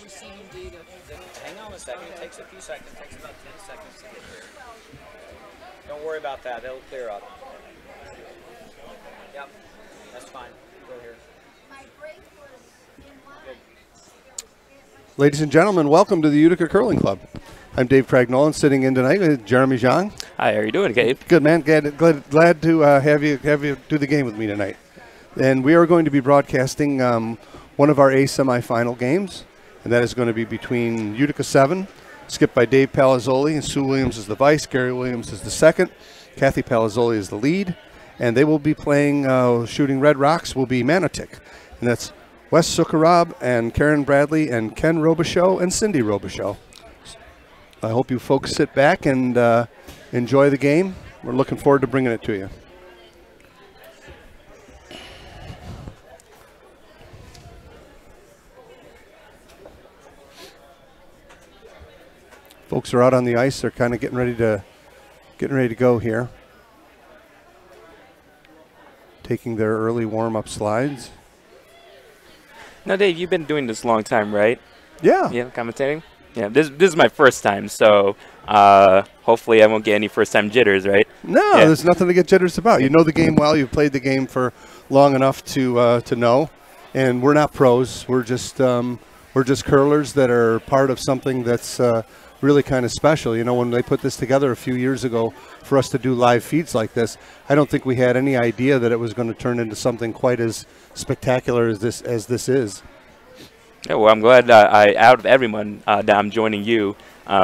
receiving data. Hang on a second. It takes a few seconds. It takes about 10 seconds to get here. Don't worry about that. They'll clear up. Yep. That's fine. Go here. Good. Ladies and gentlemen, welcome to the Utica Curling Club. I'm Dave Craig-Nolan, sitting in tonight with Jeremy Zhang. Hi, how are you doing, Gabe? Good, man. Glad to have you do the game with me tonight. And we are going to be broadcasting one of our A semifinal games, and that is going to be between Utica 7, skipped by Dave Palazzoli, and Sue Williams is the vice, Gary Williams is the second, Kathy Palazzoli is the lead, and they will be playing Shooting Red Rocks will be Manotick, and that's Wes Sukharab and Karen Bradley and Ken Robichaux and Cindy Robichaux. I hope you folks sit back and enjoy the game. We're looking forward to bringing it to you. Folks are out on the ice. They're kind of getting ready to go here. Taking their early warm-up slides. Now, Dave, you've been doing this a long time, right? Yeah. Yeah, commentating? Yeah, this is my first time, so hopefully I won't get any first-time jitters, right? No, yeah. There's nothing to get jitters about. You know the game well. You've played the game for long enough to know. And we're not pros. We're just curlers that are part of something that's really kind of special. You know, when they put this together a few years ago for us to do live feeds like this, I don't think we had any idea that it was going to turn into something quite as spectacular as this is. Yeah, well, I'm glad out of everyone that I'm joining you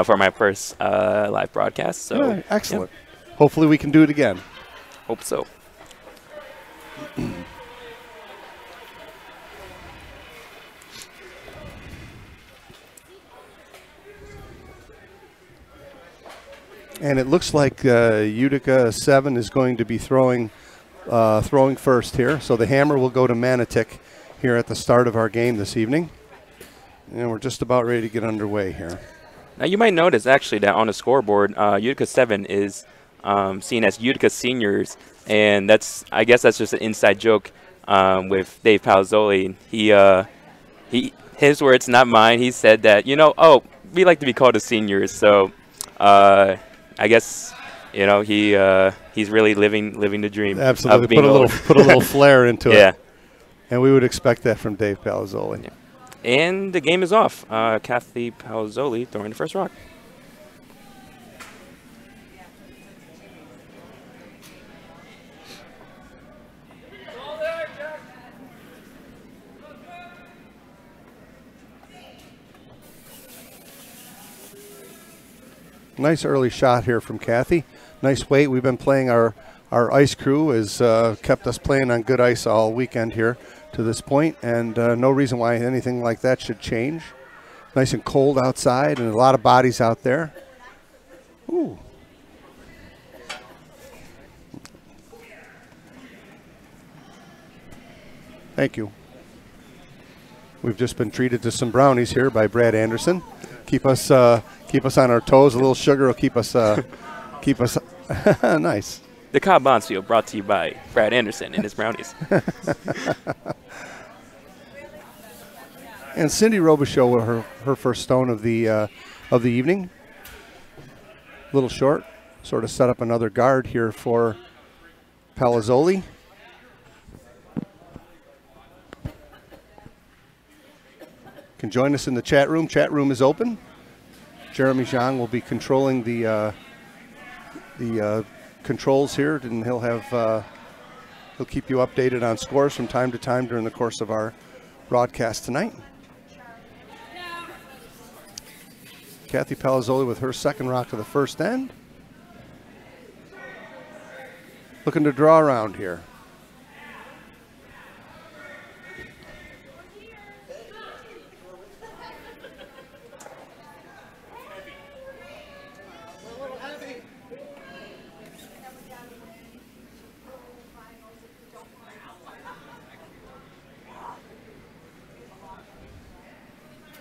for my first live broadcast. So yeah, excellent. Yeah. Hopefully we can do it again. Hope so. And it looks like Utica 7 is going to be throwing first here. So the hammer will go to Manotick here at the start of our game this evening. And we're just about ready to get underway here. Now, you might notice, actually, that on the scoreboard, Utica 7 is seen as Utica Seniors. And I guess that's just an inside joke with Dave Palazzoli. His words, not mine. He said that, we like to be called the seniors. So I guess, he's really living the dream. Absolutely. Put a little flair into it. Yeah. And we would expect that from Dave Palazzoli. Yeah. And the game is off. Kathy Palazzoli throwing the first rock. Nice early shot here from Kathy. Nice weight. We've been playing our ice crew has kept us playing on good ice all weekend here to this point, and no reason why anything like that should change. Nice and cold outside and a lot of bodies out there. Ooh. Thank you. We've just been treated to some brownies here by Brad Anderson. Keep us on our toes. A little sugar will keep us nice. The Cobb Bonspiel brought to you by Brad Anderson and his brownies. And Cindy Robichaux with her first stone of the evening. A little short. Sort of set up another guard here for Palazzoli. Can join us in the chat room. Chat room is open. Jeremy Zhang will be controlling the controls here, and he'll keep you updated on scores from time to time during the course of our broadcast tonight. Kathy Palazzoli with her second rock to the first end. Looking to draw around here.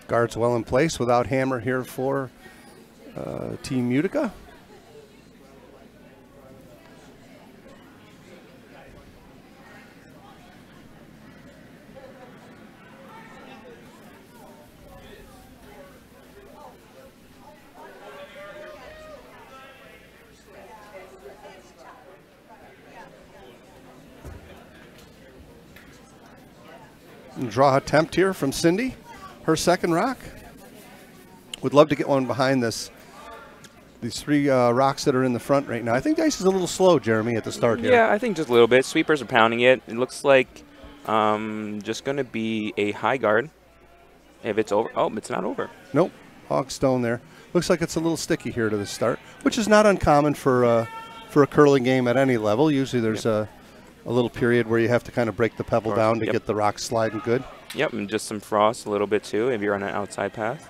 Guards well in place without hammer here for Team Utica. Draw attempt here from Cindy, her second rock. Would love to get one behind these three rocks that are in the front right now. I think the ice is a little slow, Jeremy, at the start here. Yeah, I think just a little bit. Sweepers are pounding it. It looks like just going to be a high guard. If it's over. Oh, it's not over. Nope. Hogstone there. Looks like it's a little sticky here to the start, which is not uncommon for a curling game at any level. Usually there's a little period where you have to kind of break the pebble down to get the rocks sliding good. Yep, and just some frost a little bit too if you're on an outside path.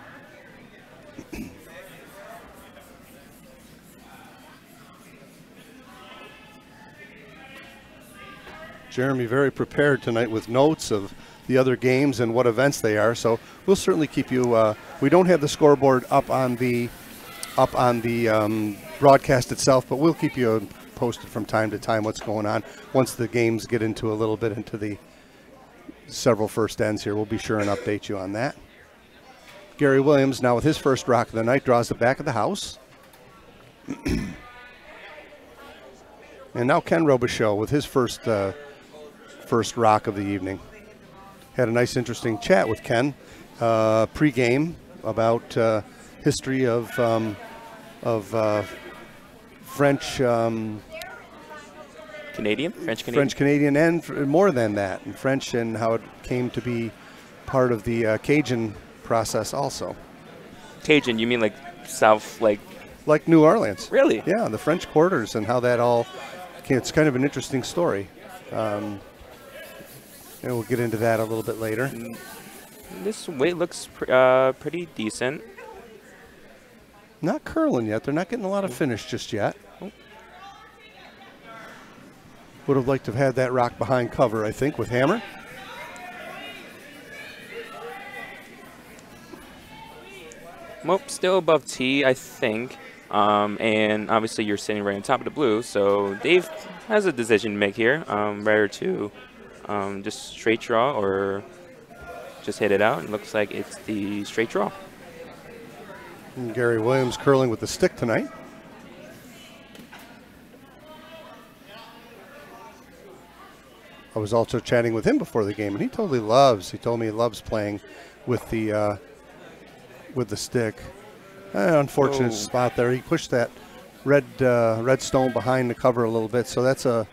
Jeremy very prepared tonight with notes of the other games and what events they are. So we'll certainly keep you. We don't have the scoreboard up on the broadcast itself, but we'll keep you posted from time to time what's going on. Once the games get into a little bit into the several first ends here, we'll be sure and update you on that. Gary Williams now with his first rock of the night draws the back of the house. And now Ken Robichaux with his first rock of the evening. Had a nice, interesting chat with Ken pre-game about history of French Canadian, and more than that, and French, and how it came to be part of the Cajun process also. Cajun, you mean like South, like New Orleans? Really? Yeah, the French quarters and how that all. It's kind of an interesting story. And we'll get into that a little bit later. This weight looks pretty decent. Not curling yet. They're not getting a lot of finish just yet. Would have liked to have had that rock behind cover, I think, with hammer. Well, still above T, I think. And obviously you're sitting right on top of the blue, so Dave has a decision to make here, whether to just straight draw or just hit it out. It looks like it's the straight draw. And Gary Williams curling with the stick tonight. I was also chatting with him before the game, and he told me he loves playing with the stick. Unfortunate spot there. He pushed that red stone behind the cover a little bit, so that's a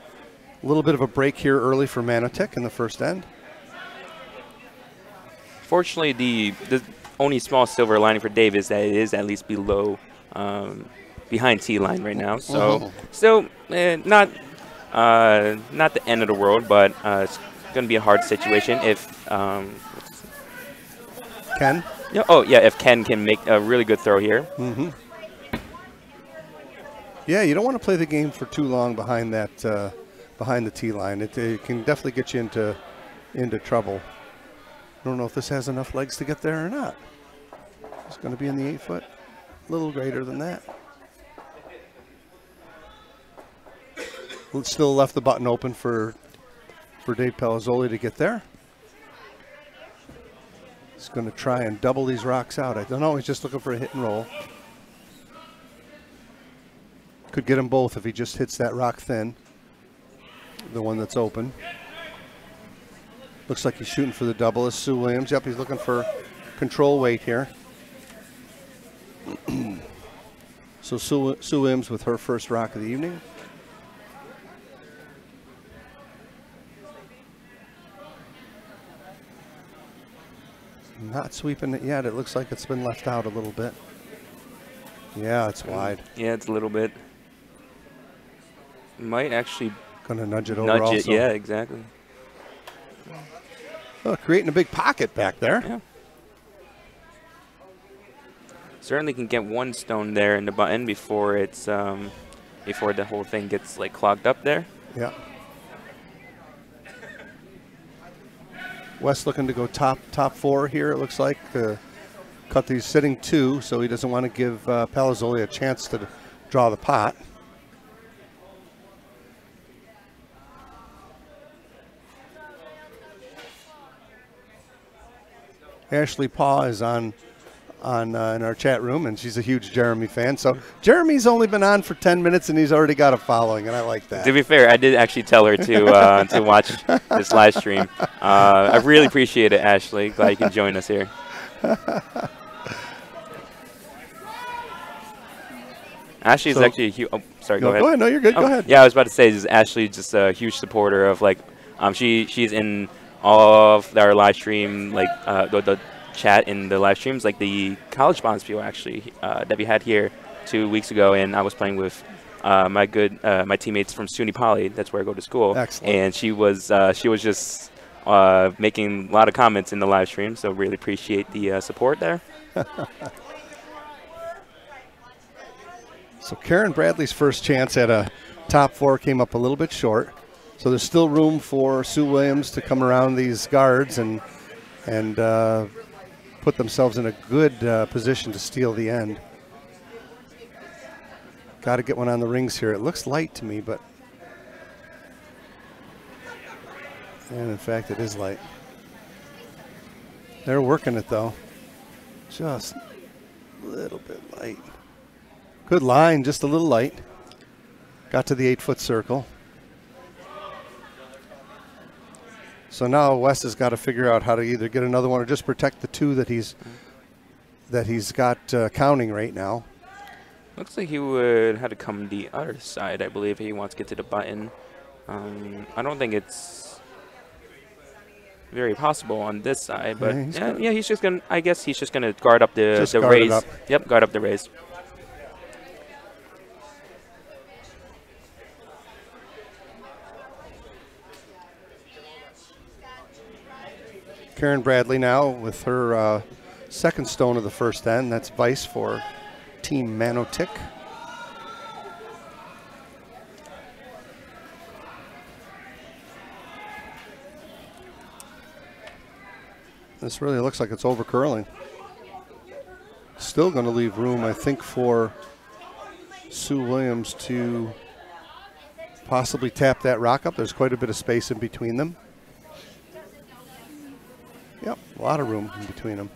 little bit of a break here early for Manotick in the first end. Fortunately, the only small silver lining for Dave is that it is at least below, behind T line right now. So still not the end of the world, but it's going to be a hard situation if Ken. Yeah. Oh, yeah. If Ken can make a really good throw here. Mm-hmm. Yeah, you don't want to play the game for too long behind that, behind the tee line. It can definitely get you into trouble. I don't know if this has enough legs to get there or not. It's going to be in the 8 foot, a little greater than that. It still left the button open for Dave Palazzoli to get there. He's going to try and double these rocks out. I don't know. He's just looking for a hit and roll. Could get them both if he just hits that rock thin, the one that's open. Looks like he's shooting for the double as Sue Williams. Yep, he's looking for control weight here. So Sue Williams with her first rock of the evening. Not sweeping it yet. It looks like it's been left out a little bit. Yeah, it's wide. Yeah, it's a little bit. Might actually going to nudge it over also. Yeah, exactly. Oh, creating a big pocket back there. Yeah. Certainly can get one stone there in the button before it's before the whole thing gets like clogged up there. Yeah. West looking to go top four here, it looks like. Cut these sitting 2, so he doesn't want to give Palazzoli a chance to draw the pot. Ashley Paw is on in our chat room, and she's a huge Jeremy fan. So Jeremy's only been on for 10 minutes, and he's already got a following, and I like that. To be fair, I did actually tell her to watch this live stream. I really appreciate it, Ashley. Glad you can join us here. Ashley's actually a huge. Oh, sorry. Go ahead. Go ahead. No, you're good. Go ahead. Yeah, I was about to say, is Ashley just a huge supporter of like, she's in all of our live stream, like the chat in the live streams, like the college Bonspiel actually that we had here 2 weeks ago, and I was playing with my teammates from SUNY Poly. That's where I go to school. Excellent. And she was just making a lot of comments in the live stream, so really appreciate the support there. So Karen Bradley's first chance at a top 4 came up a little bit short. So there's still room for Sue Williams to come around these guards and put themselves in a good position to steal the end. Got to get one on the rings here. It looks light to me, but and in fact it is light. They're working it though. Just a little bit light. Good line, just a little light. Got to the 8-foot circle. So now Wes has got to figure out how to either get another one or just protect the 2 that he's got counting right now. Looks like he would have to come the other side, I believe, if he wants to get to the button. I don't think it's very possible on this side, but yeah, he's just gonna. I guess he's just gonna guard up the raise. Yep, guard up the raise. Karen Bradley now with her second stone of the first end. That's vice for Team Manotick. This really looks like it's over curling. Still going to leave room, I think, for Sue Williams to possibly tap that rock up. There's quite a bit of space in between them. Yep, a lot of room in between them.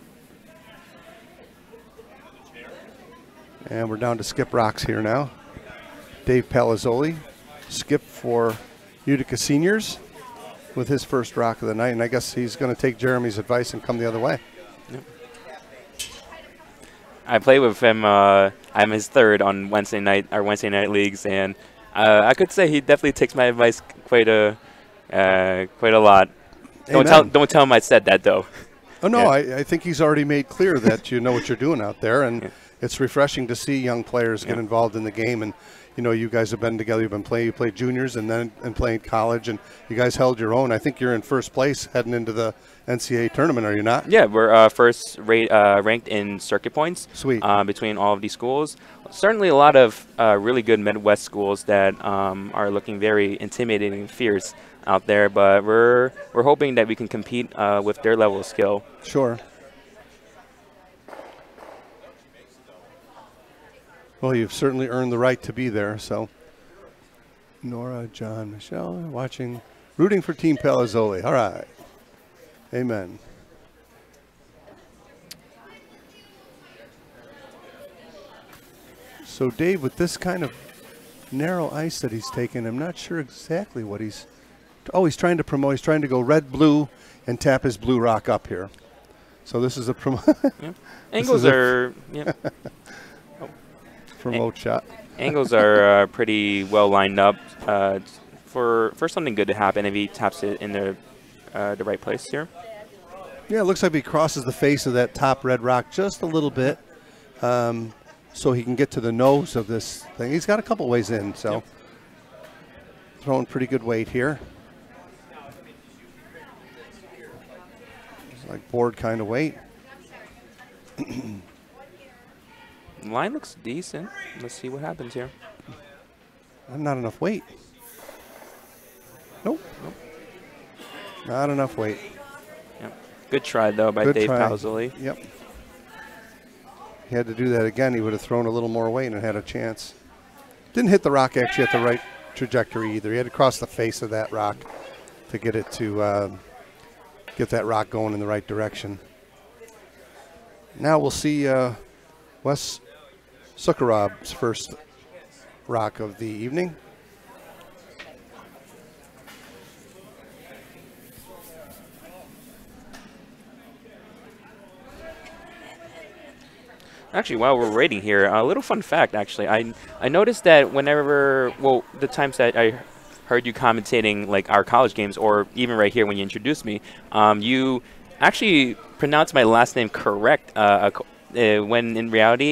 And we're down to skip rocks here now. Dave Palazzoli, skip for Utica Seniors with his first rock of the night. And I guess he's going to take Jeremy's advice and come the other way. Yep. I play with him. I'm his third on Wednesday night leagues, and I could say he definitely takes my advice quite a lot. Don't tell him I said that, though. Oh, no, yeah. I think he's already made clear that you know what you're doing out there, and it's refreshing to see young players get involved in the game. And, you know, you guys have been together. You've been playing. You played juniors and then playing college, and you guys held your own. I think you're in first place heading into the NCAA tournament, are you not? Yeah, we're first ranked in circuit points. Sweet. Between all of these schools. Certainly a lot of really good Midwest schools that are looking very intimidating and fierce out there, but we're hoping that we can compete with their level of skill. Sure. Well, you've certainly earned the right to be there. So, Nora, John, Michelle, watching, rooting for Team Palazzoli. All right. Amen. So, Dave, with this kind of narrow ice that he's taken, I'm not sure exactly what he's. Oh, he's trying to promote. He's trying to go red, blue, and tap his blue rock up here. So this is a promo. Yeah. Angles are. Yeah. Promote shot. Angles are pretty well lined up for something good to happen if he taps it in the right place here. Yeah, it looks like he crosses the face of that top red rock just a little bit, so he can get to the nose of this thing. He's got a couple ways in, so throwing pretty good weight here. It's like board kind of weight. Line looks decent. Let's see what happens here. Not enough weight. Nope. Not enough weight. Yep. Good try, though, by Dave Palazzoli. Yep. He had to do that again. He would have thrown a little more weight and had a chance. Didn't hit the rock actually at the right trajectory either. He had to cross the face of that rock to get it to get that rock going in the right direction. Now we'll see Wes Sukharab's first rock of the evening. Actually, while we're waiting here, a little fun fact, actually. I noticed that whenever, well, the times that I heard you commentating, like, our college games, or even right here when you introduced me, you actually pronounced my last name correct when in reality,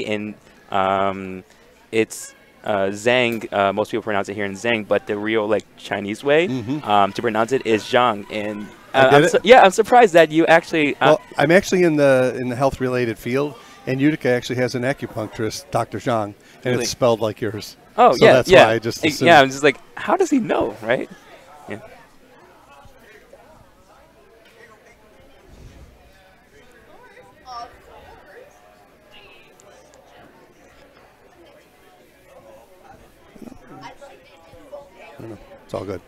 it's Zhang. Most people pronounce it here in Zhang, but the real, like, Chinese way to pronounce it is Zhang. And I'm surprised that you actually. Well, I'm actually in the health-related field, and Utica actually has an acupuncturist, Dr. Zhang, and really? It's spelled like yours. Oh, so that's why I just assumed. Yeah, I'm just like, how does he know, right? Yeah. It's all good.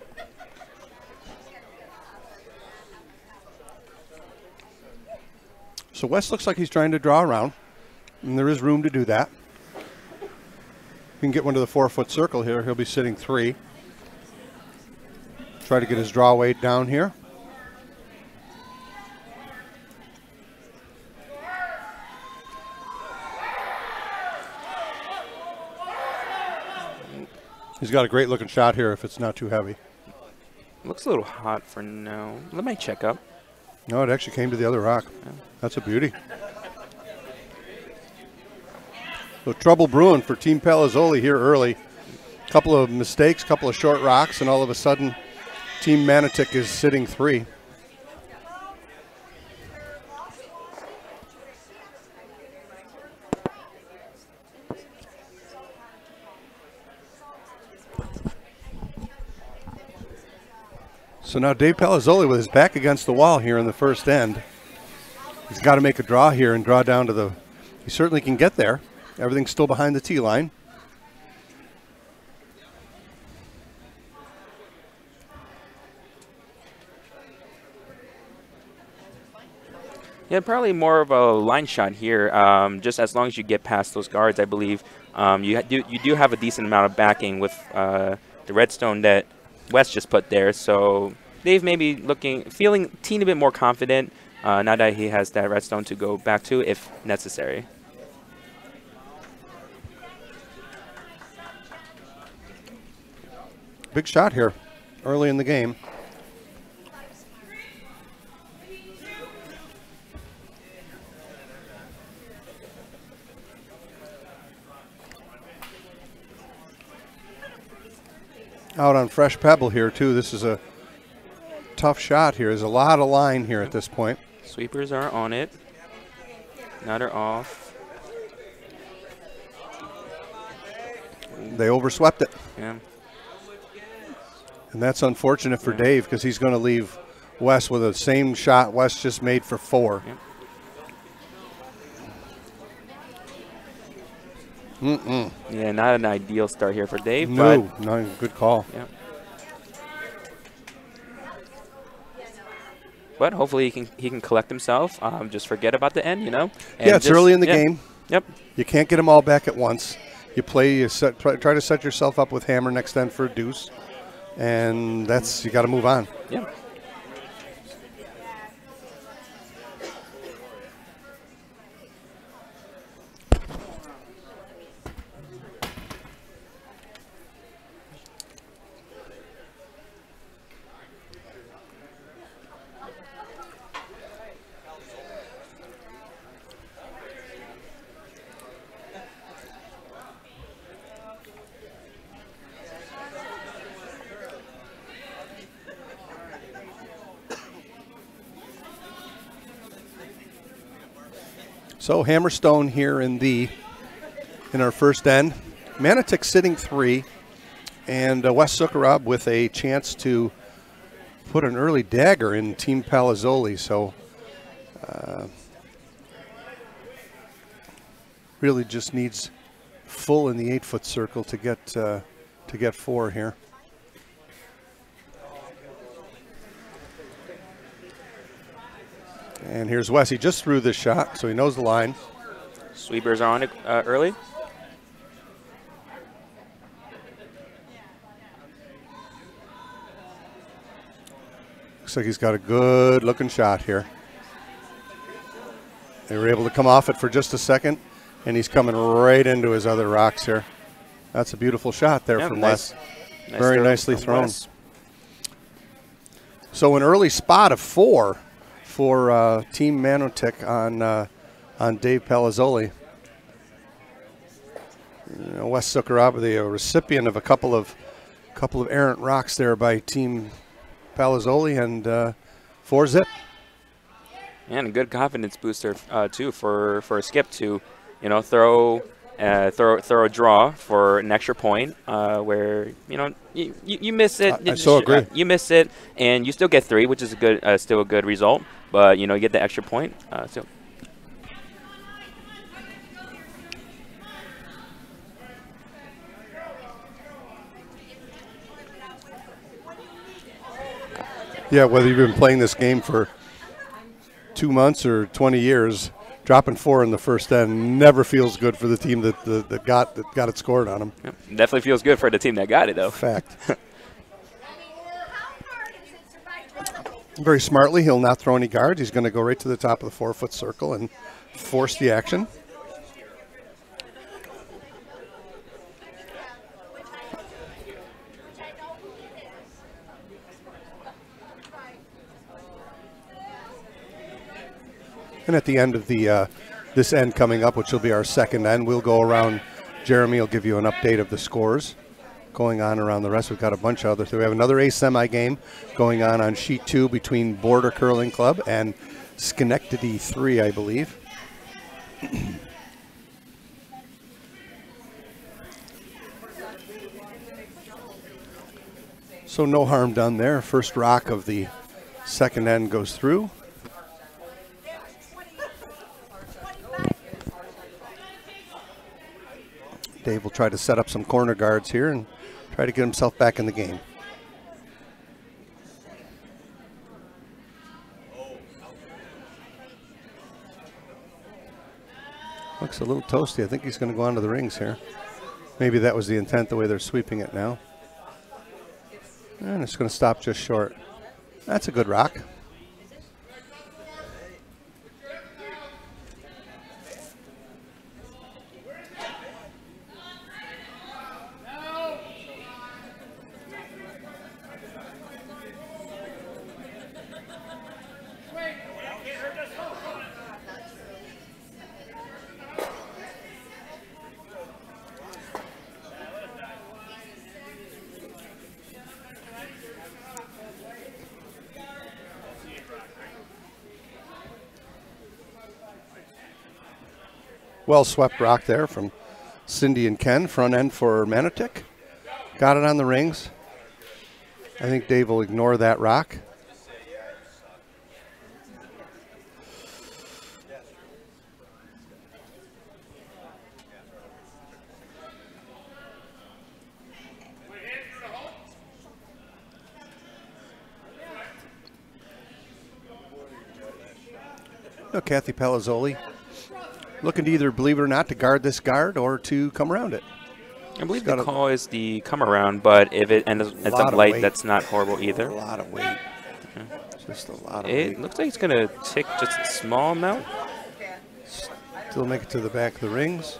So West looks like he's trying to draw around, and there is room to do that. You can get one to the 4-foot circle here. He'll be sitting 3. Try to get his draw weight down here. He's got a great looking shot here if it's not too heavy. Looks a little hot for now. Let me check up. No, it actually came to the other rock. Yeah. That's a beauty. So trouble brewing for Team Palazzoli here early. Couple of mistakes, couple of short rocks, and all of a sudden Team Manitic is sitting 3. So now Dave Palazzoli with his back against the wall here in the first end. He's got to make a draw here and draw down to the, he certainly can get there. Everything's still behind the tee line. Yeah, probably more of a line shot here. Just as long as you get past those guards, I believe you do have a decent amount of backing with the redstone that West just put there. So Dave maybe feeling a teeny bit more confident now that he has that redstone to go back to if necessary. Big shot here early in the game. Out on fresh pebble here too. This is a tough shot here. There's a lot of line here at this point. Sweepers are on it. Now they're off. They overswept it. Yeah. And that's unfortunate for Dave because he's going to leave West with the same shot West just made for 4. Yeah. Yeah, not an ideal start here for Dave. No, but no, good call. Yeah. But hopefully he can collect himself. Just forget about the end, you know. And yeah, it's early in the game. Yep. You can't get them all back at once. You play. Try to set yourself up with hammer next end for a deuce, and that's you got to move on. Yep. So Hammerstone here in our first end. Manitic sitting 3, and Wes Sukharab with a chance to put an early dagger in Team Palazzoli. So really just needs full in the 8-foot circle to get 4 here. And here's Wes. He just threw this shot, so he knows the line. Sweepers are on it early. Looks like he's got a good-looking shot here. They were able to come off it for just a second. And he's coming right into his other rocks here. That's a beautiful shot there from Wes. Very nicely thrown. So an early spot of 4 for Team Manotick on Dave Palazzoli. Wes Zuccarab, the recipient of a couple of errant rocks there by Team Palazzoli, and 4-zip. And a good confidence booster too for a skip to, throw a draw for an extra point where you miss it. I so agree. You miss it, and you still get 3, which is still a good result. But you get the extra point. So. Yeah, whether you've been playing this game for 2 months or 20 years, dropping 4 in the first end never feels good for the team that got it scored on them. Yep. Definitely feels good for the team that got it, though. Fact. Very smartly, he'll not throw any guards. He's going to go right to the top of the 4-foot circle and force the action. And at the end of this end coming up, which will be our second end, we'll go around. Jeremy will give you an update of the scores going on around the rest. We've got a bunch of others. We have another A semi game going on sheet 2 between Border Curling Club and Schenectady 3, I believe. So no harm done there. First rock of the second end goes through. Dave will try to set up some corner guards here and try to get himself back in the game. Looks a little toasty. I think he's going to go onto the rings here. Maybe that was the intent, the way they're sweeping it now. And it's going to stop just short. That's a good rock. Well swept rock there from Cindy and Ken. Front end for Manotick. Got it on the rings. I think Dave will ignore that rock. Kathy Palazzoli looking to either, believe it or not, to guard this guard or to come around it. I believe the call is the come around, but if it ends up light, weight. That's not horrible either. A lot of weight. Okay. Just a lot of weight. It looks like it's going to tick just a small amount. Still make it to the back of the rings.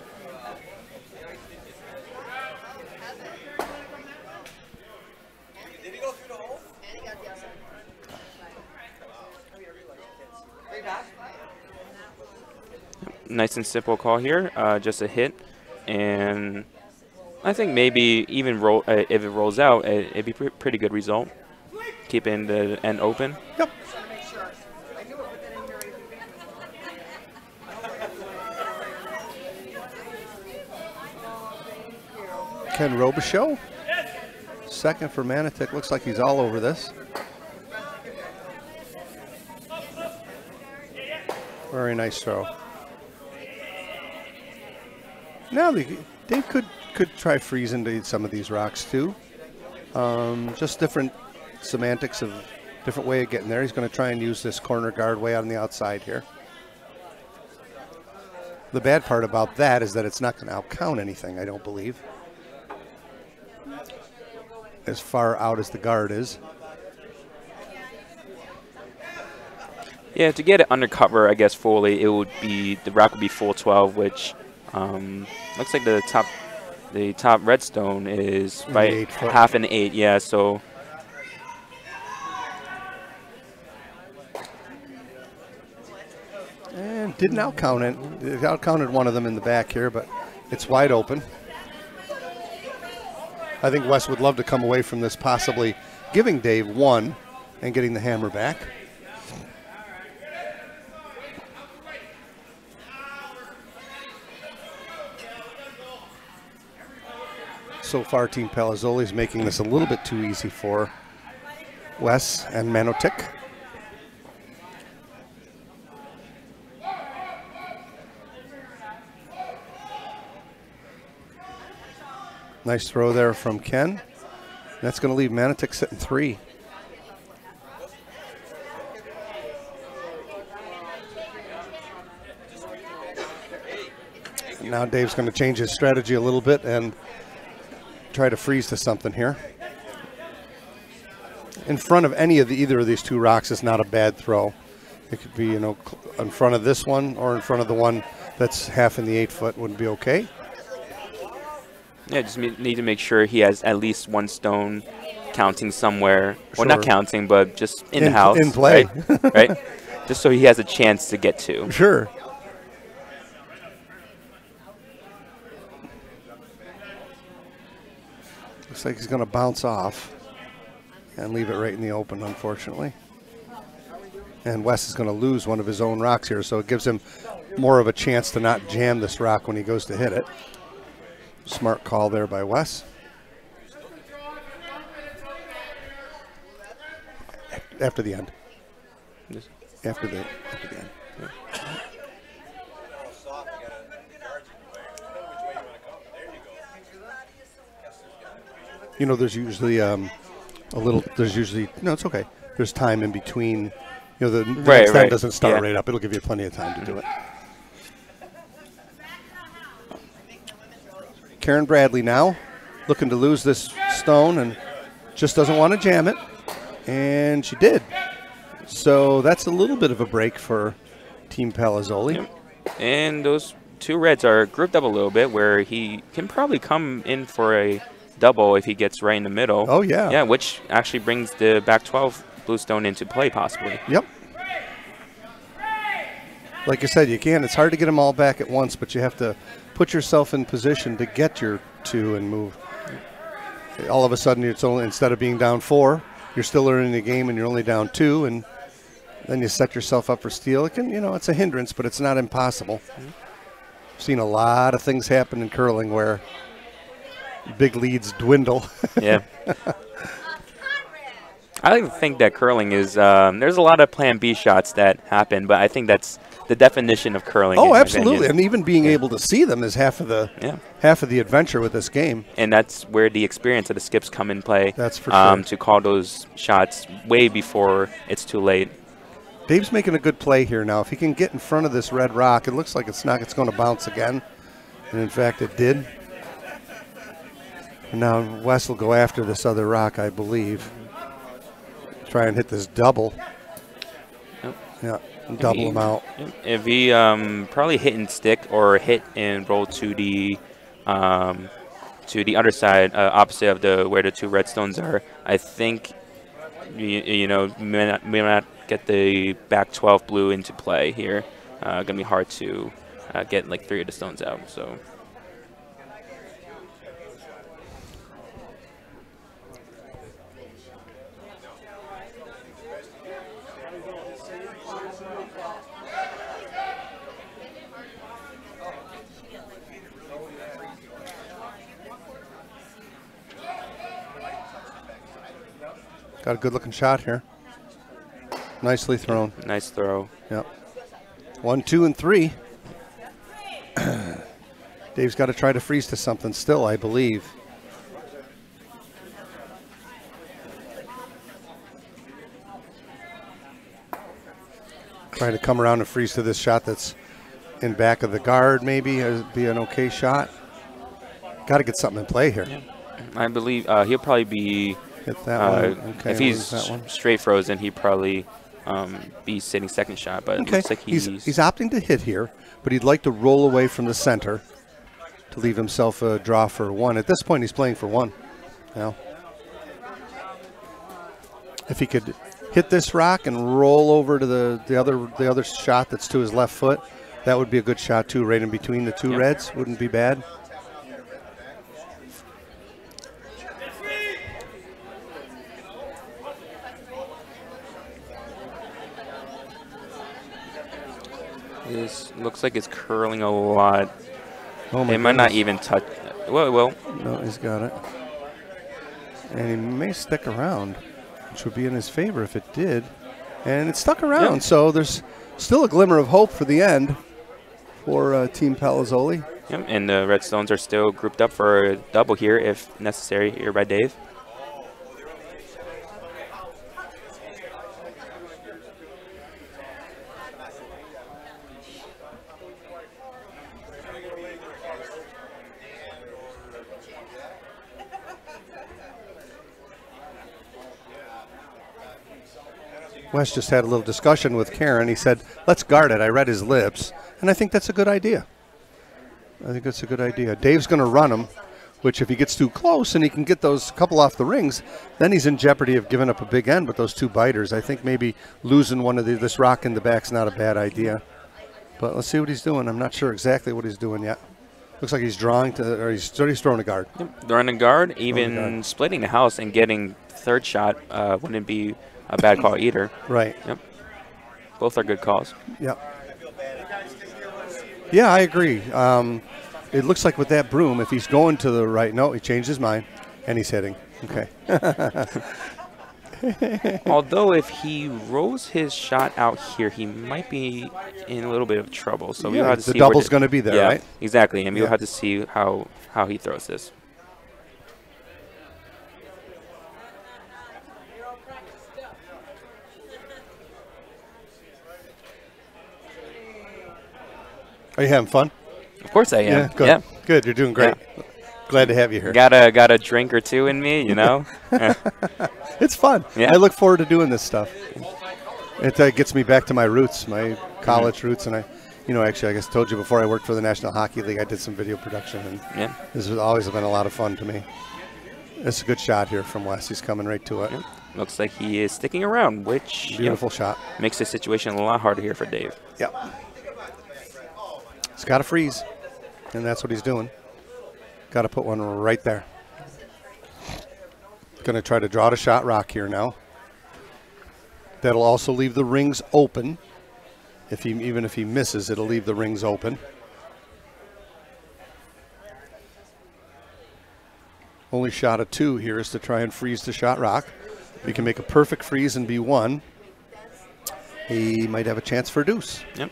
Nice and simple call here, just a hit, and I think maybe even if it rolls out, it'd be pretty good result, keeping the end open. Yep. Ken Robichaux, second for Manotick. Looks like he's all over this. Very nice throw. Now Dave could try freeze into some of these rocks too. Just different semantics of different way of getting there. He's going to try and use this corner guard way out on the outside here. The bad part about that is that it's not going to outcount anything, I don't believe, as far out as the guard is. Yeah, to get it undercover, I guess fully, it would be the rock would be full 12, which Looks like the top redstone is In by the 8 foot. half an 8. Yeah, so And didn't outcount it. It outcounted one of them in the back here, but it's wide open. I think Wes would love to come away from this possibly giving Dave 1 and getting the hammer back. So far, Team Palazzoli is making this a little bit too easy for Wes and Manotic. Nice throw there from Ken. That's going to leave Manotic sitting 3. Now Dave's going to change his strategy a little bit and try to freeze to something here. In front of either of these 2 rocks is not a bad throw. It could be, you know, in front of this one or in front of the one that's half in the 8 foot would be okay. yeah, just need to make sure he has at least 1 stone counting somewhere. Sure. Well, not counting, but just in the house. In play. Right? Right? Just so he has a chance to get to. Sure. Looks like he's going to bounce off and leave it right in the open, unfortunately. And Wes is going to lose one of his own rocks here, so it gives him more of a chance to not jam this rock when he goes to hit it. Smart call there by Wes. After the end. After the end. Yeah. You know, there's usually no, it's okay. There's time in between. You know, the next time doesn't start right up. It'll give you plenty of time to do it. Karen Bradley now looking to lose this stone and just doesn't want to jam it. And she did. So that's a little bit of a break for Team Palazzoli. Yep. And those 2 reds are grouped up a little bit where he can probably come in for a double if he gets right in the middle. Oh, yeah. Yeah, which actually brings the back 12 blue stone into play possibly. Yep. Like I said, you can. It's hard to get them all back at once, but you have to put yourself in position to get your 2 and move. All of a sudden, it's only, instead of being down 4, you're still earning the game and you're only down 2, and then you set yourself up for steal. It can, you know, it's a hindrance, but it's not impossible. I've seen a lot of things happen in curling where big leads dwindle. Yeah. I like to think that curling is, there's a lot of plan B shots that happen, but I think that's the definition of curling. Oh, absolutely. And even being able to see them is half of the adventure with this game. And that's where the experience of the skips come in play. That's for sure. To call those shots way before it's too late. Dave's making a good play here now. If he can get in front of this red rock, it looks like it's going to bounce again. And in fact, it did. And now Wes will go after this other rock, I believe. Try and hit this double. Yep. Yeah, double him out. If he probably hit and stick or hit and roll to the other side, opposite of where the 2 redstones are, I think you know may not get the back 12 blue into play here. Gonna be hard to get like 3 of the stones out. So. Got a good-looking shot here. Nicely thrown. Nice throw. Yep. 1, 2, and 3. Dave's got to try to freeze to something still, I believe. Trying to come around and freeze to this shot that's in back of the guard, maybe. It'd be an okay shot. Got to get something in play here. Yeah. I believe he'll probably be... Hit that one. Okay, if he's straight frozen, he'd probably be sitting second shot. But it looks like he's opting to hit here, but he'd like to roll away from the center to leave himself a draw for 1. At this point, he's playing for 1. Now, if he could hit this rock and roll over to the other shot that's to his left foot, that would be a good shot too, right in between the two reds. Wouldn't be bad. This looks like it's curling a lot. Oh my It might not even touch. Well, it will. No, he's got it. And he may stick around, which would be in his favor if it did. And it stuck around, so there's still a glimmer of hope for the end for Team Palazzoli. Yep, and the Redstones are still grouped up for a double here if necessary here by Dave. Wes just had a little discussion with Karen. He said, let's guard it. I read his lips. And I think that's a good idea. I think that's a good idea. Dave's going to run him, which if he gets too close and he can get those couple off the rings, then he's in jeopardy of giving up a big end with those 2 biters. I think maybe losing one of this rock in the back's not a bad idea. But let's see what he's doing. I'm not sure exactly what he's doing yet. Looks like he's drawing to, or he's throwing a guard. Yep, throwing a guard, even splitting the house and getting third shot wouldn't be a bad call either. Right. Yep. Both are good calls. Yep. Yeah, I agree. It looks like with that broom, if he's going to the right, no, he changed his mind, and he's hitting. Okay. Although if he rolls his shot out here, he might be in a little bit of trouble. So we'll have to see. The double's going to be there, right? Exactly, and we'll have to see how he throws this. Are you having fun? Of course I am. Yeah, good. Yeah. Good. You're doing great. Yeah. Glad to have you here. Got a drink or two in me, you know. It's fun. Yeah. I look forward to doing this stuff. It gets me back to my roots, my college roots, and actually, I guess I told you before I worked for the National Hockey League, I did some video production, and this has always been a lot of fun to me. It's a good shot here from Wes. He's coming right to it. Yeah. Looks like he is sticking around, which beautiful shot makes the situation a lot harder here for Dave. Yep. He's got to freeze, and that's what he's doing. Got to put one right there. Going to try to draw the shot rock here now. That'll also leave the rings open. Even if he misses, it'll leave the rings open. Only shot of 2 here is to try and freeze the shot rock. If he can make a perfect freeze and be 1, he might have a chance for a deuce. Yep.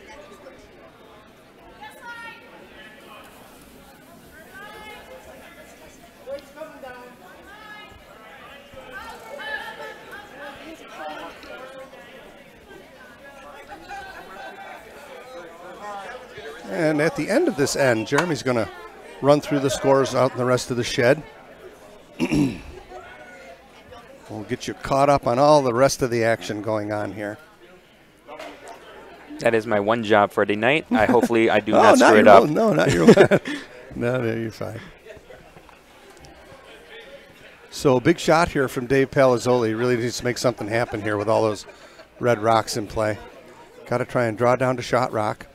And at the end of this end, Jeremy's going to run through the scores out in the rest of the shed. We'll get you caught up on all the rest of the action going on here. That is my one job for the night. Hopefully I do not screw it up. No, not your No, you're fine. So big shot here from Dave Palazzoli. Really needs to make something happen here with all those red rocks in play. Got to try and draw down to shot rock.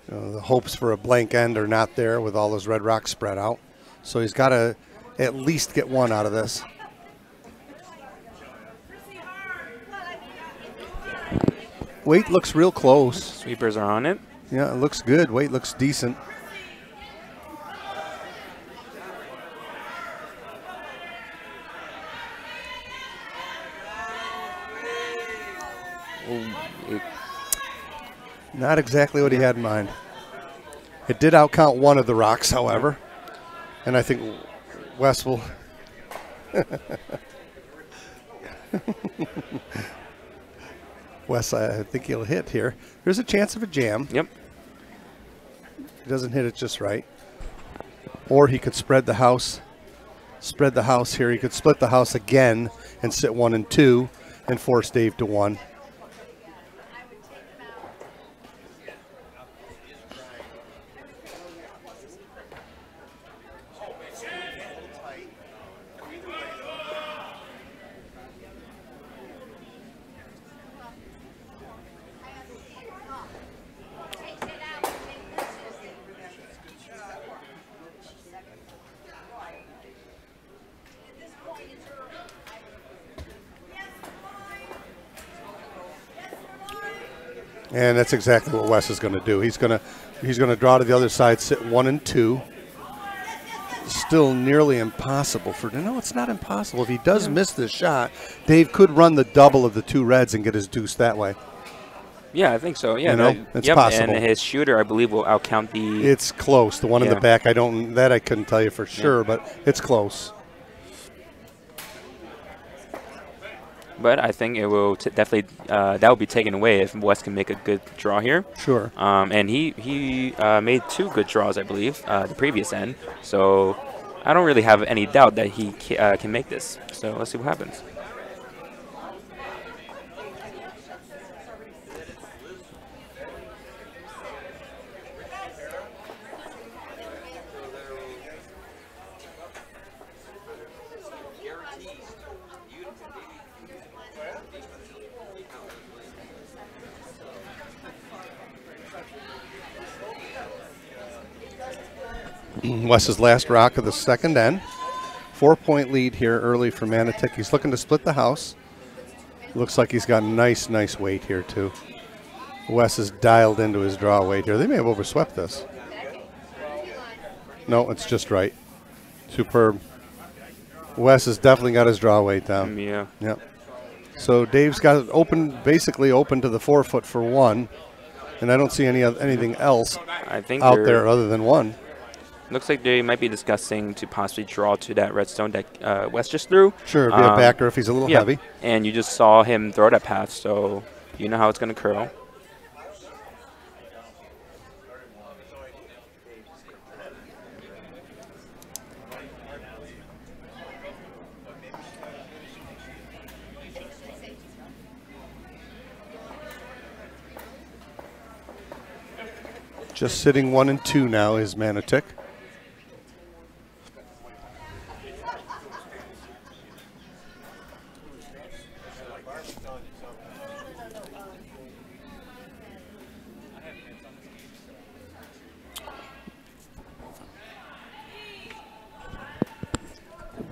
The hopes for a blank end are not there with all those red rocks spread out. So he's got to at least get 1 out of this. Weight looks real close. Sweepers are on it. Yeah, it looks good. Weight looks decent. Not exactly what he had in mind. It did outcount 1 of the rocks, however. And I think Wes will... Wes, I think he'll hit here. There's a chance of a jam. Yep. He doesn't hit it just right. Or he could spread the house. Spread the house here. He could split the house again and sit 1 and 2 and force Dave to 1. And that's exactly what Wes is going to do. He's going to draw to the other side, sit 1 and 2. Still nearly impossible for. No, it's not impossible. If he does miss this shot, Dave could run the double of the 2 reds and get his deuce that way. Yeah, I think so. Yeah, you know, it's possible. And his shooter, I believe, will outcount the. It's close. The one in the back, I couldn't tell you for sure, but it's close. But I think it will definitely that will be taken away if Wes can make a good draw here. Sure. And he made 2 good draws, I believe, the previous end. So I don't really have any doubt that he can make this. So let's see what happens. Wes's last rock of the second end. 4-point lead here early for Manitic. He's looking to split the house. Looks like he's got nice weight here too. Wes is dialed into his draw weight here. They may have overswept this. No, it's just right. Superb. Wes has definitely got his draw weight down. Yeah. Yep. So Dave's got it basically open to the 4-foot for 1, and I don't see anything else out there other than 1. Looks like they might be discussing to possibly draw to that redstone that Wes just threw. Sure, be a backer if he's a little heavy. And you just saw him throw that path, so you know how it's going to curl. Just sitting 1 and 2 now is Manitic.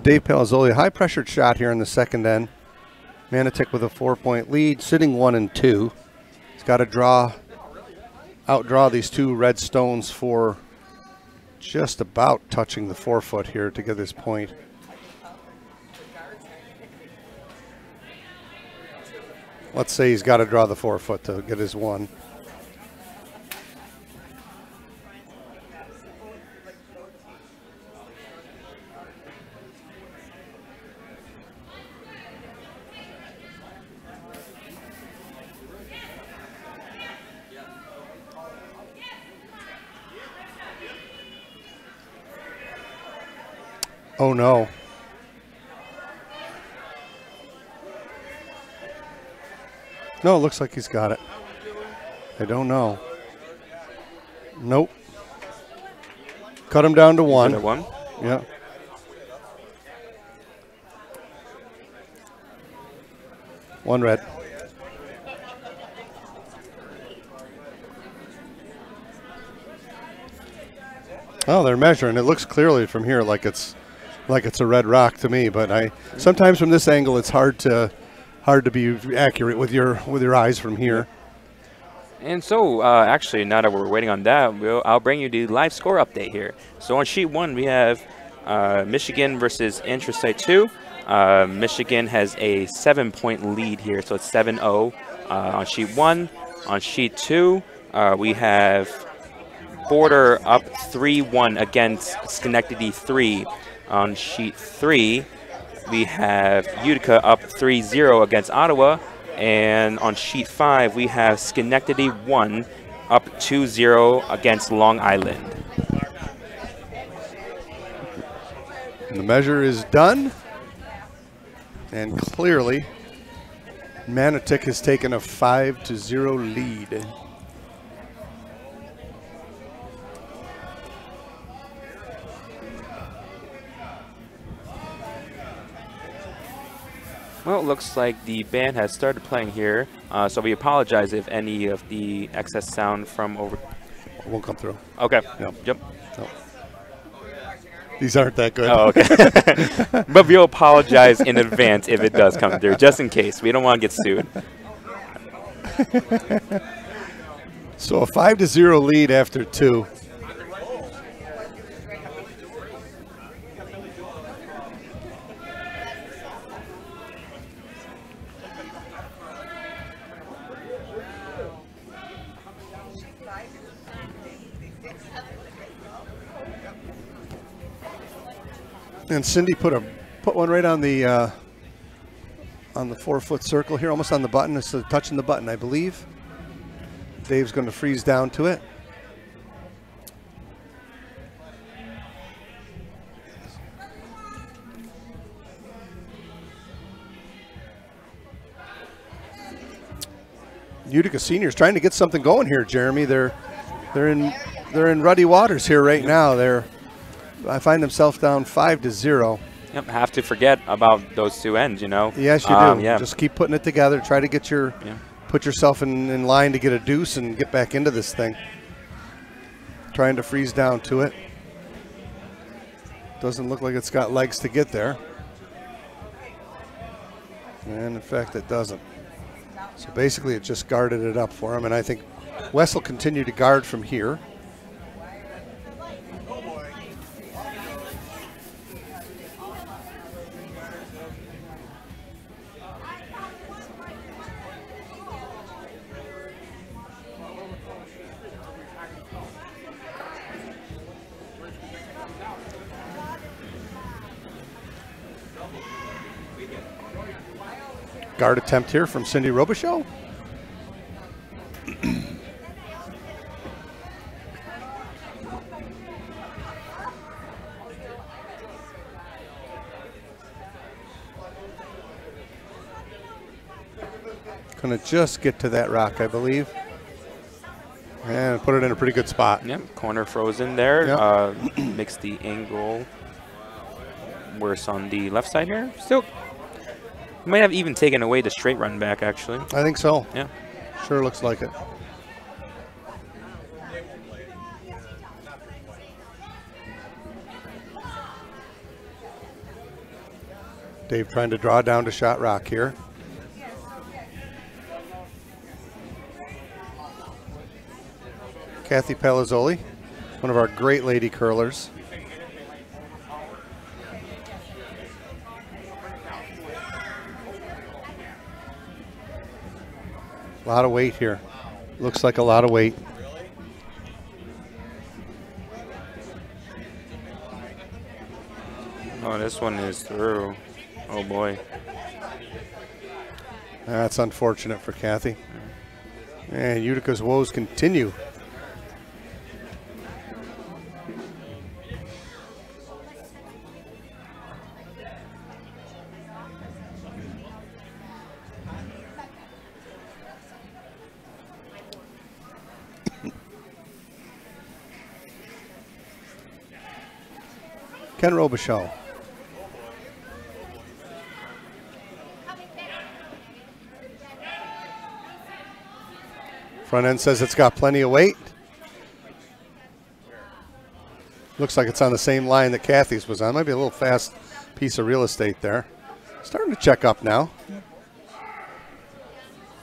Dave Palazzoli, high pressured shot here in the second end. Manitic with a 4-point lead, sitting 1 and 2. He's got to outdraw these 2 red stones for just about touching the 4-foot here to get this point. Let's say he's got to draw the 4-foot to get his 1. Oh no. No, it looks like he's got it. I don't know. Nope. Cut him down to 1. 1? Yeah. One red. Oh, they're measuring. It looks clearly from here like it's a red rock to me, but sometimes from this angle it's hard to be accurate with your eyes from here. And so actually, now that we're waiting on that, I'll bring you the live score update here. So on sheet 1 we have Michigan versus Intrastate 2. Michigan has a 7-point lead here, so it's 7-0 on sheet 1. On sheet 2 we have Border up 3-1 against Schenectady 3. On sheet 3, we have Utica up 3-0 against Ottawa. And on sheet 5, we have Schenectady 1 up 2-0 against Long Island. And the measure is done. And clearly, Manitic has taken a 5-0 lead. Well, it looks like the band has started playing here, so we apologize if any of the excess sound from over... Won't come through. Okay. No. Yep. No. These aren't that good. Oh, okay. But we'll apologize in advance if it does come through, just in case. We don't want to get sued. So a 5-0 lead after 2. And Cindy put one right on the 4-foot circle here, almost on the button. It's touching the button, I believe. Dave's going to freeze down to it. Utica seniors trying to get something going here, Jeremy. They're in ruddy waters here right now. I find themselves down 5-0. Yep, have to forget about those two ends, you know. Yes, you do. Yeah. Just keep putting it together. Try to get put yourself in line to get a deuce and get back into this thing. Trying to freeze down to it. Doesn't look like it's got legs to get there. And in fact, it doesn't. So basically, it just guarded it up for him. And I think Wes will continue to guard from here. Guard attempt here from Cindy Robichaux. Gonna just get to that rock, I believe. And put it in a pretty good spot. Yep, corner frozen there. Yep. Makes the angle worse on the left side here. Still, might have even taken away the straight run back, actually. I think so. Yeah. Sure looks like it. Dave trying to draw down to shot rock here. Kathy Palazzoli, one of our great lady curlers. A lot of weight here. Looks like a lot of weight. Oh, this one is through. Oh, boy. That's unfortunate for Kathy. And Utica's woes continue. Ken Robichaux. Front end says it's got plenty of weight. Looks like it's on the same line that Kathy's was on. Might be a little fast piece of real estate there. Starting to check up now.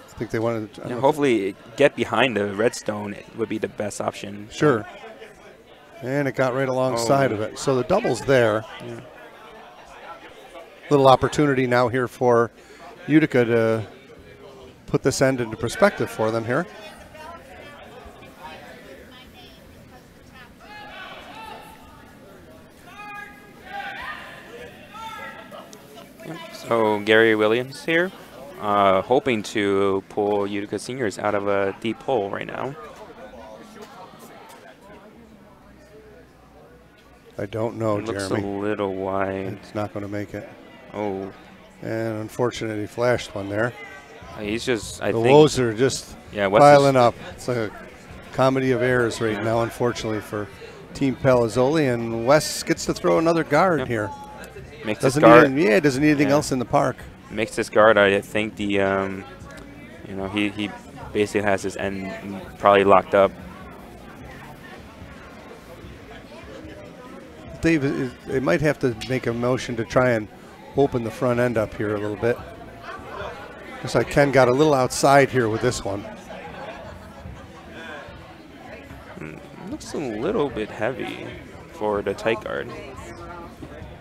I think they wanted to, hopefully get behind the redstone would be the best option. Sure. And it got right alongside of it. So the double's there. Yeah. Little opportunity now here for Utica to put this end into perspective for them here. So Gary Williams here, hoping to pull Utica seniors out of a deep hole right now. I don't know, Looks Jeremy. a little wide. It's not going to make it. Oh. And unfortunately, he flashed one there. He's just, I the think. woes are just Wes piling up. It's like a comedy of errors right now, unfortunately, for Team Palazzoli. And Wes gets to throw another guard here. Makes doesn't this guard. Need, doesn't need anything else in the park. Makes this guard, I think, the, you know, he basically has his end probably locked up. Dave, they might have to make a motion to try and open the front end up here a little bit. Looks like Ken got a little outside here with this one. looks a little bit heavy for the tight guard.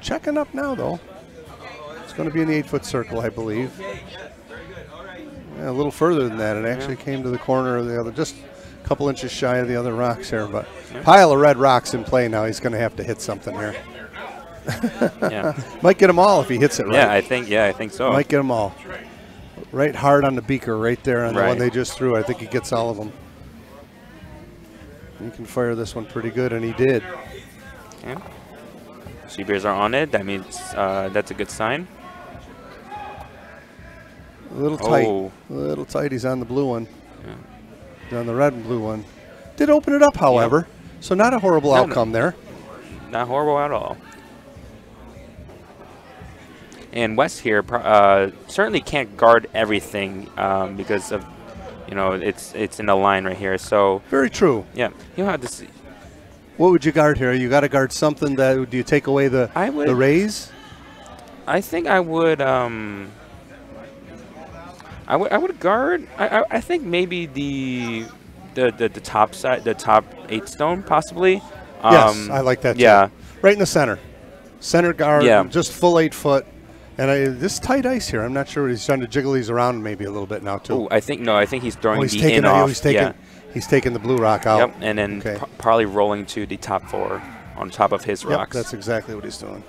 Checking up now, though. It's going to be in the 8-foot circle, I believe. Yeah, a little further than that. It actually came to the corner of the other, just a couple inches shy of the other rocks here. But pile of red rocks in play now. He's going to have to hit something here. Yeah. Might get them all if he hits it right. Yeah, I think so. Might get them all. Right hard on the beaker right there on the one they just threw. I think he gets all of them. He can fire this one pretty good, and he did. Yeah. Seabears are on it. That means that's a good sign. A little tight. A little tight. He's on the blue one. Yeah. On the red and blue one. Did open it up, however. So not a horrible outcome there. Not horrible at all. And West here certainly can't guard everything because of, it's in the line right here. So very true. Yeah, you'll have to see. What would you guard here? You got to guard something that. Do you take away the raise? I think I would. I would guard. I think maybe the top side, the top 8 stone possibly. Yes, I like that. Yeah, too. Right in the center. Center guard. Yeah. Just full 8 foot. And this tight ice here, I'm not sure. He's trying to jiggle these around maybe a little bit now too. Oh, I think he's throwing the in off. He's taking the blue rock out. Yep, and then probably rolling to the top 4 on top of his rocks. That's exactly what he's doing.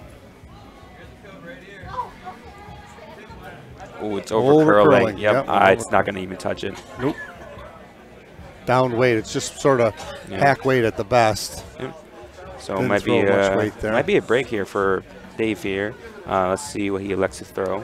Oh, it's over curling. Yep, it's not going to even touch it. Nope. Down weight. It's just sort of hack weight at the best. Yep. So it might be a break here for Dave here. Let's see what he elects to throw.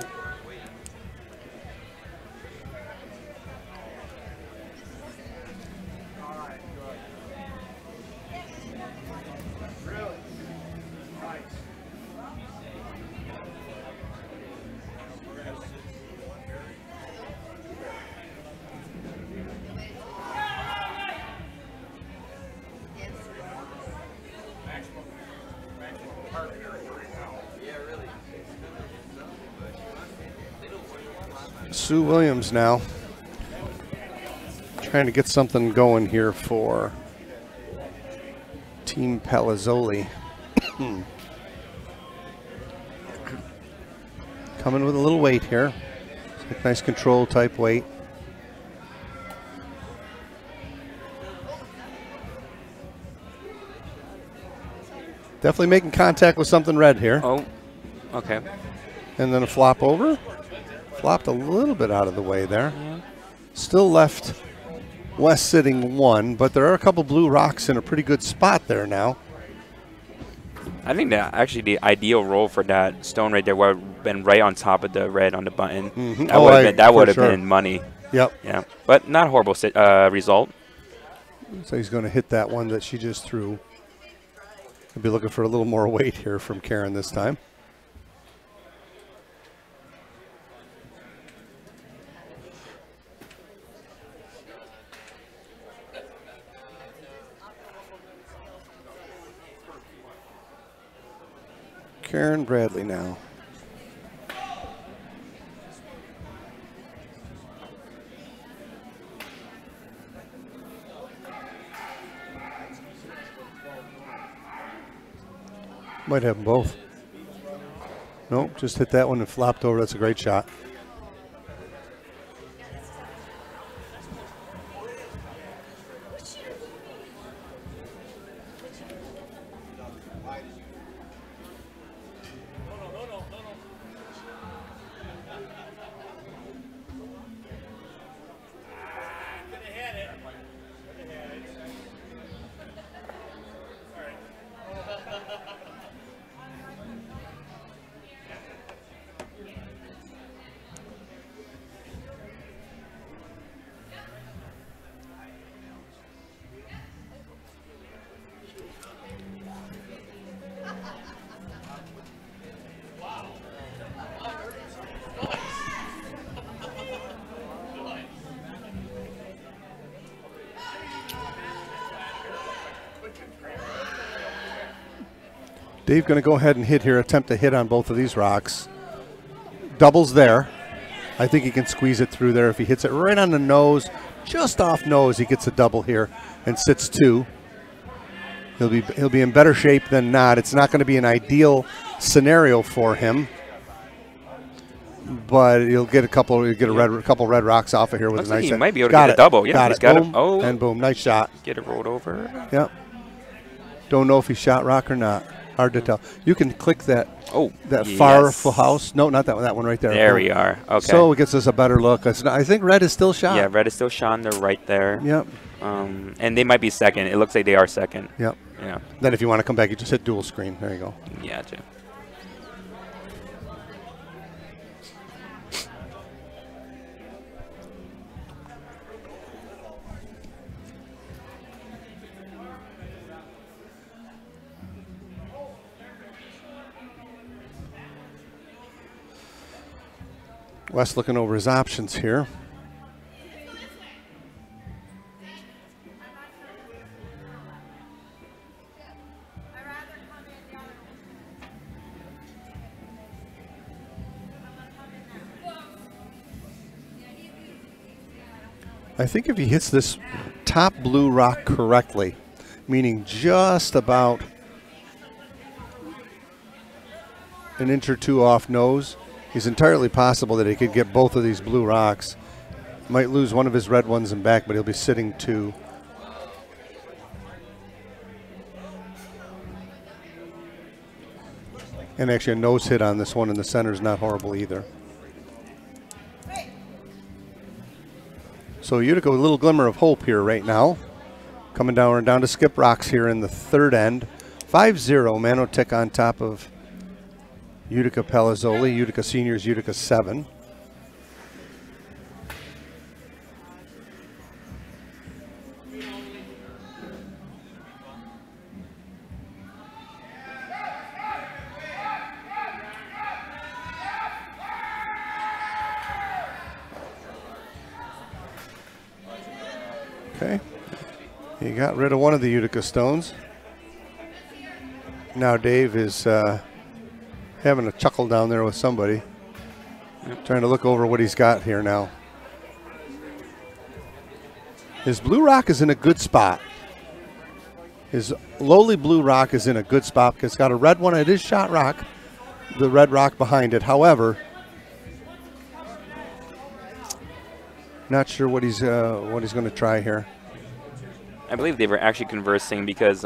Sue Williams now trying to get something going here for Team Palazzoli. Coming with a little weight here. Nice control type weight. Definitely making contact with something red here. Oh, okay. And then a flop over. Flopped a little bit out of the way there. Yeah. Still left West sitting 1, but there are a couple blue rocks in a pretty good spot there now. I think that actually the ideal roll for that stone right there would have been right on top of the red on the button. Mm-hmm. That would have been money. Yep. Yeah, but not a horrible result. So he's going to hit that one that she just threw. I'll be looking for a little more weight here from Karen this time. Karen Bradley now. Might have them both. Nope, just hit that one and flopped over. That's a great shot. Dave going to go ahead and hit here, attempt to hit on both of these rocks. Doubles there. I think he can squeeze it through there if he hits it right on the nose, just off nose. He gets a double here and sits 2. he'll be in better shape than not. It's not going to be an ideal scenario for him, but he'll get a couple red rocks off of here with Looks a nice. like he might be able to get a double. Yeah, he's got it. Oh, and boom, nice shot. Get it rolled over. Yep. Don't know if he shot rock or not. Hard to tell. You can click that. Oh, that far house. No, not that one. That one right there. There we are. Okay. So it gets us a better look. I think red is still shot. Yeah, red is still shot. They're right there. Yep. And they might be second. It looks like they are second. Yep. Yeah. Then if you want to come back, you just hit dual screen. There you go. Yeah, Jim. Wes looking over his options here. I think if he hits this top blue rock correctly, meaning just about an inch or two off nose, it's entirely possible that he could get both of these blue rocks. Might lose one of his red ones and back, but he'll be sitting two. And actually a nose hit on this one in the center is not horrible either. So Utica with a little glimmer of hope here right now. Coming down to skip rocks here in the third end. 5-0, Manotech on top of Utica Palazzoli, Utica Seniors, Utica 7. Okay, he got rid of one of the Utica stones. Now Dave is having a chuckle down there with somebody. Yep. Trying to look over what he's got here now. His blue rock is in a good spot. His lowly blue rock is in a good spot because it's got a red one. It is shot rock, the red rock behind it. However, not sure what he's going to try here. I believe they were actually conversing because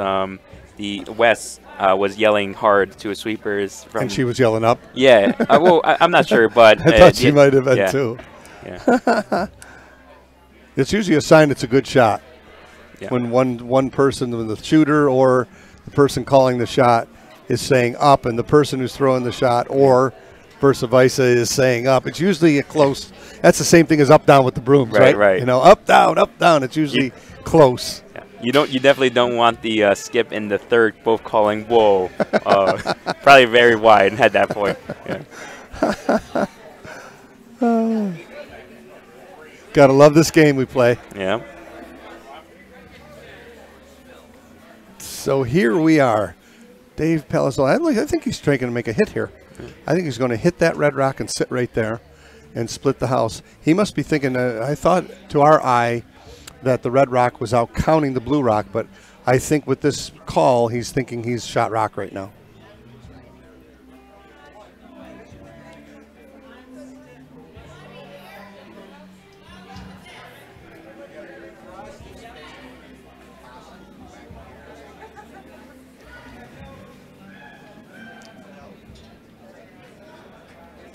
the West was yelling hard to his sweepers. And she was yelling up? Yeah. Well, I'm not sure, but... I thought she might have been too. Yeah. It's usually a sign it's a good shot. Yeah. When one person, the shooter or the person calling the shot is saying up and the person who's throwing the shot or versa versa is saying up. It's usually a close... That's the same thing as up, down with the brooms, right? Right. You know, up, down. It's usually close. Yeah. You definitely don't want the skip and the third both calling whoa. Probably very wide at that point. Yeah. Gotta love this game we play. Yeah. So here we are. Dave Palazzoli. I think he's trying to make a hit here. I think he's going to hit that red rock and sit right there and split the house. He must be thinking, I thought to our eye that the red rock was out counting the blue rock, but I think with this call, he's thinking he's shot rock right now.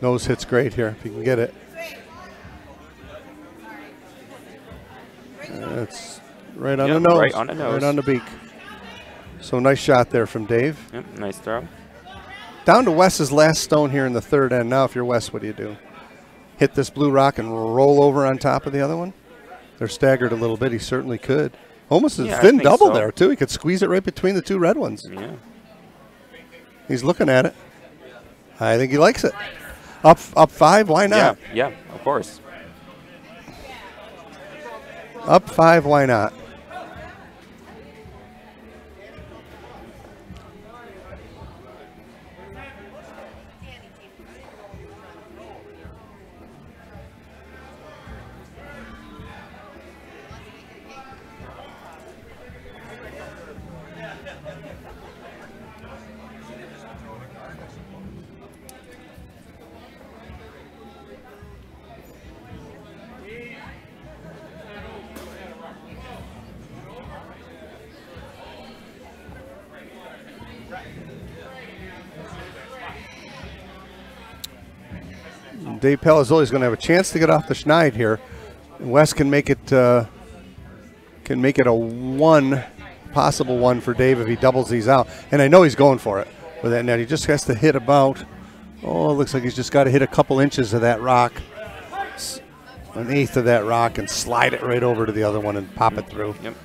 Nose hit's great here, if you can get it. That's right on the nose. Right on the nose. Right on the beak. So nice shot there from Dave. Yep, nice throw. Down to Wes's last stone here in the third end. Now if you're Wes, what do you do? Hit this blue rock and roll over on top of the other one? They're staggered a little bit. He certainly could. Almost a thin double there, too. He could squeeze it right between the two red ones. Yeah. He's looking at it. I think he likes it. Up 5, why not? Yeah, of course. Up 5, why not? Dave Palazzoli is going to have a chance to get off the schneid here. Wes can make it a one, possible one for Dave if he doubles these out. And I know he's going for it with that net. He just has to hit about, oh, it looks like he's just got to hit a couple inches of that rock, an eighth of that rock, and slide it right over to the other one and pop it through. Yep.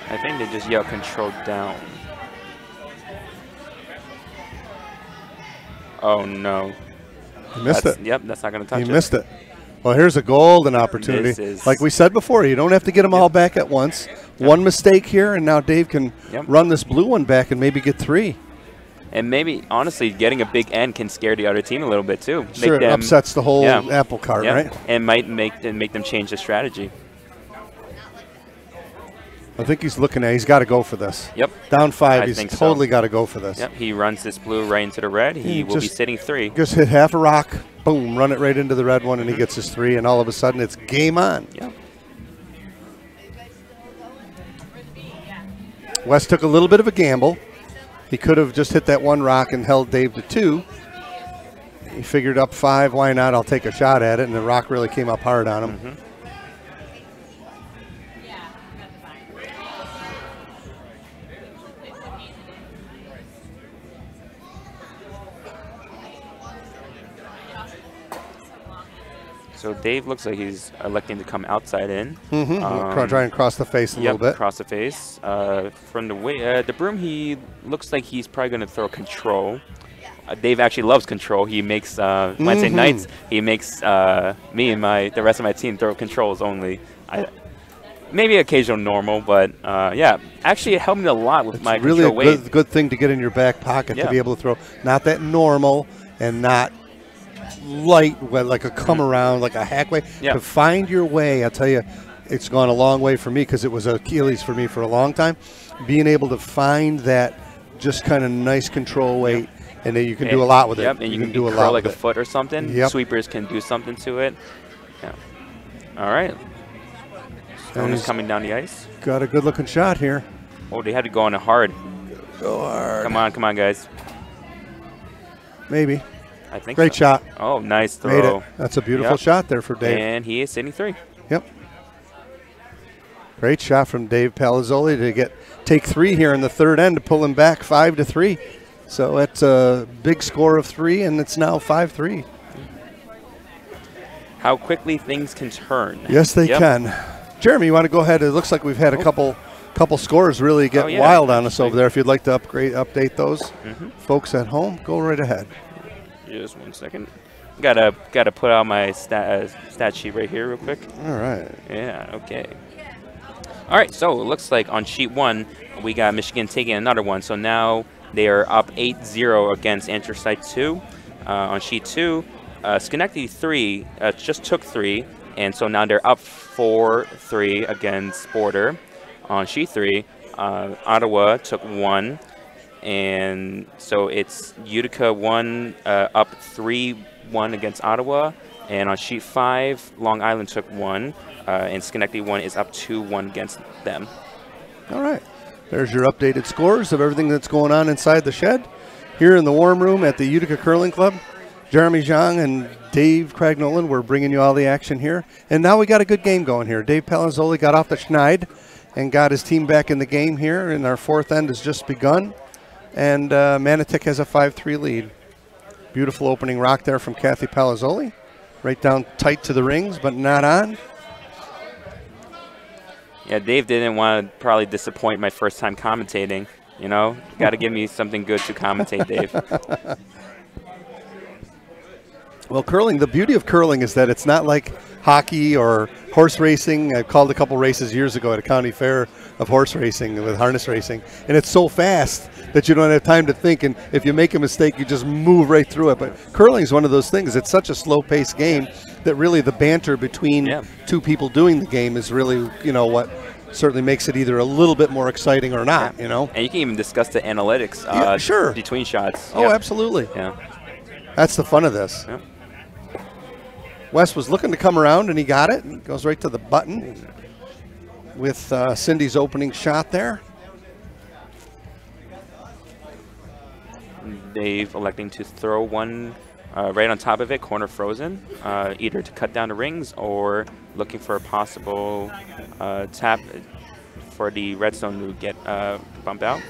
I think they just yell control down. Oh no. He missed it. Yep, that's not going to touch it. He missed it. Well, here's a golden opportunity. Like we said before, you don't have to get them all back at once. One mistake here, and now Dave can run this blue one back and maybe get 3. And maybe, honestly, getting a big end can scare the other team a little bit too. Sure, it upsets the whole apple cart, right? And might make them change the strategy. I think he's looking at. He's got to go for this. Yep. Down 5. He's totally got to go for this. Yep. He runs this blue right into the red. He will be sitting 3. Just hit half a rock. Boom. Run it right into the red one, and he gets his 3. And all of a sudden, it's game on. Yep. Wes took a little bit of a gamble. He could have just hit that one rock and held Dave to 2. He figured up 5. Why not? I'll take a shot at it. And the rock really came up hard on him. So Dave looks like he's electing to come outside in. Try and cross the face a little bit. Cross the face. From the way the broom, he looks like he's probably going to throw control. Dave actually loves control. He makes Wednesday nights. He makes me and the rest of my team throw controls only. Maybe occasional normal, but yeah, actually it helped me a lot with my really control weight. Really good thing to get in your back pocket to be able to throw. Not that normal and not light, like a come around, like a hack way. To find your way, I'll tell you, it's gone a long way for me because it was Achilles for me for a long time. Being able to find that just kind of nice control weight, and then you can do a lot with it. And you can do a lot like a foot or something. Sweepers can do something to it. Yeah. All right. Stone is coming down the ice. Got a good-looking shot here. Oh, they had to go on it hard. Go hard. Come on, guys. Maybe. I think Great shot. Oh, nice throw. Made it. That's a beautiful shot there for Dave. And he is sitting 3. Yep. Great shot from Dave Palazzoli to take 3 here in the third end to pull him back 5-3. So that's a big score of 3, and it's now 5-3. How quickly things can turn. Yes, they can. Jeremy, you want to go ahead? It looks like we've had a couple scores really get wild on us over there. If you'd like to update those folks at home, go right ahead. Just 1 second. Gotta put out my stat sheet right here real quick. All right. Yeah. Okay. All right. So it looks like on sheet 1 we got Michigan taking another one. So now they are up 8-0 against Anthracite 2. On sheet 2, Schenectady 3 just took 3, and so now they're up 4-3 against Border. On sheet 3, Ottawa took 1. And so it's Utica 1 up 3-1 against Ottawa. And on sheet 5, Long Island took 1. And Schenectady 1 is up 2-1 against them. All right. There's your updated scores of everything that's going on inside the shed. Here in the warm room at the Utica Curling Club, Jeremy Zhang and Dave Cragnolan, we're bringing you all the action here. And now we got a good game going here. Dave Palazzoli got off the schneid and got his team back in the game here. And our fourth end has just begun. And Manotick has a 5-3 lead. Beautiful opening rock there from Kathy Palazzoli. Right down tight to the rings, but not on. Yeah, Dave didn't want to probably disappoint my first time commentating. You know, got to give me something good to commentate, Dave. Well, curling, the beauty of curling is that it's not like hockey or horse racing. I called a couple races years ago at a county fair of horse racing with harness racing, and it's so fast that you don't have time to think, and if you make a mistake, you just move right through it. But curling is one of those things. It's such a slow-paced game that really the banter between two people doing the game is really, you know, what certainly makes it either a little bit more exciting or not, you know. And you can even discuss the analytics between shots. Oh, absolutely. Yeah. That's the fun of this. Yeah. Wes was looking to come around, and he got it. And goes right to the button with Cindy's opening shot there. Dave electing to throw one right on top of it, corner frozen, either to cut down the rings or looking for a possible tap for the redstone to get bump out.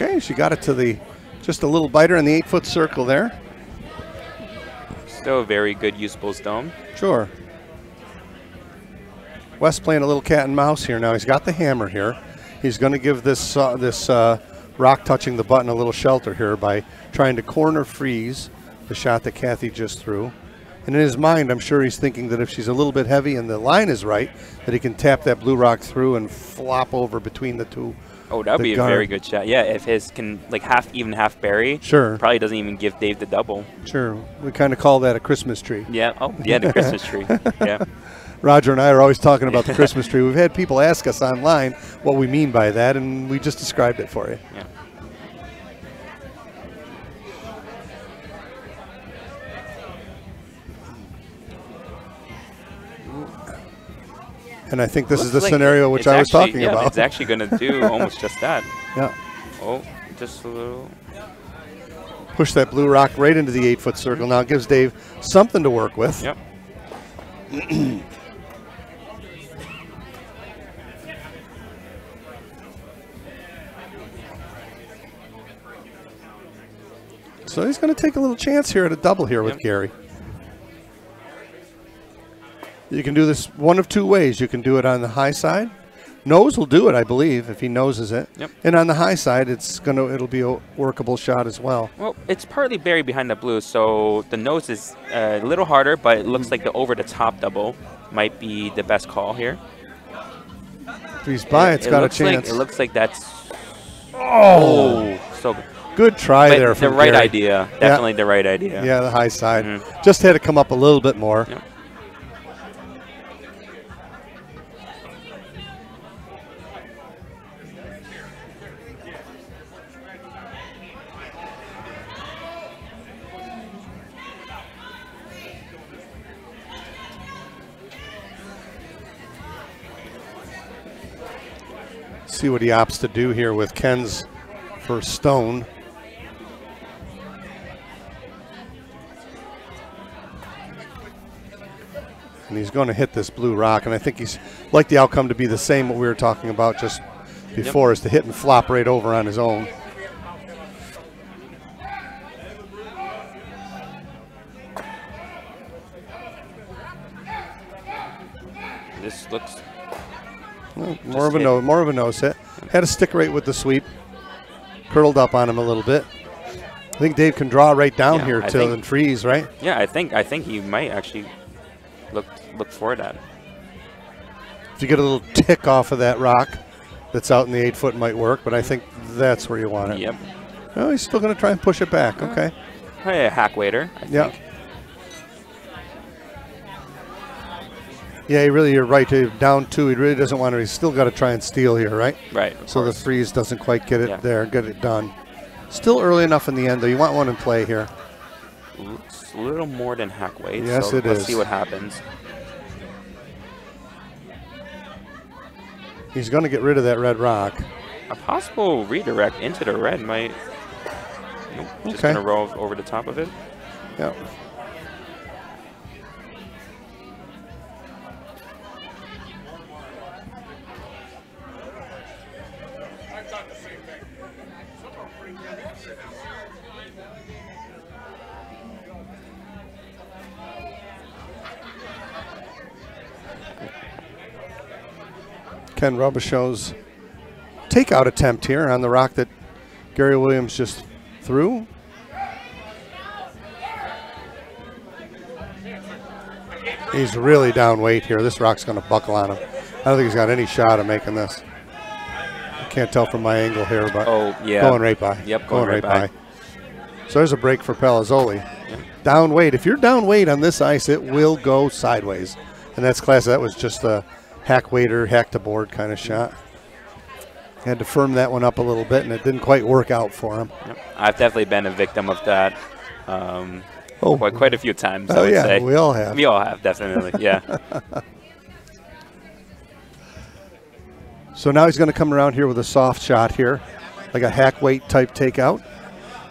Okay, she got it to just a little biter in the 8-foot circle there. Still a very good usable stone. Sure. Wes playing a little cat and mouse here now. He's got the hammer here. He's going to give this rock touching the button a little shelter here by trying to corner freeze the shot that Kathy just threw. And in his mind, I'm sure he's thinking that if she's a little bit heavy and the line is right, that he can tap that blue rock through and flop over between the two. Oh, that would be a very good shot. Yeah, if his can like half bury. Sure. Probably doesn't even give Dave the double. Sure. We kind of call that a Christmas tree. Yeah. Oh, yeah, the Christmas tree. Yeah. Roger and I are always talking about the Christmas tree. We've had people ask us online what we mean by that, and we just described it for you. Yeah. And I think this is the scenario which I was talking about. It's actually going to do almost just that. Yeah. Oh, just a little. Push that blue rock right into the 8-foot circle. Now it gives Dave something to work with. Yep. So he's going to take a little chance here at a double here with Gary. You can do this one of two ways. You can do it on the high side. Nose will do it, I believe, if he noses it. Yep. And on the high side, it'll be a workable shot as well. Well, it's partly buried behind the blue, so the nose is a little harder, but it looks like the over-the-top double might be the best call here. If he's by, it's got a chance. It looks like that's... Oh! So good try there from the right Gary. idea. Definitely the right idea. Yeah, the high side. Just had to come up a little bit more. Yep. See what he opts to do here with Ken's first stone. And he's going to hit this blue rock, and I think he's like the outcome to be the same what we were talking about just before, is to hit and flop right over on his own. This looks... Well, more of a nose hit. Had to stick right with the sweep. Curled up on him a little bit. I think Dave can draw right down here and freeze, right? Yeah, I think he might actually look for that. If you get a little tick off of that rock that's out in the 8-foot, might work, but I think that's where you want it. Yep. Oh, he's still going to try and push it back. Okay. Hey, a hack waiter, I think. Yeah, you're right. Down 2, he really doesn't want to. He's still got to try and steal here, right? Right. So the freeze doesn't quite get it there, get it done. Still early enough in the end, though. You want one in play here. Looks a little more than hack weight. Yes, so it let's is. see what happens. He's going to get rid of that red rock. A possible redirect into the red might. Nope, just going to roll over the top of it. Yep. Ken Robichaux's takeout attempt here on the rock that Gary Williams just threw. He's really down weight here. This rock's going to buckle on him. I don't think he's got any shot of making this. I can't tell from my angle here, but going right by. Yep, going right by. So there's a break for Palazzoli. Yep. Down weight. If you're down weight on this ice, it will go sideways. And that's class. That was just a hack waiter, hack to board kind of shot. Had to firm that one up a little bit, and it didn't quite work out for him. Yep. I've definitely been a victim of that quite a few times, I would yeah, say. We all have. We all have, definitely, yeah. So now he's going to come around here with a soft shot here, like a hack weight type takeout.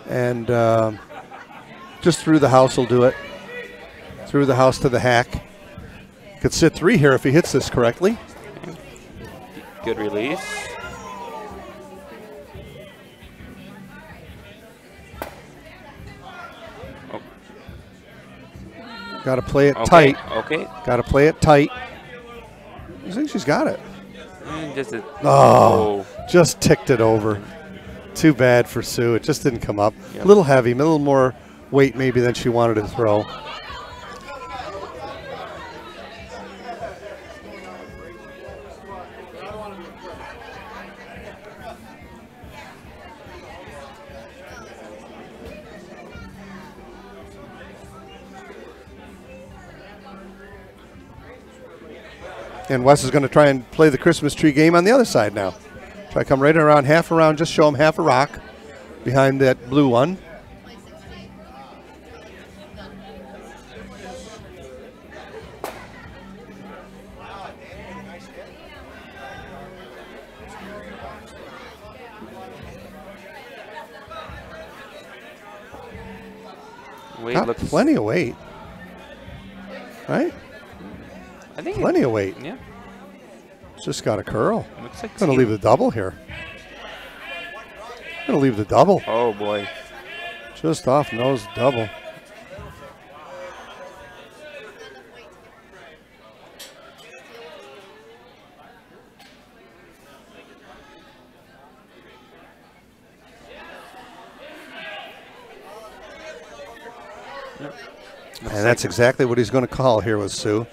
And just through the house will do it. Through the house to the hack. Could sit 3 here if he hits this correctly. Good release. Oh. Got to play it tight. Okay. Got to play it tight. I think she's got it. Oh, just ticked it over. Too bad for Sue. It just didn't come up. Yep. A little heavy, a little more weight maybe than she wanted to throw. And Wes is going to try and play the Christmas tree game on the other side now. Try to come right around, half around, just show him half a rock behind that blue one. Got plenty of weight, right? I think plenty of weight. Yeah. Just got a curl. Looks like going to leave the double here. Going to leave the double. Oh, boy. Just off nose double. Yep. And that's exactly what he's going to call here with Sue.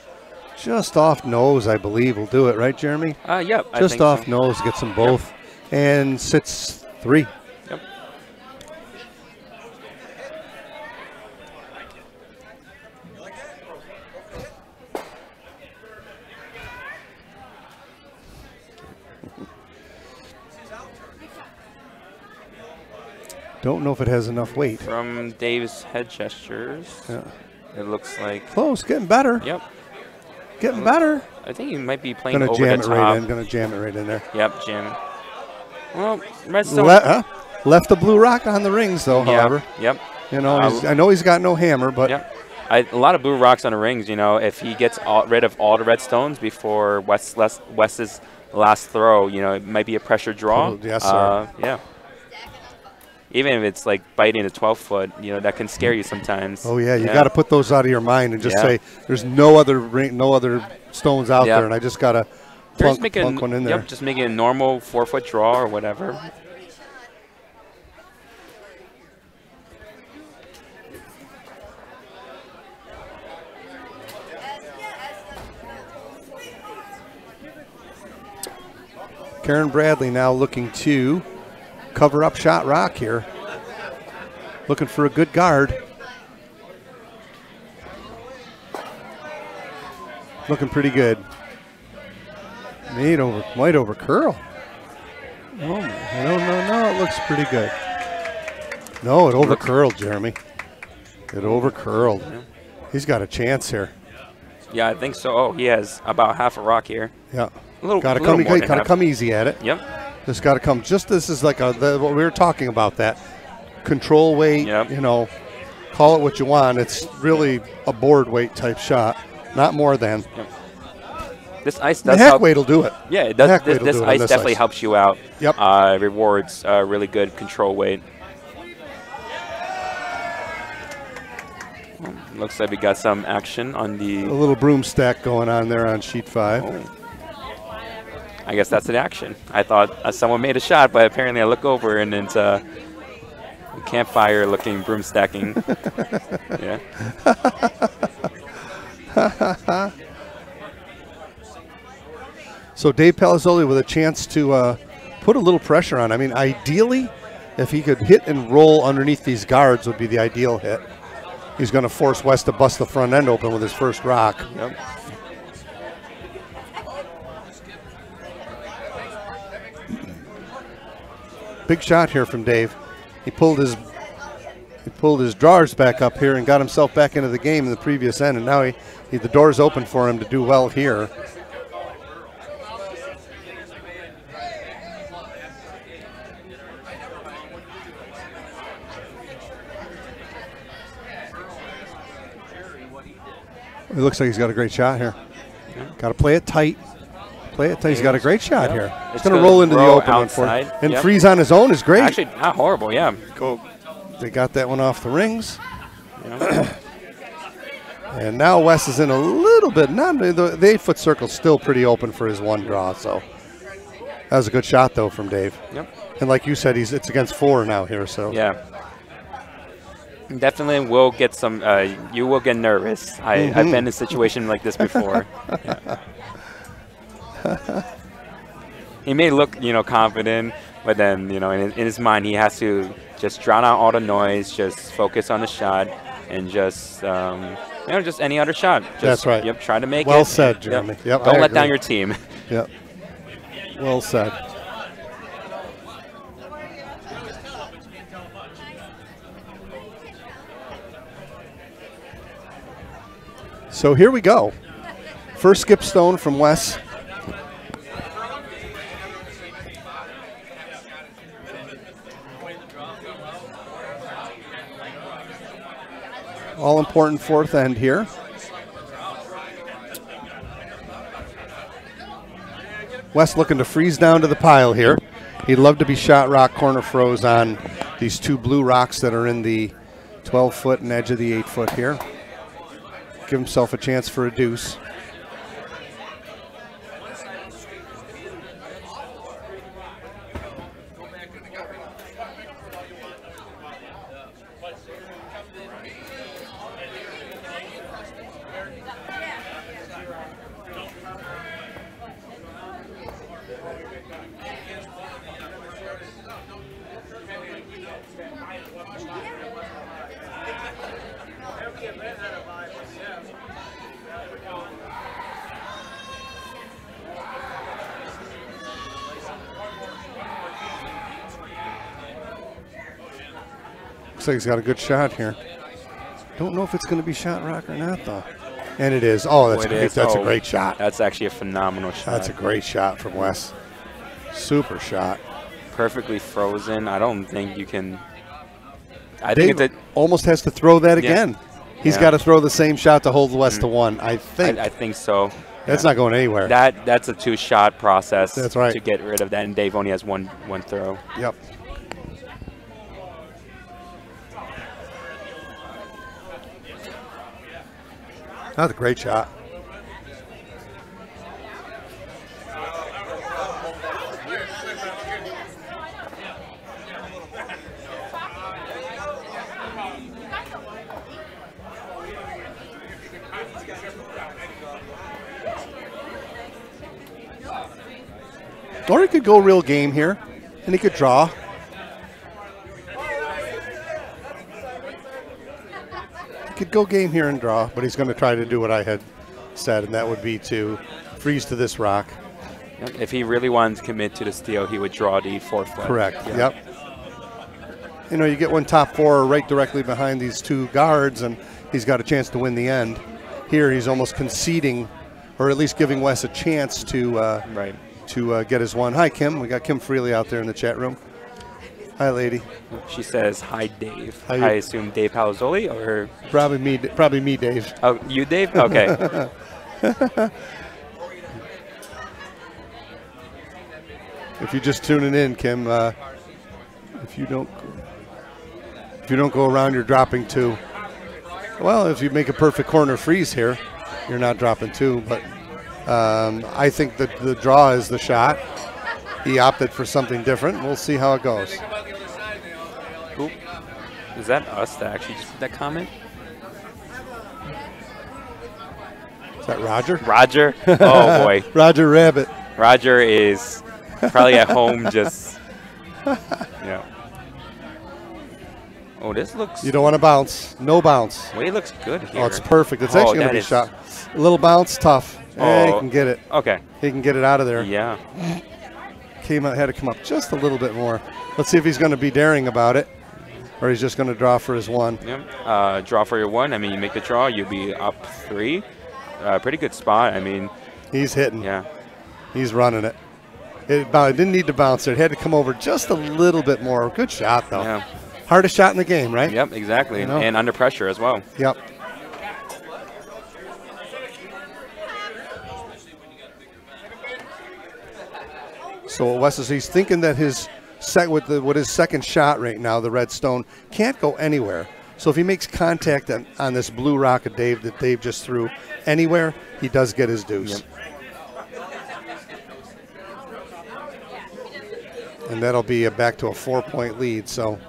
Just off nose, I believe, will do it, right, Jeremy? Yep. Just off nose, gets them both, and sits 3. Yep. Don't know if it has enough weight. From Dave's head gestures, it looks like close, getting better. Yep. Getting better. I think he might be playing over the top. Right in. Gonna jam it right in there. Yep, jam. Well, Redstone left the blue rock on the rings though. However, yep. You know, I know he's got no hammer, but a lot of blue rocks on the rings. You know, if he gets rid of all the red stones before Wes's last throw, you know, it might be a pressure draw. Oh, yes, sir. Yeah. Even if it's like biting a 12-foot, you know, that can scare you sometimes. Oh yeah, you got to put those out of your mind and just say, "There's no other stones out there, and I just got to plunk one in there." Yep, just make it a normal 4-foot draw or whatever. Karen Bradley now looking to cover up shot rock here. Looking for a good guard. Looking pretty good. Might over curl. Oh, no, it looks pretty good. No, it over curled, Jeremy. It over curled. Yeah. He's got a chance here. Yeah, I think so. Oh, he has about half a rock here. Yeah. Gotta come easy at it. Yep. Just got to come. Just this is like what we were talking about, that control weight. Yep. You know, call it what you want. It's really a board weight type shot, not more than. Yep. This ice does help. Weight will do it. Yeah, it does. This ice definitely helps you out. Yep. Rewards really good control weight. Looks like we got some action on the. A little broom stack going on there on sheet 5. Oh. I guess that's an action. I thought someone made a shot, but apparently I look over and it's a campfire-looking broom stacking. Yeah. So Dave Palazzoli with a chance to put a little pressure on. I mean, ideally, if he could hit and roll underneath these guards would be the ideal hit. He's going to force Wes to bust the front end open with his first rock. Yep. Big shot here from Dave. He pulled his drawers back up here and got himself back into the game in the previous end, and now the door's open for him to do well here. It looks like he's got a great shot here. Yeah. Got to play it tight. Play it tight. He's got a great shot here. He's It's going to roll into the open one for outside. him. And Yep. freeze on his own is great. Actually, not horrible. Yeah. Go. They got that one off the rings. Yeah. And now Wes is in a little bit. Not the 8-foot circle's still pretty open for his one draw. So that was a good shot though from Dave. Yep. And like you said, it's against 4 now here. So Yeah. Definitely will get some. You will get nervous. I've been in a situation like this before. Yeah. He may look, confident, but then, in his mind, he has to just drown out all the noise, just focus on the shot, and just, just any other shot. Just, That's right. Yep. Try to make it. Well said, Jeremy. Yep, Don't I let down agree. your team. Yep. Well said. So here we go. First skip stone from Wes. All important fourth end here. Wes looking to freeze down to the pile here. He'd love to be shot rock corner froze on these 2 blue rocks that are in the 12-foot and edge of the 8-foot here. Give himself a chance for a deuce. Looks like he's got a good shot here. Don't know if it's going to be shot rock or not, though. And it is. Oh, that's great. That's a great shot. That's actually a phenomenal shot. That's a great shot from Wes. Super shot. Perfectly frozen. I don't think you can. I Dave think almost has to throw that again. He's Yeah. got to throw the same shot to hold Wes to 1. I think. I think so. That's not going anywhere. That's a 2-shot process. That's right. To get rid of that, and Dave only has one throw. Yep. That's a great shot. Or he could go real game here, and he could draw. He could go game here and draw, but he's going to try to do what I had said, and that would be to freeze to this rock. Yep. If he really wanted to commit to the steal, he would draw the 4-foot. Correct, Yeah. yep. You know, you get one top 4 right directly behind these 2 guards, and he's got a chance to win the end. Here he's almost conceding, or at least giving Wes a chance to Right. get his one. Hi, Kim. We got Kim Freely out there in the chat room. Hi, lady. She says, "Hi, Dave." How you- I assume Dave Palazzoli, or Probably me, Dave. oh, you, Dave? Okay. If you're just tuning in, Kim, if you don't go around, you're dropping 2. Well, if you make a perfect corner freeze here, you're not dropping 2. But I think that the draw is the shot. He opted for something different. We'll see how it goes. Ooh. Is that us that actually just did that comment? Is that Roger? Roger? Oh, boy. Roger Rabbit. Roger is probably at home just, yeah. Oh, this looks. You don't want to bounce. No bounce. Wade looks good here. Oh, it's perfect. It's actually going to be shot. A little bounce, tough. He can get it. Okay. He can get it out of there. Yeah. Had to come up just a little bit more. Let's see if he's going to be daring about it, or he's just going to draw for his one. Yep. Draw for your one. I mean, you make the draw, you'll be up 3. Pretty good spot. I mean, he's hitting. Yeah. He's running it. It didn't need to bounce there. It had to come over just a little bit more. Good shot, though. Yeah. Hardest shot in the game, right? Yep, exactly. You know? And under pressure as well. Yep. So Wes is he's thinking that his with his second shot right now, the red stone can't go anywhere. So if he makes contact on this blue rock of Dave that Dave just threw anywhere, he does get his deuce. Yep. And that'll be back to a 4-point lead. So.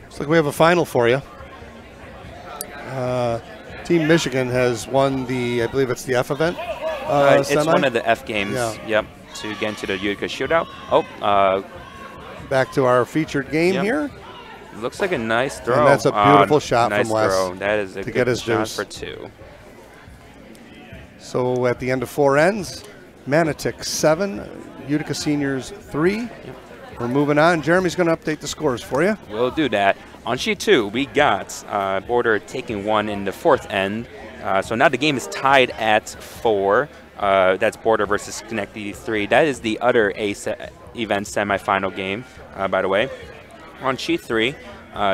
Looks like we have a final for you. Team Michigan has won the, I believe it's the F event. It's one of the F games. Yeah. Yep. To get into the Utica shootout. Back to our featured game here. Looks like a nice throw. And that's a beautiful shot nice from Wes. Throw. That is a to good get his shot deuce. for 2. So at the end of 4 ends, Manotick 7, Utica Seniors 3. Yep. We're moving on. Jeremy's going to update the scores for you. We'll do that. On sheet 2, we got Border taking 1 in the 4th end. So now the game is tied at 4. That's Border versus Schenectady 3. That is the other event semifinal game, by the way. On sheet 3,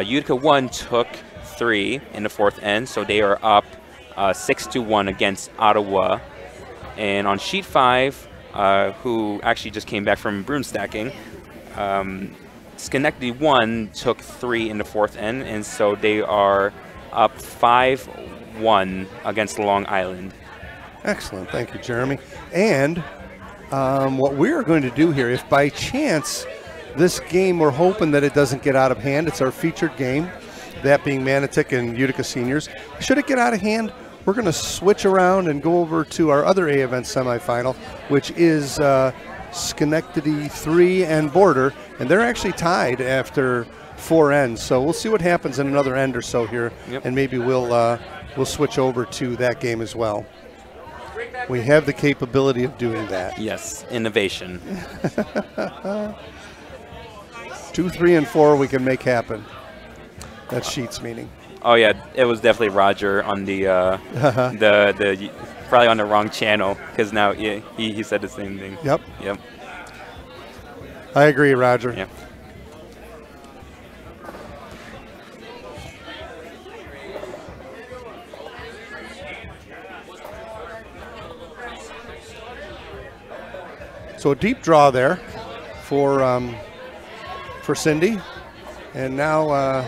Utica 1 took 3 in the 4th end, so they are up 6-1 against Ottawa. And on sheet 5, who actually just came back from broom stacking, Schenectady 1 took 3 in the 4th end, and so they are up 5-1 against Long Island. Excellent. Thank you, Jeremy. And what we're going to do here, if by chance this game, we're hoping that it doesn't get out of hand. It's our featured game, that being Manotick and Utica Seniors. Should it get out of hand, we're going to switch around and go over to our other A event semifinal, which is Schenectady 3 and Border, and they're actually tied after 4 ends. So we'll see what happens in another end or so here, and maybe we'll switch over to that game as well. We have the capability of doing that. Yes, innovation. 2, 3, and 4 we can make happen. That's Sheets meaning. Oh yeah, it was definitely Roger on the probably on the wrong channel, because now he said the same thing. Yep. Yep. I agree, Roger. Yep. So a deep draw there for Cindy, and now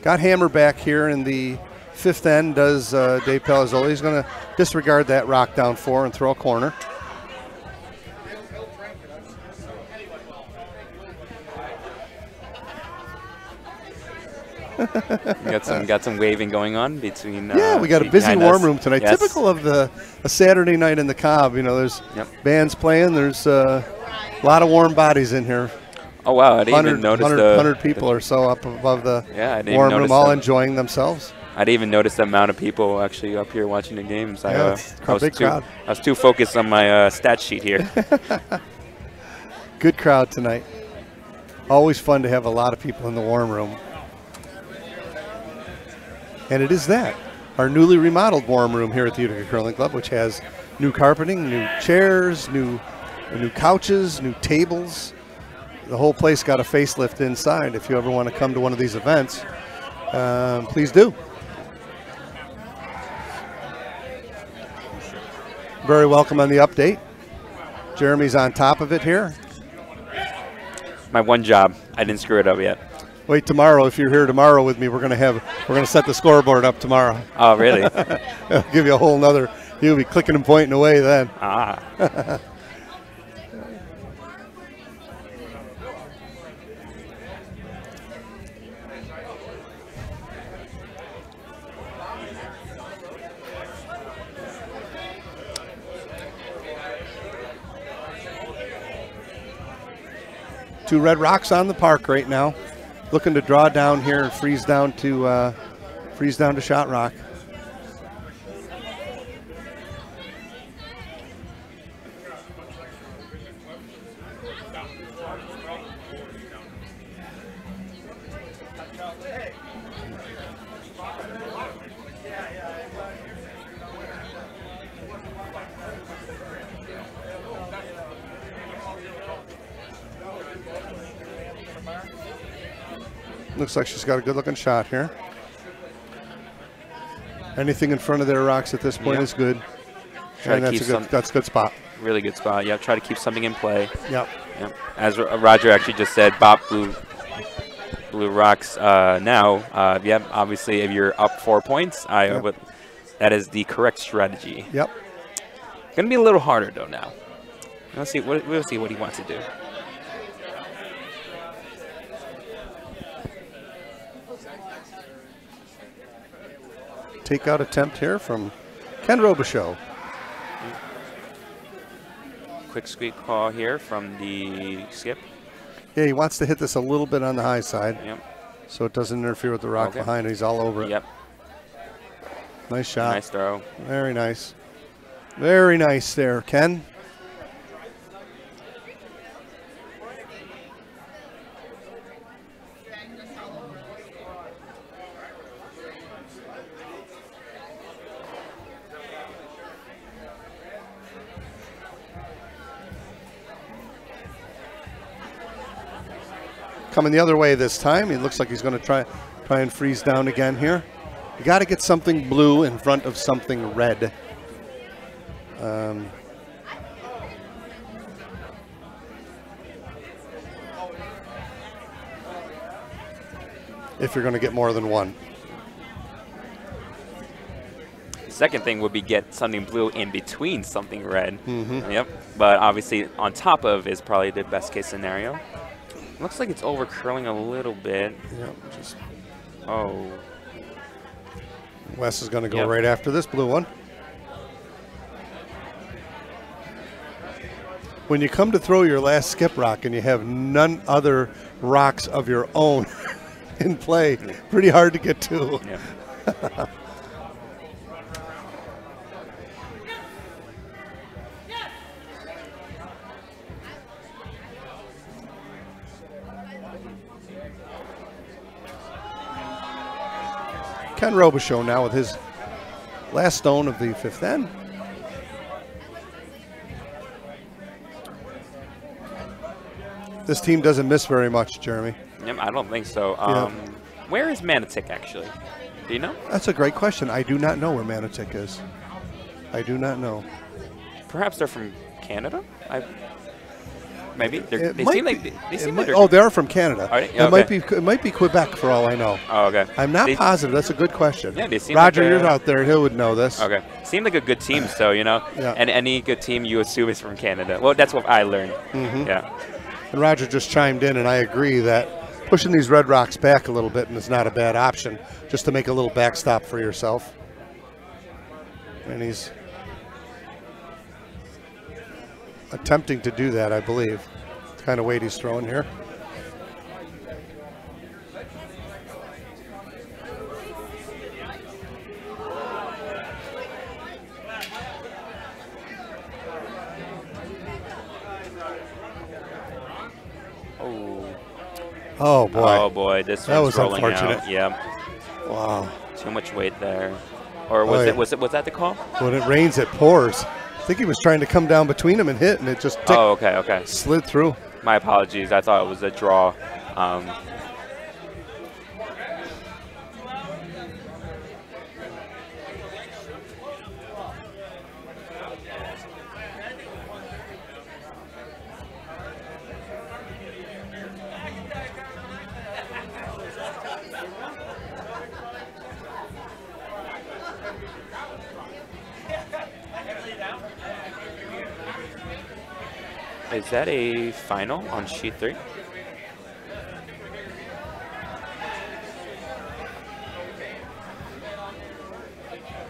got Hammer back here in the 5th end. Does Dave Palazzoli. He's going to disregard that rock down 4 and throw a corner. got some waving going on between. Yeah, we got a busy warm room tonight. Yes. Typical of a Saturday night in the Cobb. You know, there's bands playing. There's a lot of warm bodies in here. Oh wow! I didn't even notice 100 people or so up above the warm room, all enjoying themselves. I didn't even notice the amount of people actually up here watching the games. Yeah, I was too focused on my stat sheet here. Good crowd tonight. Always fun to have a lot of people in the warm room. And it is that, our newly remodeled warm room here at the Utica Curling Club, which has new carpeting, new chairs, new couches, new tables. The whole place got a facelift inside. If you ever want to come to one of these events, please do. Very welcome on the update. Jeremy's on top of it here. My one job. I didn't screw it up yet. Wait tomorrow. If you're here tomorrow with me, we're gonna set the scoreboard up tomorrow. Oh, really? I'll give you a whole nother. You'll be clicking and pointing away then. Ah. Two red rocks on the park right now. Looking to draw down here and freeze down to shot rock. Looks like she's got a good-looking shot here. Anything in front of their rocks at this point is good. And that's a good spot. Really good spot. Yep. Try to keep something in play. Yep. Yep. As Roger actually just said, Bop blue rocks now. Yep. Obviously, if you're up 4 points, that is the correct strategy. Yep. Gonna be a little harder though now. We'll see what he wants to do. Takeout attempt here from Ken Robichaux. Quick squeak call here from the skip. Yeah, he wants to hit this a little bit on the high side. Yep. So it doesn't interfere with the rock behind it. He's all over it. Yep. Nice shot. Nice throw. Very nice. Very nice there, Ken. Coming the other way this time. He looks like he's going to try and freeze down again here. You got to get something blue in front of something red. If you're going to get more than one. Second thing would be get something blue in between something red. Mm-hmm. Yep. But obviously on top of is probably the best case scenario. Looks like it's over curling a little bit. Yep. Oh. Wes is going to go right after this blue one. When you come to throw your last skip rock and you have none other rocks of your own in play, pretty hard to get to. Yeah. Ken Robichaux now with his last stone of the fifth end. This team doesn't miss very much, Jeremy. Yep, I don't think so. Where is Manitic actually? Do you know? That's a great question. I do not know where Manitic is. I do not know. Perhaps they're from Canada? Maybe they seem like oh, they're from Canada. Are they? It might be Quebec for all I know. Oh, okay. I'm not positive. That's a good question. Yeah, they seem Roger, like you're out there. He would know this. Okay. Seemed like a good team, so Yeah. And any good team you assume is from Canada. Well, that's what I learned. Mm-hmm. Yeah. And Roger just chimed in, and I agree that pushing these red rocks back a little bit is not a bad option, just to make a little backstop for yourself. And he's attempting to do that, I believe. The kind of weight he's throwing here. Oh boy! Oh boy! This that one's was rolling unfortunate. out. Yeah. Wow. Too much weight there. Or was was that the call? When it rains, it pours. I think he was trying to come down between them and hit, and it just okay. Slid through. My apologies. I thought it was a draw. Is that a final on sheet 3?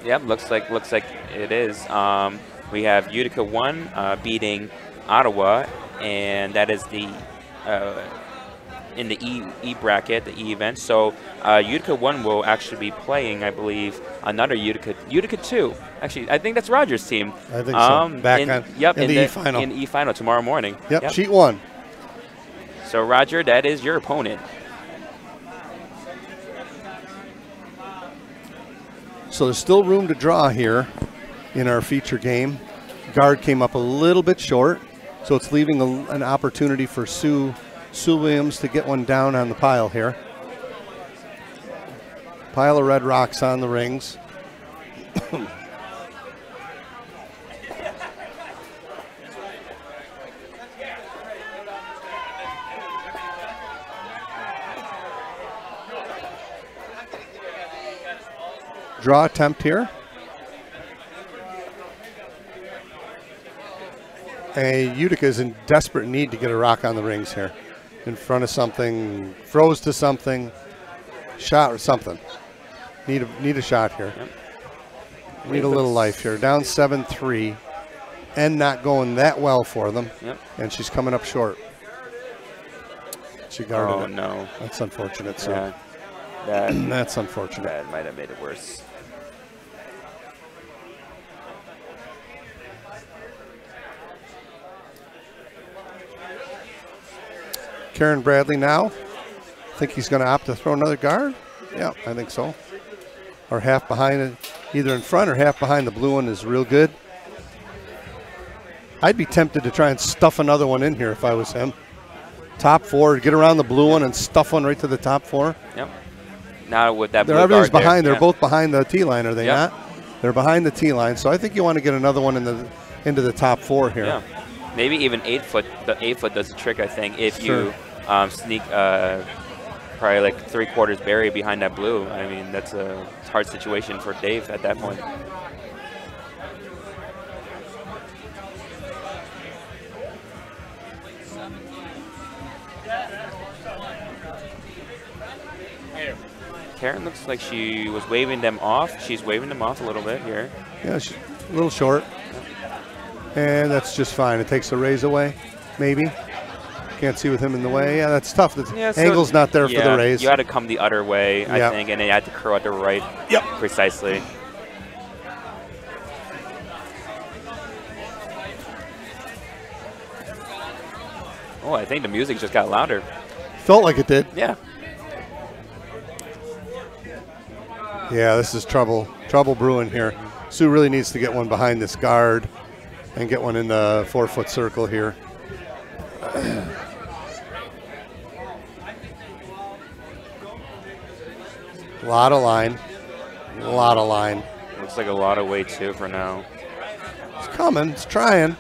Yep, looks like it is. We have Utica 1 beating Ottawa, and that is the in the E bracket, the E event. So Utica 1 will actually be playing, I believe, another Utica 2. Actually, I think that's Roger's team. I think so. Back in the E final. In the E final tomorrow morning. Yep, sheet 1. So Roger, that is your opponent. So there's still room to draw here in our feature game. Guard came up a little bit short, so it's leaving an opportunity for Sue Williams to get one down on the pile here. Pile of red rocks on the rings. Draw attempt here. Utica is in desperate need to get a rock on the rings here. In front of something, froze to something, shot or something. Need a shot here. Yep. Need a little life here. Down 7-3, and not going that well for them. Yep. And she's coming up short. She guarded it. Oh no, that's unfortunate. So yeah. That's unfortunate. That might have made it worse. Karen Bradley now. Think he's going to opt to throw another guard? Yeah, I think so. Or half behind it, either in front or half behind. The blue one is real good. I'd be tempted to try and stuff another one in here if I was him. Top 4, get around the blue one and stuff one right to the top 4. Yep. Now with that blue everybody's guard behind. there. They're both behind the T line, are they not? They're behind the T line, so I think you want to get another one into the top 4 here. Yeah. Maybe even 8 foot. The 8 foot does the trick, I think, if you sneak probably like 3/4 bury behind that blue. I mean, that's a hard situation for Dave at that point. Karen looks like she was waving them off. She's waving them off a little bit here. Yeah, she's a little short. And that's just fine. It takes the raise away, maybe. Can't see with him in the way. Yeah, that's tough. The angle's not there for the raise. You had to come the other way, I think, and then you had to curl at the right. Yep. Precisely. Oh, I think the music just got louder. Felt like it did. Yeah. Yeah, this is trouble brewing here. Sue really needs to get one behind this guard and get one in the 4-foot circle here. Lot of line. Looks like a lot of weight too for now. It's coming. It's trying.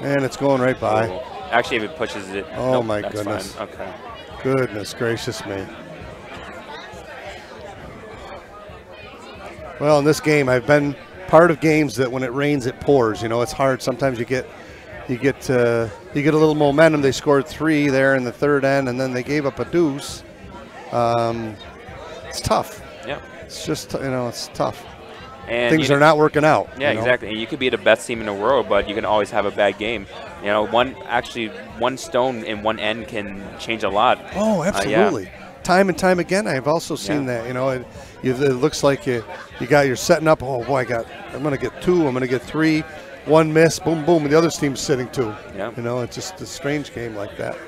And it's going right by. Oh. Actually, if it pushes it. Oh, nope, my that's goodness. Fine. Okay. Goodness gracious me. Well, in this game, I've been part of games that when it rains, it pours. You know, it's hard. Sometimes you get a little momentum. They scored 3 there in the third end, and then they gave up a deuce. It's tough. Yeah. It's just, it's tough. And things are not working out. Yeah, exactly. And you could be the best team in the world, but you can always have a bad game. You know, one stone in one end can change a lot. Oh, absolutely. Time and time again, I've also seen that. You know, it looks like you're setting up. Oh boy, I'm going to get 2. I'm going to get 3. One miss, boom, boom, and the other team's sitting 2. Yeah. You know, it's just a strange game like that.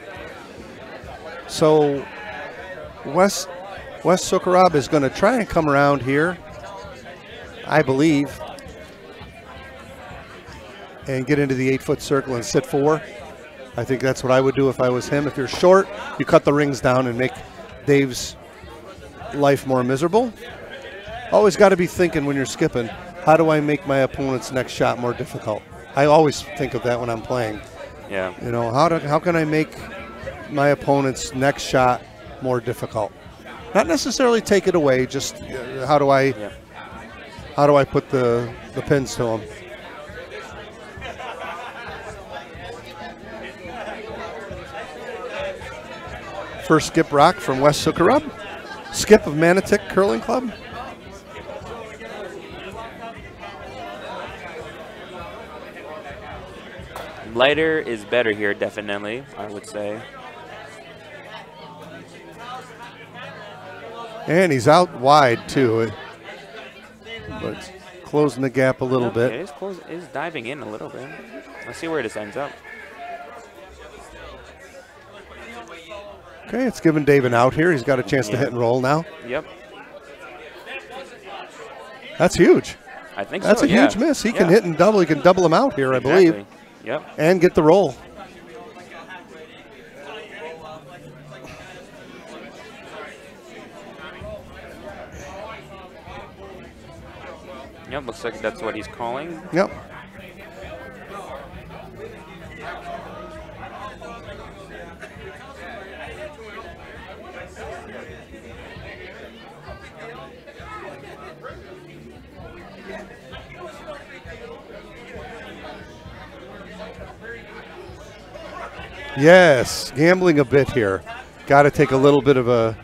So West Socorab is going to try and come around here, I believe, and get into the 8-foot circle and sit 4. I think that's what I would do if I was him. If you're short, you cut the rings down and make Dave's life more miserable. Always got to be thinking when you're skipping, how do I make my opponent's next shot more difficult? I always think of that when I'm playing. Yeah. You know, how can I make my opponent's next shot more difficult? Not necessarily take it away, just how do I put the pins to him? First skip rock from West Socorab. Skip of Manotick Curling Club. Lighter is better here, definitely, I would say. And he's out wide, too. But it's closing the gap a little bit. It is diving in a little bit. Let's see where this ends up. Okay, it's giving Dave an out here. He's got a chance to hit and roll now. Yep. That's huge. I think That's so, a huge miss. He can hit and double. He can double him out here, Exactly. I believe. Yep. And get the roll. Yep, looks like that's what he's calling. Yep. Yes, gambling a bit here. Got to take a little bit of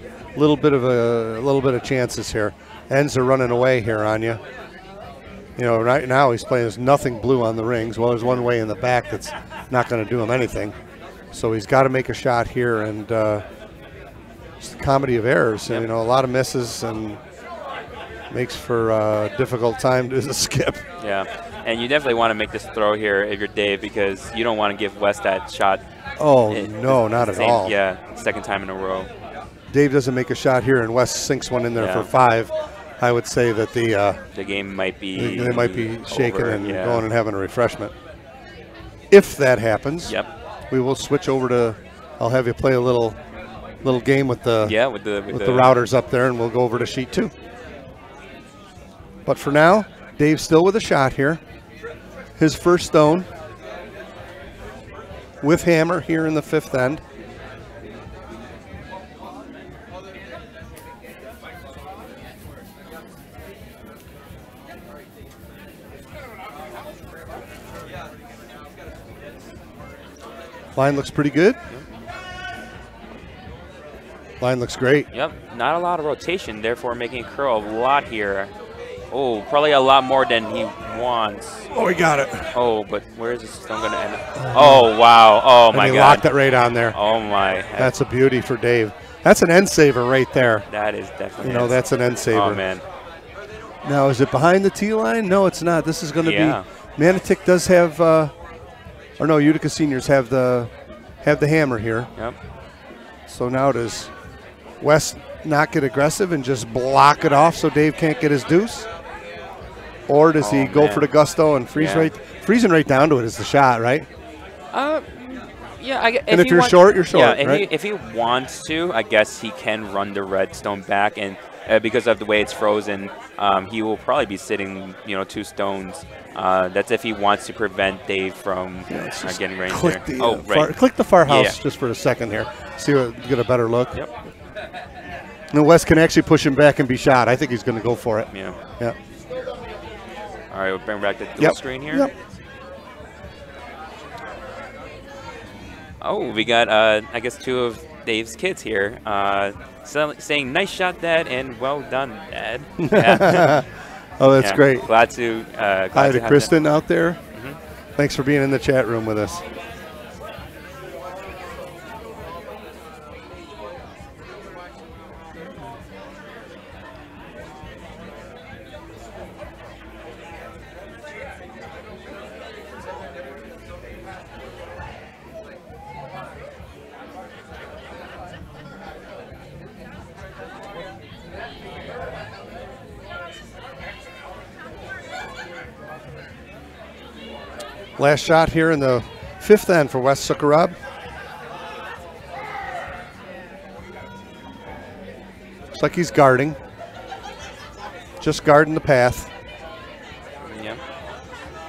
chances here. Ends are running away here on you. You know, right now he's playing as nothing blue on the rings. Well, there's one way in the back that's not going to do him anything. So he's got to make a shot here, and it's a comedy of errors. Yep. You know, a lot of misses and makes for a difficult time to skip. Yeah, and you definitely want to make this throw here if you're Dave, because you don't want to give West that shot. Oh, no, not at all. Yeah, second time in a row. Dave doesn't make a shot here, and West sinks one in there for 5. I would say that the game might be they might be shaking over, and going and having a refreshment. If that happens, we will switch over to. I'll have you play a little game with the with the routers up there, and we'll go over to sheet 2. But for now, Dave's still with a shot here. His first stone with hammer here in the 5th end. Line looks pretty good. Line looks great. Yep, not a lot of rotation, therefore making it curl a lot here. Oh, probably a lot more than he wants. Oh, he got it. Oh, but where is this stone going to end up? Oh, wow. Oh, my God. He locked it right on there. Oh, my heck. That's a beauty for Dave. That's an end saver right there. That is definitely. You know, that's an end saver. Oh, man. Now, is it behind the tee line? No, it's not. This is going to be. Manitic does have, or no, Utica Seniors have the hammer here. Yep. So now does West not get aggressive and just block it off so Dave can't get his deuce? Or does he go for the gusto and freeze freezing right down to it is the shot, right? Yeah. And if you're short, you're short, yeah, right? If he wants to, I guess he can run the red stone back, and because of the way it's frozen, he will probably be sitting, 2 stones. That's if he wants to prevent Dave from getting range there. Click the far house just for a second here. See what get a better look. Yep. And West can actually push him back and be shot. I think he's going to go for it. Yeah. Yeah. All right, we'll bring back the dual screen here. Yep. Oh, we got, I guess, 2 of Dave's kids here saying, "Nice shot, Dad," and "Well done, Dad." Yeah. Oh, that's great. Glad to Hi to Kristen out there. Thanks for being in the chat room with us. Last shot here in the 5th end for West Sukarab. Looks like he's guarding. Just guarding the path. Yeah.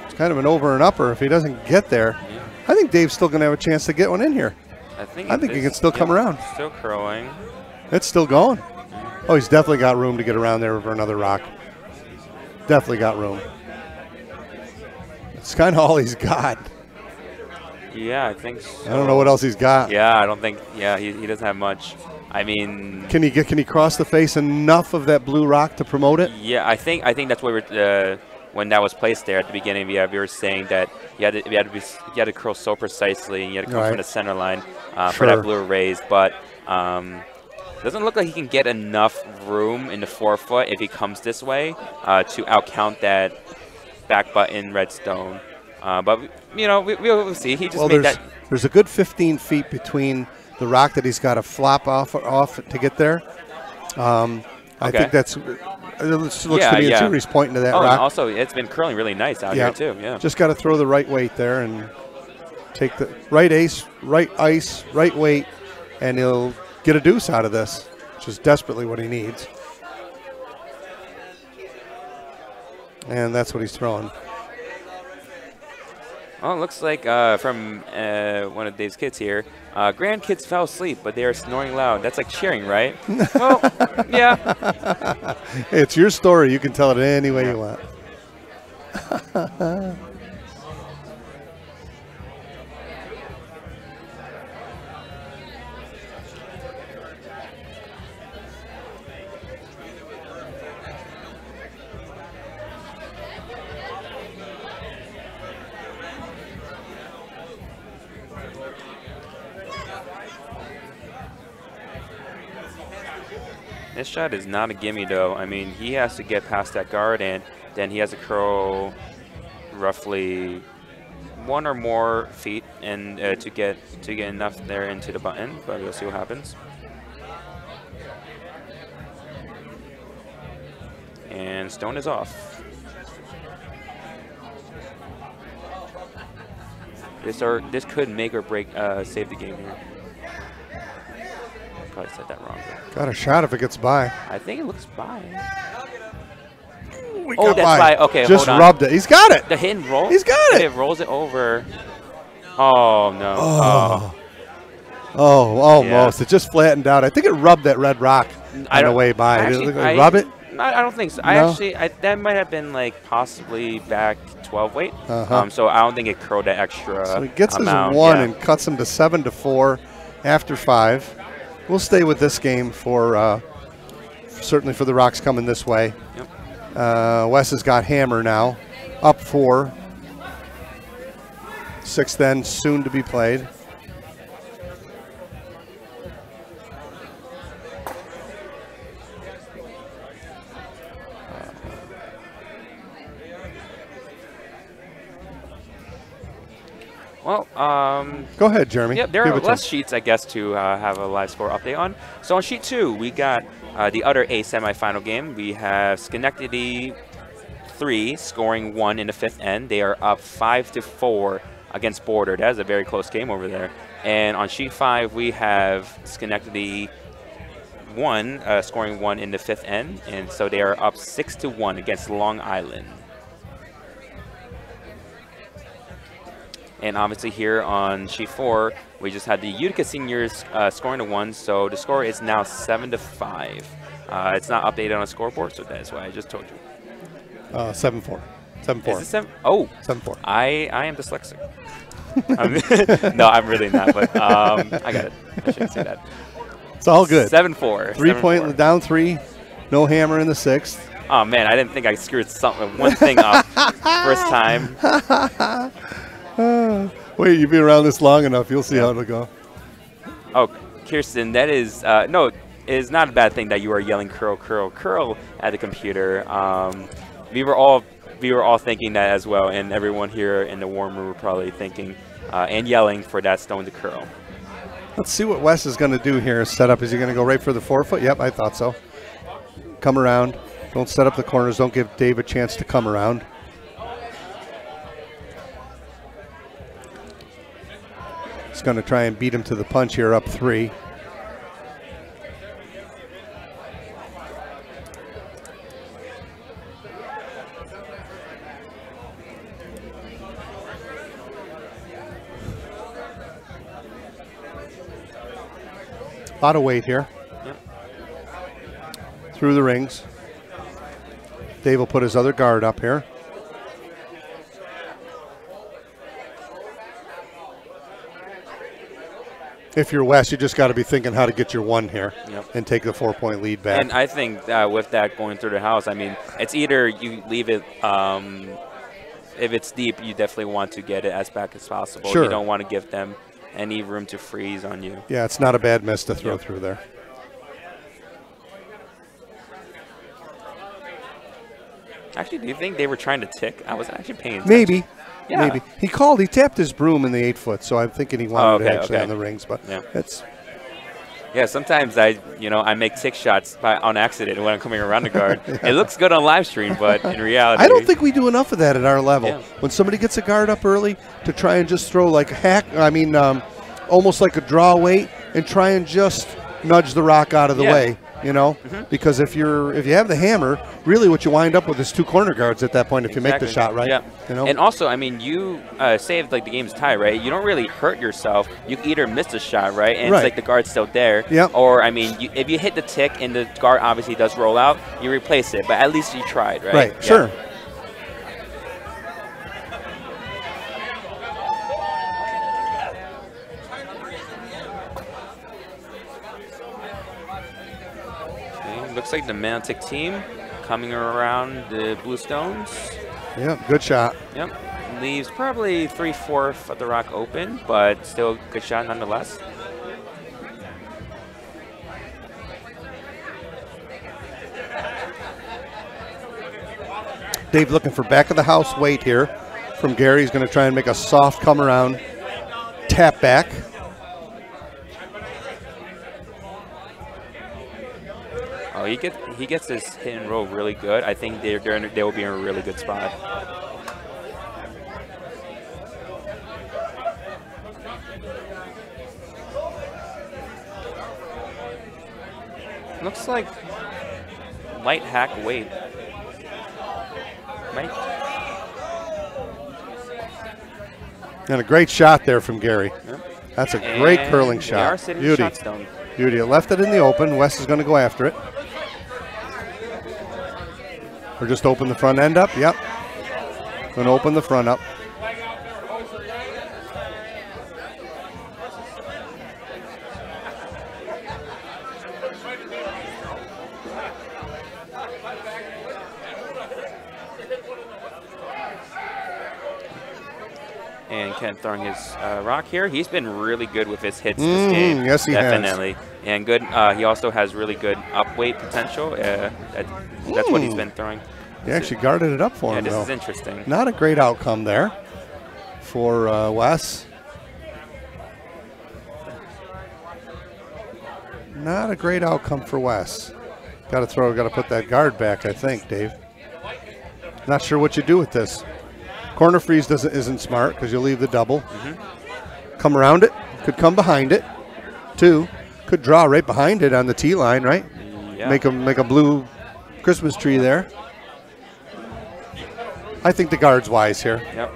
It's kind of an over and upper if he doesn't get there. Yeah. I think Dave's still going to have a chance to get one in here. I think he can still come around. Still curling. It's still going. Oh, he's definitely got room to get around there for another rock. Definitely got room. It's kind of all he's got. Yeah, I think so. I don't know what else he's got. Yeah, I don't think. Yeah, he doesn't have much. I mean, can he cross the face enough of that blue rock to promote it? Yeah, I think that's what when that was placed there at the beginning, you were saying that you had to curl so precisely, and you had to come from the center line for that blue raise. But doesn't look like he can get enough room in the forefoot if he comes this way to outcount that back button redstone. But we'll see. He just made that. There's a good 15 feet between the rock that he's got to flop off to get there. I think that's. It looks to me as he's pointing to that rock. And also, it's been curling really nice out here too. Yeah. Just got to throw the right weight there and take the right ace, right ice, right weight, and he'll get a deuce out of this, which is desperately what he needs. And that's what he's throwing. Well, it looks like from one of Dave's kids here, grandkids fell asleep, but they are snoring loud. That's like cheering, right? Well, yeah. It's your story. You can tell it any way you want. This shot is not a gimme, though. I mean, he has to get past that guard, and then he has to curl roughly 1 or more feet and to get enough there into the button. But we'll see what happens. And stone is off. This could make or break save the game here. Probably said that wrong. Got a shot if it gets by. I think it looks by. Oh, that's by. Okay, just hold on. rubbed it. He's got it. The hit and roll? He's got it. It rolls it over. Oh, no. Almost. It just flattened out. I think it rubbed that red rock on the way by. Did it rub it? I don't think so. No? That might have been like possibly back 12 weight. Uh-huh. So I don't think it curled that extra So he gets amount. his 1 and cuts him to 7-4 after 5. We'll stay with this game for certainly for the rocks coming this way. Yep. Wes has got hammer now, up 4. 6th end soon to be played. Well, go ahead, Jeremy. Yeah, there are less sheets, I guess, to have a live score update on. So on sheet 2, we got the other A semifinal game. We have Schenectady 3 scoring 1 in the 5th end. They are up 5-4 against Border. That is a very close game over there. And on sheet 5, we have Schenectady 1 scoring 1 in the 5th end, and so they are up 6-1 against Long Island. And obviously here on sheet 4, we just had the Utica seniors scoring to 1, so the score is now 7-5. It's not updated on a scoreboard, so that's why I just told you. 7-4. 7-4. Is it 7? Oh, 7-4. I am dyslexic. No, I'm really not, but I got it. I shouldn't say that. It's all good. 7-4. 3-point down 3. No hammer in the 6th. Oh man, I didn't think I screwed one thing up first time. Wait, you've been around this long enough. You'll see how it'll go. Oh, Kirsten, that is no. It is not a bad thing that you are yelling "curl, curl, curl" at the computer. We were all thinking that as well, and everyone here in the warm room were probably thinking and yelling for that stone to curl. Let's see what Wes is going to do here. Set up. Is he going to go right for the 4-foot? Yep, I thought so. Come around. Don't set up the corners. Don't give Dave a chance to come around. He's going to try and beat him to the punch here, up 3. A lot of weight here. Yep. Through the rings. Dave will put his other guard up here. if you're West, you just got to be thinking how to get your one here Yep. and take the 4-point lead back. And I think with that going through the house, I mean, it's either you leave it. If it's deep, you definitely want to get it as back as possible. Sure. You don't want to give them any room to freeze on you. Yeah, it's not a bad miss to throw through there. Actually, do you think they were trying to tick? I was actually paying attention. Maybe. Yeah. Maybe. He tapped his broom in the 8-foot, so I'm thinking he wanted it actually on the rings. But it's. Yeah, sometimes I make tick shots on accident when I'm coming around the guard. It looks good on live stream, but in reality, I don't think we do enough of that at our level. Yeah. When somebody gets a guard up early, to try and just throw like almost like a draw weight and try and just nudge the rock out of the way. Because if you have the hammer, really what you wind up with is 2 corner guards at that point if you make the shot right. Yeah. And also, I mean, you say if like the game's tied, right? You don't really hurt yourself. You either miss the shot, right? And it's like the guard's still there. Yep. Or I mean, if you hit the tick and the guard obviously does roll out, you replace it. But at least you tried, right? Right. Sure. Looks like the Mantic team coming around the Blue Stones. Yep, good shot. Yep. Leaves probably 3/4 of the rock open, but still good shot nonetheless. Dave looking for back of the house weight here from Gary. He's going to try and make a soft come around tap back. Oh, he gets this hit and roll really good. I think they will be in a really good spot. Looks like light hack weight. Right? And a great shot there from Gary. Yep. That's a great curling They shot. are sitting Beauty. shot stone. Beauty. It left it in the open. West is going to go after it. Or just open the front end up. Yep. Going to open the front up. And Kent throwing his rock here. He's been really good with his hits this game. Yes, he has. Definitely. And good. He also has really good upweight potential. That's what he's been throwing. He actually guarded it up for him, this though. is interesting. Not a great outcome there for Wes. Not a great outcome for Wes. Got to put that guard back, I think, Dave. Not sure what you do with this. Corner freeze isn't smart because you'll leave the double. Come around it. Could come behind it. 2. Could draw right behind it on the tee line, right? Yeah. Make a blue Christmas tree there. I think the guard's wise here. Yep.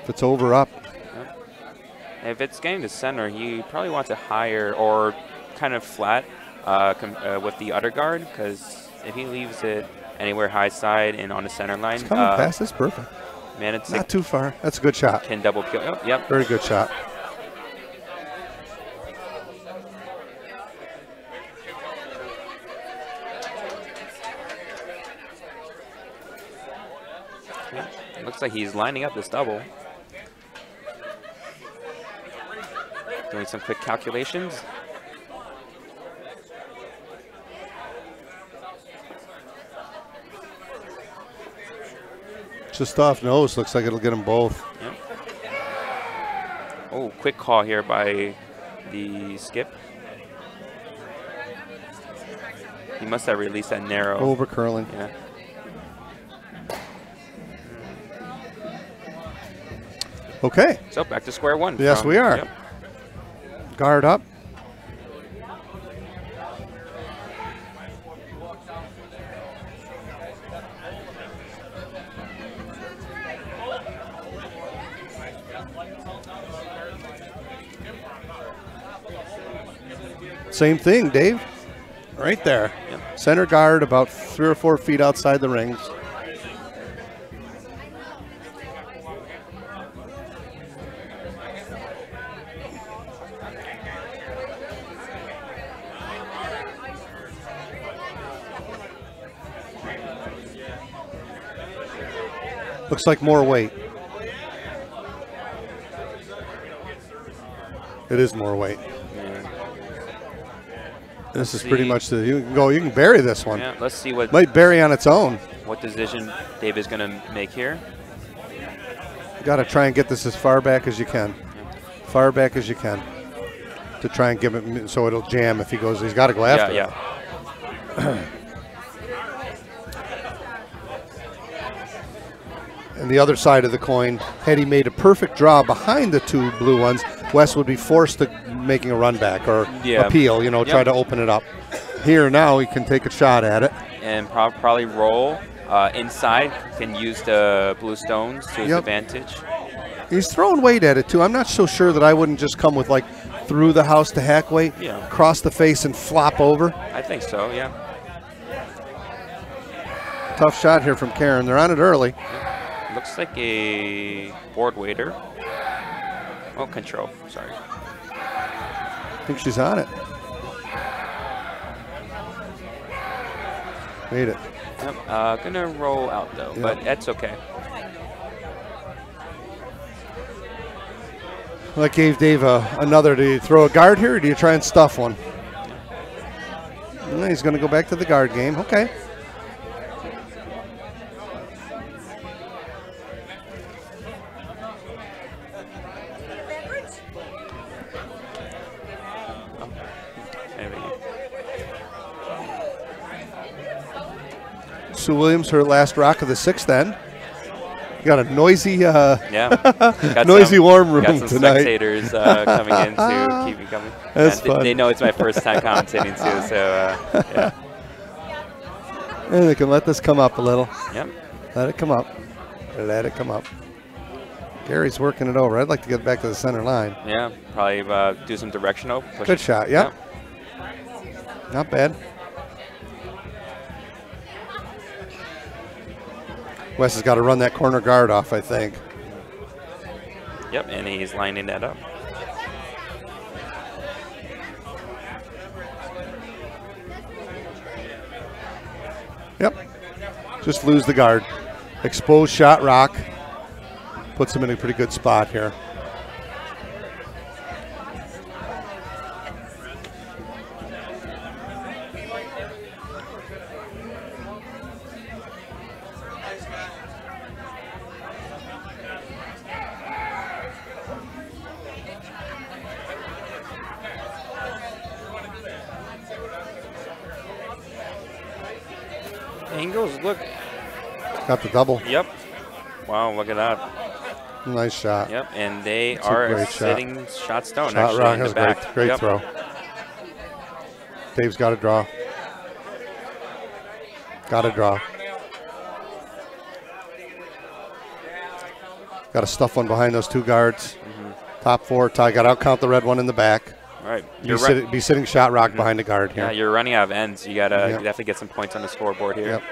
If it's over, up. If it's getting to center, he probably wants it higher or kind of flat with the other guard, because if he leaves it anywhere high side and on the center line, It's coming past. It's perfect. Man, it's Not too far. That's a good shot. can double kill. Oh, yep. Very good shot. It looks like he's lining up this double. Doing some quick calculations. Just off nose. Looks like it'll get them both. Yep. Oh, quick call here by the skip. He must have released that narrow. Over curling. Yeah. Okay. So back to square one. Yes, we are. Yep. Guard up. Same thing, Dave. Right there. Yep. Center guard about 3 or 4 feet outside the rings. Looks like more weight. It is more weight. Yeah. This is pretty much the, you can bury this one. Yeah, let's see what Might bury on its own. what decision Dave is going to make here. You got to try and get this as far back as you can. Far back as you can. To try and give it so it'll jam if he goes. He's got to go after it. Yeah. And the other side of the coin, had he made a perfect draw behind the 2 blue ones, Wes would be forced to making a run back or appeal, try to open it up. Here now he can take a shot at it. And probably roll inside, can use the blue stones to his advantage. He's throwing weight at it too. I'm not so sure that I wouldn't just come with like through the house to hack weight, cross the face and flop over. I think so, yeah. Tough shot here from Karen. They're on it early. Looks like a board waiter. Oh, control, sorry. I think she's on it. Made it. Yep, gonna roll out though, but that's okay. Well, that gave Dave another. Do you throw a guard here or do you try and stuff one? No, he's going to go back to the guard game. Okay. Sue Williams, her last rock of the 6th end. You got a noisy, noisy warm room got some tonight. Spectators coming in to keep me coming. That's fun. They know it's my first time commentating too, so yeah. And they can let this come up a little. Yep. Let it come up. Let it come up. Gary's working it over. I'd like to get back to the center line. Yeah, probably do some directional. Push Good shot. Yep. Not bad. Wes has got to run that corner guard off, I think. Yep, and he's lining that up. Yep. Just lose the guard. Exposed shot rock. Puts him in a pretty good spot here. Angles, look. Got the double. Yep. Wow, look at that. Nice shot. Yep, and they That's are sitting shot stone shot rock. in the back. Great throw. Dave's got to draw. Got to draw. Got to stuff one behind those 2 guards. Top 4. Ty got to out-count the red one in the back. All right. Be sitting shot rock behind the guard here. Yeah, you're running out of ends. You gotta definitely get some points on the scoreboard here. Yep.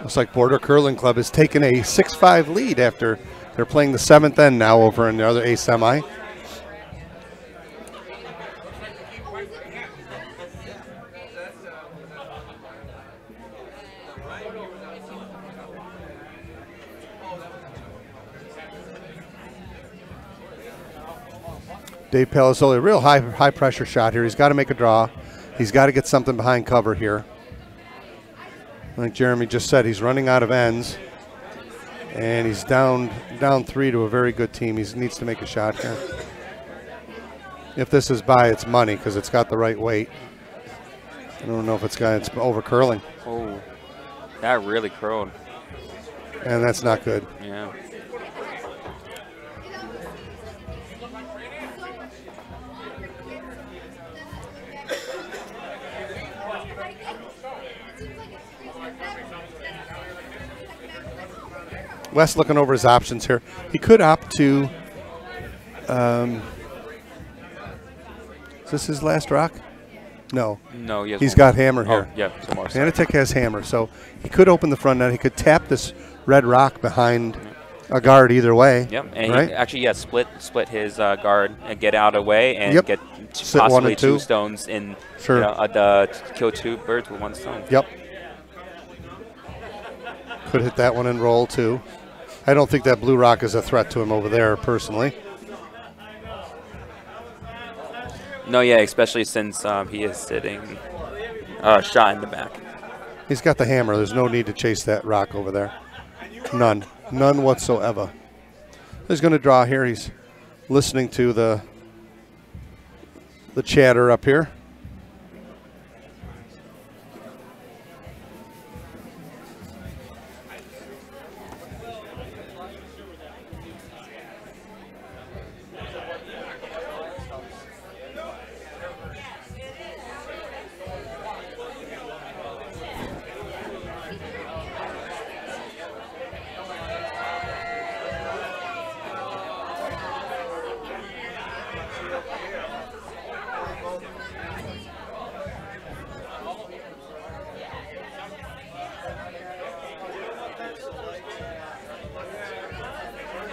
Looks like Border Curling Club has taken a 6-5 lead after they're playing the 7th end now over in the other A semi. Dave Palazzoli, a real high pressure shot here. He's got to make a draw. He's got to get something behind cover here. Like Jeremy just said, he's running out of ends. And he's down 3 to a very good team. He needs to make a shot here. If this is by, it's money because it's got the right weight. I don't know if it's over curling. Oh, that really curled. And that's not good. Yeah. Wes looking over his options here. He could opt to. Is this his last rock? No. No, he's got hammer here. Oh, yeah, some more. Anatek has hammer, so he could open the front net. He could tap this red rock behind a guard either way. Yep, and right? he actually, split his guard and get out of the way and get Sit possibly 1 and 2 2 stones in. Sure. Kill 2 birds with 1 stone. Yep. Could hit that one and roll too. I don't think that blue rock is a threat to him over there personally. No, yeah, especially since he is sitting shot in the back. He's got the hammer. There's no need to chase that rock over there. None. None whatsoever. He's going to draw here. He's listening to the chatter up here.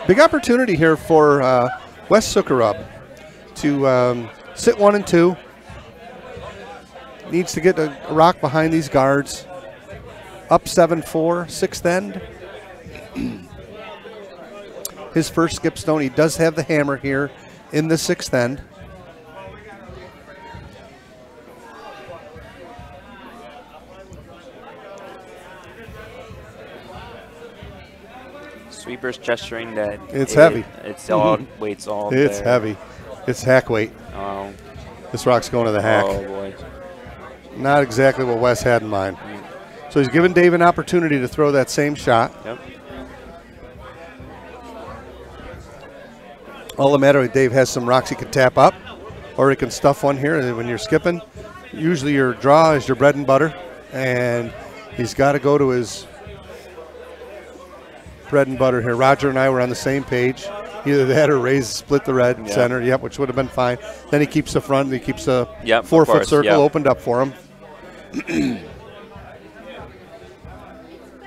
Big opportunity here for Wes Sukarub to sit 1 and 2. Needs to get a rock behind these guards. Up 7-4, 6th end. His first skip stone. He does have the hammer here in the 6th end. Sweeper's gesturing that it's heavy. It's all weight's all. It's there. heavy. It's hack weight. Oh. This rock's going to the hack. Oh boy. Not exactly what Wes had in mind. So he's giving Dave an opportunity to throw that same shot. Yep. All the matter with Dave has some rocks he can tap up, or he can stuff one here. And when you're skipping, usually your draw is your bread and butter, and he's got to go to his bread and butter here. Roger and I were on the same page. Either that or split the red center, which would have been fine. Then he keeps the front, he keeps a 4-foot circle opened up for him.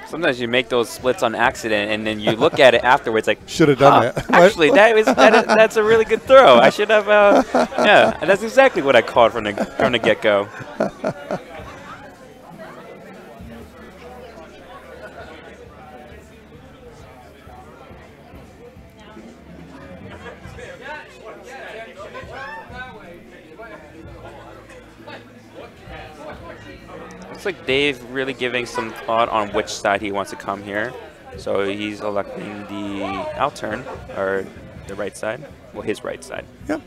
Sometimes you make those splits on accident, and then you look at it afterwards like, should have done that. Actually, that's a really good throw. I should have, yeah, that's exactly what I called from the get-go. Looks like Dave really giving some thought on which side he wants to come here. So he's electing the out turn, or the right side. Well, his right side. Yep.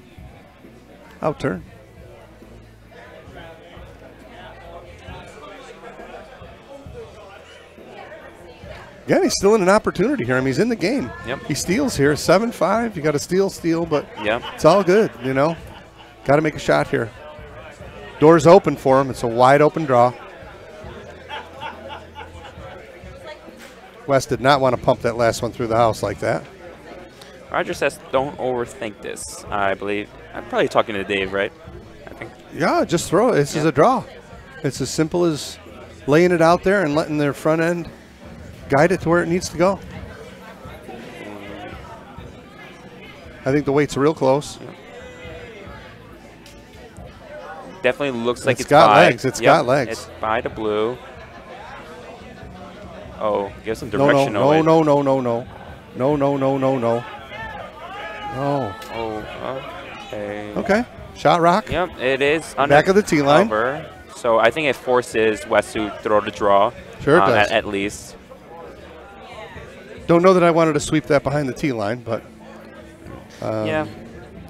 Out turn. Yeah, he's still in an opportunity here. I mean, he's in the game. Yep. He steals here, 7-5. You got to steal, but yeah, it's all good, you know. Got to make a shot here. Door's open for him. It's a wide open draw. West did not want to pump that last one through the house like that. Roger says, don't overthink this, I believe. I'm probably talking to Dave, right? I think. Yeah, just throw it. This is a draw. It's as simple as laying it out there and letting their front end guide it to where it needs to go. I think the weight's real close. Yeah. Definitely looks like it's got by. legs. It's got legs. It's by the blue. Oh, give some No. direction. No. Oh, okay. Okay. Shot rock. Yep, it is under Back of the tee line. cover. So I think it forces West to throw the draw. Sure it does. At least. Don't know that I wanted to sweep that behind the tee line, but yeah.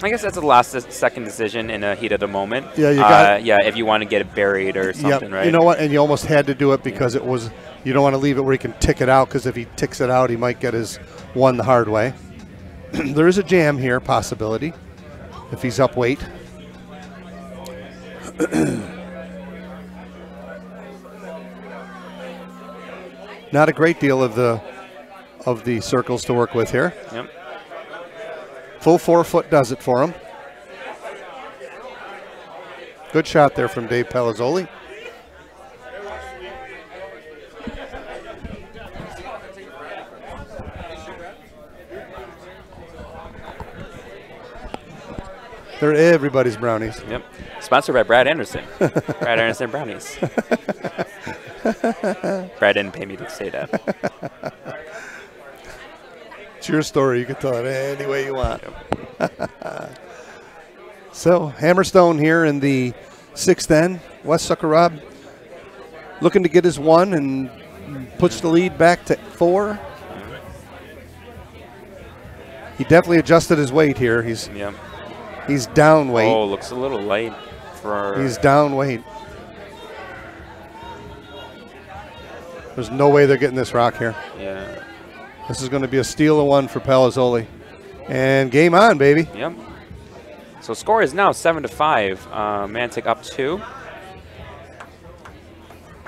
I guess that's a last-second decision in a heat of the moment. Yeah, you got yeah, if you want to get it buried or something, right? You know what? And you almost had to do it because it was. You don't want to leave it where he can tick it out, because if he ticks it out, he might get his one the hard way. There is a jam here, possibility, if he's up weight. Not a great deal of the circles to work with here. Yep. Full 4 foot does it for him. Good shot there from Dave Palazzoli. They're everybody's brownies. Yep. Sponsored by Brad Anderson. Brad Anderson Brownies. Brad didn't pay me to say that. It's your story. You can tell it any way you want. Yep. So Hammerstone here in the 6th end. Wes Suckerab looking to get his one and puts the lead back to 4. He definitely adjusted his weight here. He's down weight. Oh, looks a little light for. He's down weight. There's no way they're getting this rock here. Yeah. This is going to be a steal of one for Palazzoli. And game on, baby. Yep. So score is now 7-5. Mantic up 2.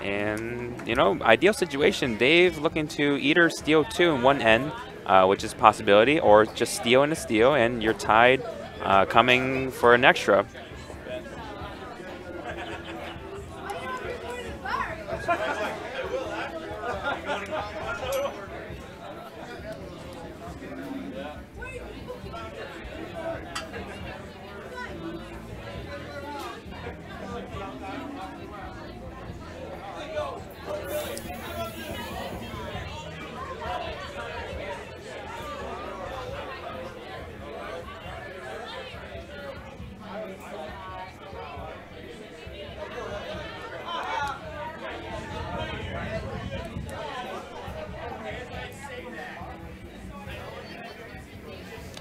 And, you know, ideal situation. Dave looking to either steal 2 in one end, which is a possibility, or just steal and a steal, and you're tied coming for an extra.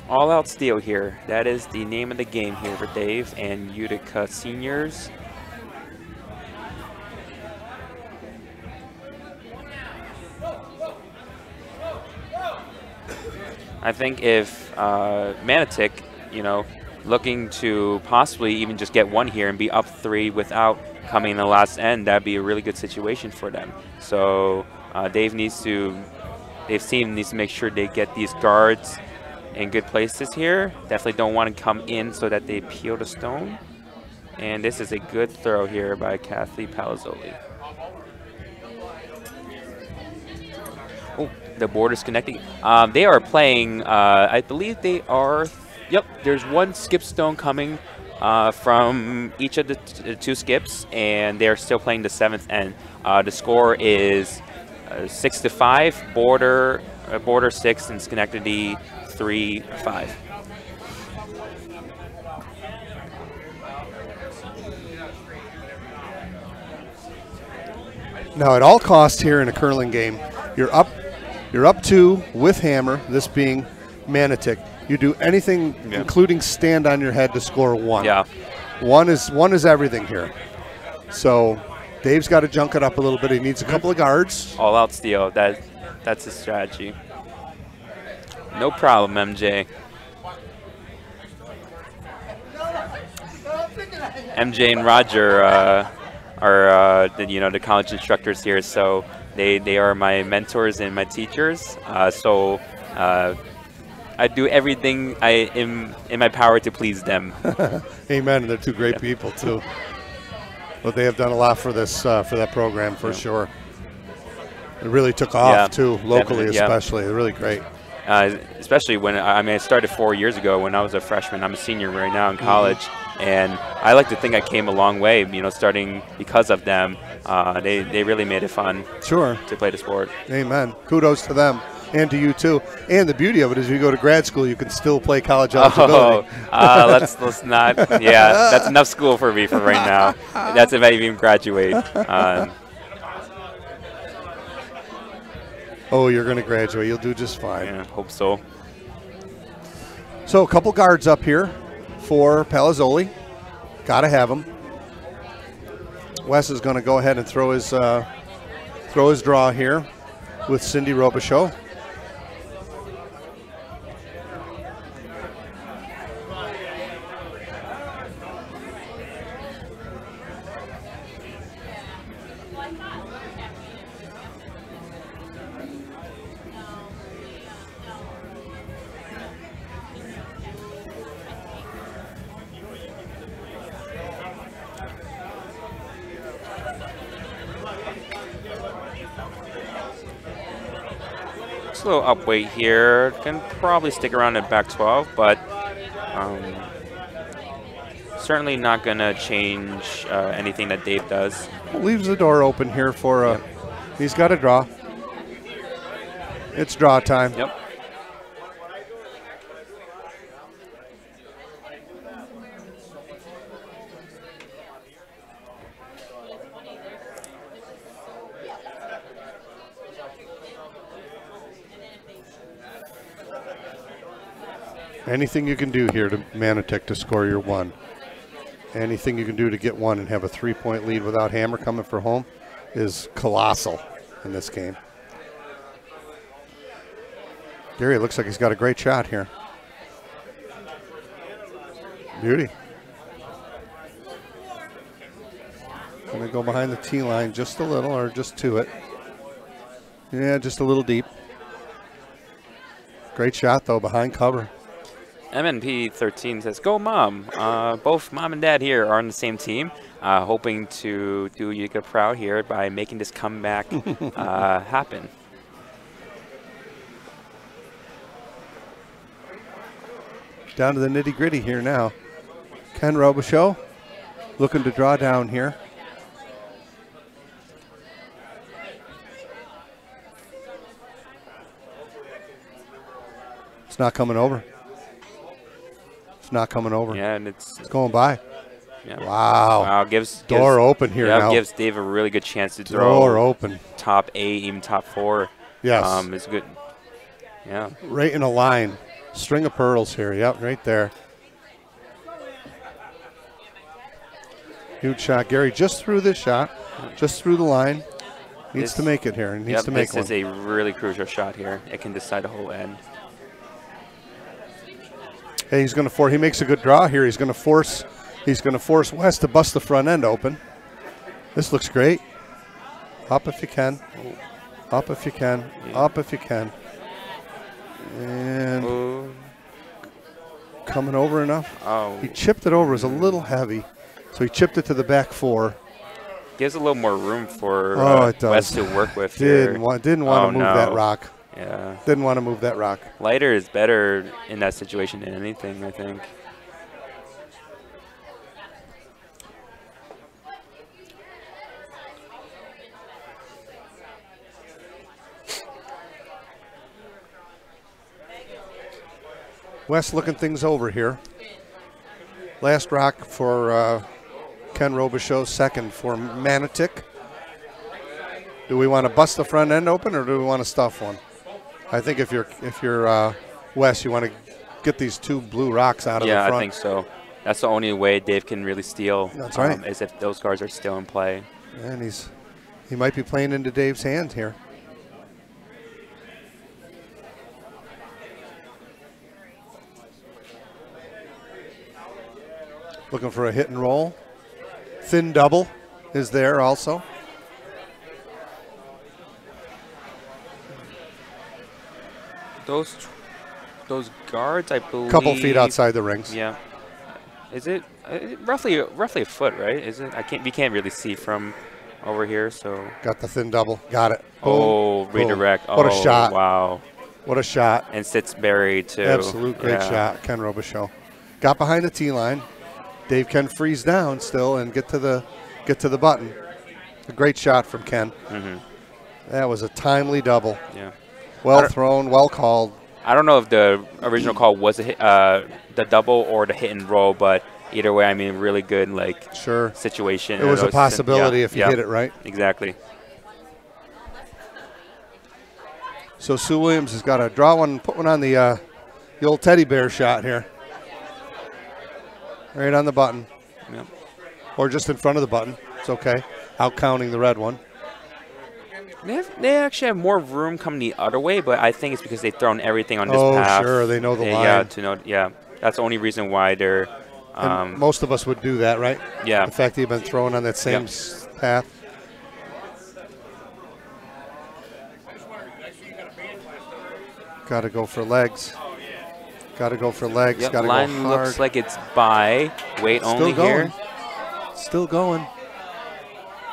All out steal here. That is the name of the game here for Dave and Utica seniors. I think if Manitic, you know, looking to possibly even just get one here and be up 3 without coming in the last end, that'd be a really good situation for them. So Dave's team needs to make sure they get these guards in good places here. Definitely don't want to come in so that they peel the stone. And this is a good throw here by Kathy Palazzoli. Oh, the board is connecting. They are playing, I believe they are, yep, there's one skip stone coming from each of the 2 skips, and they're still playing the 7th end. The score is 6-5, border 6, and Schenectady 3-5. Now, at all costs here in a curling game, you're up 2 with hammer, this being Manitic. You do anything, including stand on your head, to score 1. Yeah. One is everything here. So Dave's got to junk it up a little bit. He needs a couple of guards. All out steal. That's his strategy. No problem, MJ. MJ and Roger are the college instructors here, so they are my mentors and my teachers. So I do everything in my power to please them. Amen. They're 2 great people too. But they have done a lot for this for that program for sure. It really took off too, locally especially. They're really great. Especially when I started 4 years ago when I was a freshman. I'm a senior right now in college, and I like to think I came a long way. You know, starting because of them, they really made it fun. Sure. To play the sport. Amen. Kudos to them and to you too. And the beauty of it is, if you go to grad school, you can still play college eligibility. Let's not. Yeah, that's enough school for me for right now. That's if I even graduate. Oh, you're going to graduate. You'll do just fine. Yeah, hope so. So a couple guards up here for Palazzoli. Got to have them. Wes is going to go ahead and throw his draw here with Cindy Robichaux. A little upweight here. Can probably stick around in back 12, but certainly not going to change anything that Dave does. Leaves the door open here for he's got a draw. It's draw time. Yep. Anything you can do here to Manatech to score your one. Anything you can do to get one and have a 3-point lead without Hammer coming for home is colossal in this game. Gary, it looks like he's got a great shot here. Beauty. Going to go behind the tee line just a little, or just to it. Yeah, just a little deep. Great shot, though, behind cover. MNP13 says, "Go Mom." Both Mom and Dad here are on the same team, hoping to do Utica proud here by making this comeback happen. Down to the nitty-gritty here now. Ken Robichaux looking to draw down here. It's not coming over. Not coming over. Yeah, and it's going by. Yeah. Wow. Wow, door open here now. Gives Dave a really good chance to throw. Door open. Top 8, even top 4. Yes. It's good. Yeah. Right in a line. String of pearls here. Yep, right there. Huge shot. Gary just threw this shot. Just through the line. Needs to make it here. Needs to make one. This is a really crucial shot here. It can decide the whole end. Hey, he's going to he makes a good draw here. He's going to force Wes to bust the front end open. This looks great. Up if you can. Up if you can. Up if you can. And coming over enough. Oh. He chipped it over. It was a little heavy. So he chipped it to the back 4. Gives a little more room for Wes to work with didn't want to move that rock. Yeah. Didn't want to move that rock. Lighter is better in that situation than anything, I think. Wes looking things over here. Last rock for Ken Robichaux, second for Manatech. Do we want to bust the front end open or do we want to stuff one? I think if you're Wes, you want to get these 2 blue rocks out of the front. Yeah, I think so. That's the only way Dave can really steal. That's right. Is if those cards are still in play. And he might be playing into Dave's hand here. Looking for a hit and roll. Thin double is there also. Those guards, I believe. Couple feet outside the rings. Yeah. Is it roughly a foot, right? Is it? We can't really see from over here, so. Got the thin double. Got it. Boom. Oh, redirect. Boom. What a shot. Wow. What a shot. And sits buried too. Absolute great shot, Ken Robichaux. Got behind the tee line. Dave can freeze down still and get to the button. A great shot from Ken. Mm-hmm. That was a timely double. Yeah. Well thrown, well called. I don't know if the original call was the double or the hit and roll, but either way, I mean, really good situation. It was a possibility if you hit it right. Exactly. So Sue Williams has got to draw one and put one on the old teddy bear shot here. Right on the button. Yep. Or just in front of the button. It's okay. Out counting the red one. They actually have more room coming the other way, but I think it's because they've thrown everything on this path. Oh, sure. They know the line. Yeah, that's the only reason why they're... most of us would do that, right? Yeah. The fact that you've been thrown on that same path. Got to go for legs. Got to go for legs. Yep, Got to go hard. line looks like it's by. Weight Still only going. here. Still going.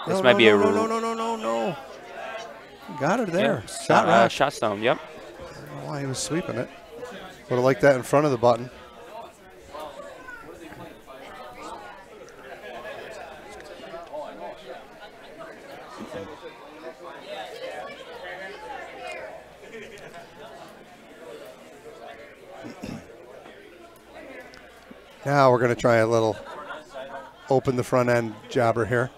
This might be a... No. Got her there. Yeah, Shot right. Shot stone, yep. I don't know why he was sweeping it. Would have liked that in front of the button. Now we're going to try a little open the front end jobber here.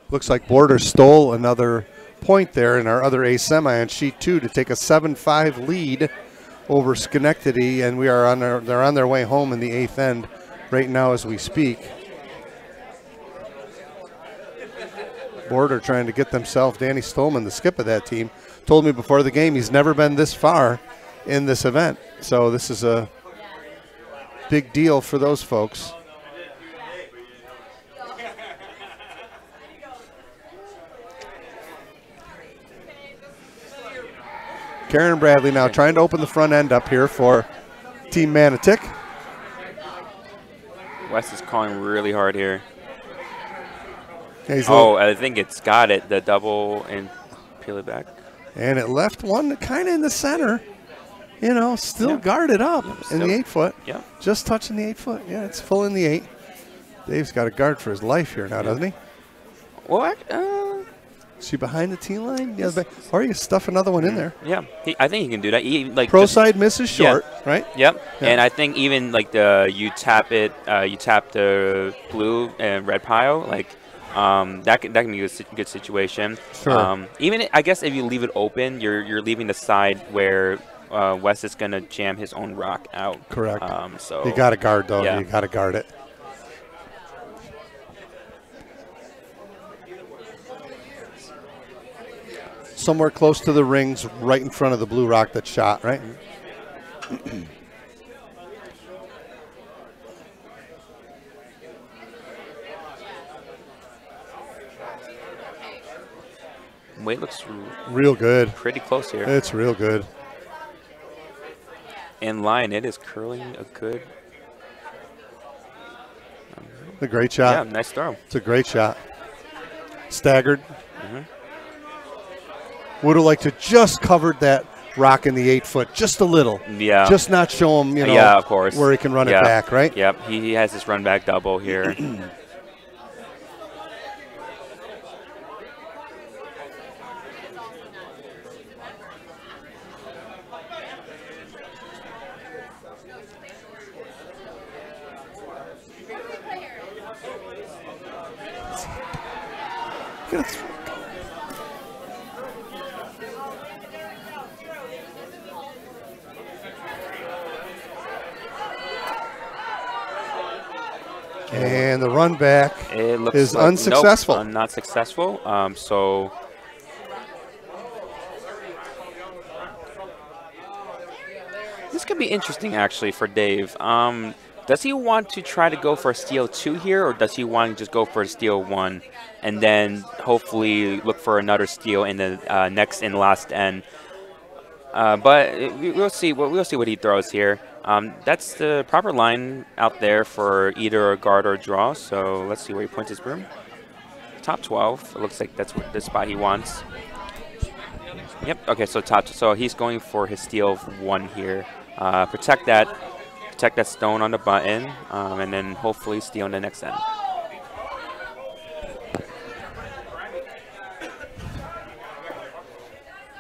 Looks like Border stole another point there in our other A semi on sheet 2 to take a 7-5 lead over Schenectady, and they're on their way home in the 8th end right now as we speak. Border trying to get themselves. Danny Stolman, the skip of that team, told me before the game he's never been this far in this event. So this is a big deal for those folks. Karen Bradley now trying to open the front end up here for Team Manatic. West is calling really hard here. Yeah, I think it's got it. The double and peel it back. And it left one kind of in the center. You know, still guarded up in the 8-foot. Yeah. Just touching the 8-foot. Yeah, it's full in the 8. Dave's got a guard for his life here now, doesn't he? Well, is she behind the tee line? Yeah, or you stuff another one in there. Yeah, I think he can do that. Pro side misses short, right? Yep. Yeah. And I think even like you tap the blue and red pile, that can be a good situation. Sure. Even I guess if you leave it open, you're leaving the side where Wes is gonna jam his own rock out. Correct. So you got to guard though. Yeah. You got to guard it. Somewhere close to the rings, right in front of the blue rock that shot, right? Weight looks real good. Pretty close here. It's real good. In line, it is curling a good. A great shot. Yeah, nice throw. It's a great shot. Staggered. Would have liked to just covered that rock in the 8-foot just a little. Yeah. Just not show him, yeah, of course, where he can run it back, right? Yep. He has this run back double here. And the run back is like, unsuccessful. Nope, not successful. So this could be interesting actually for Dave. Does he want to try to go for a steal 2 here, or does he want to just go for a steal 1 and then hopefully look for another steal in the next and last end? But we'll see. We'll see what he throws here. That's the proper line out there for either a guard or a draw. So let's see where he points his broom. Top 12. It looks like that's the spot he wants. Yep. Okay. So he's going for his steal 1 here. Protect that stone on the button, and then hopefully steal on the next end.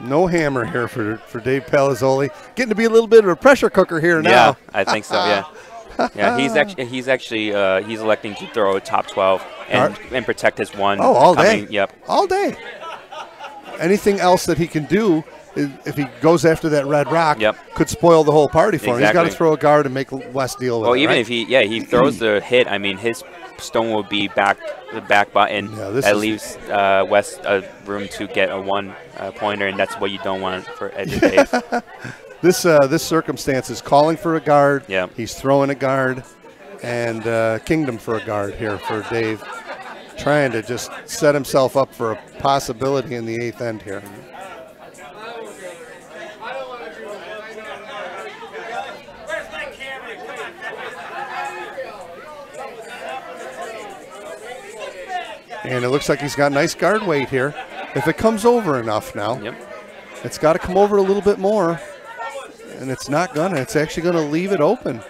No hammer here for Dave Palazzoli. Getting to be a little bit of a pressure cooker here now. Yeah, I think so, yeah. Yeah, he's electing to throw a top 12 and protect his one. Oh, all day. Yep. All day. Anything else that he can do, if he goes after that red rock, could spoil the whole party for him. He's got to throw a guard and make Wes deal with it. Well, even right? if he throws the hit, I mean, his stone will be the back button. Yeah, that leaves Wes room to get a one-pointer, and that's what you don't want for Edge of Dave. This circumstance is calling for a guard. Yeah. He's throwing a guard, and Kingdom for a guard here for Dave, trying to just set himself up for a possibility in the 8th end here. And it looks like he's got nice guard weight here. If it comes over enough now, it's got to come over a little bit more. And it's not gonna. It's actually gonna leave it open.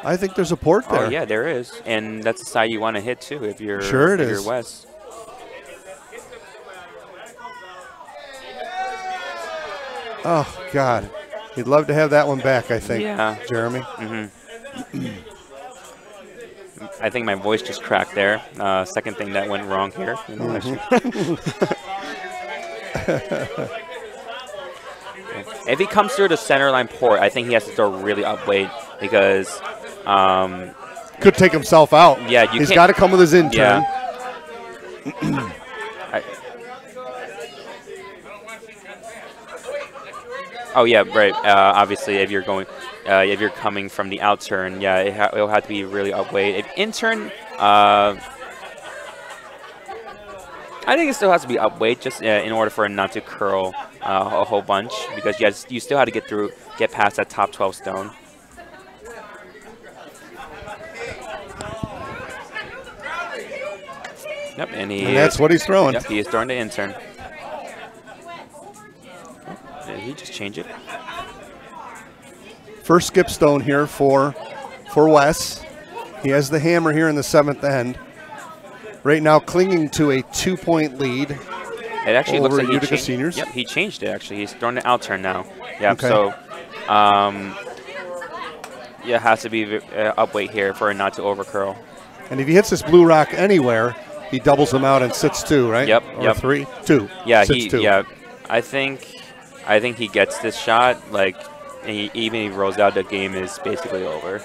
I think there's a port there. Oh yeah, there is, and that's the side you want to hit too if you're you're Wes. Oh God, he'd love to have that one back. I think. Yeah, Jeremy. I think my voice just cracked there. Second thing that went wrong here. If he comes through the center line port, I think he has to throw really up weight because could take himself out. Yeah, he's got to come with his in turn. Yeah. Oh yeah, right. Obviously, if you're going, if you're coming from the out turn, yeah, it'll have to be really up weight. If in turn, I think it still has to be up weight just in order for it not to curl a whole bunch, because you still have to get past that top 12 stone. Yep, and that's what he's throwing. Yep, he is throwing the intern. Did he just change it? First skip stone here for Wes. He has the hammer here in the 7th end. Right now clinging to a 2-point lead. It actually looks like Utica Seniors. Yep, he changed it actually. He's throwing the out turn now. Yeah, okay. So yeah, it has to be up weight here for it not to overcurl. And if he hits this blue rock anywhere, he doubles them out and sits 2, right? Yep. Or 3, 2. Yeah, sits 2. Yeah, I think he gets this shot. Like, even if he rolls out, the game is basically over.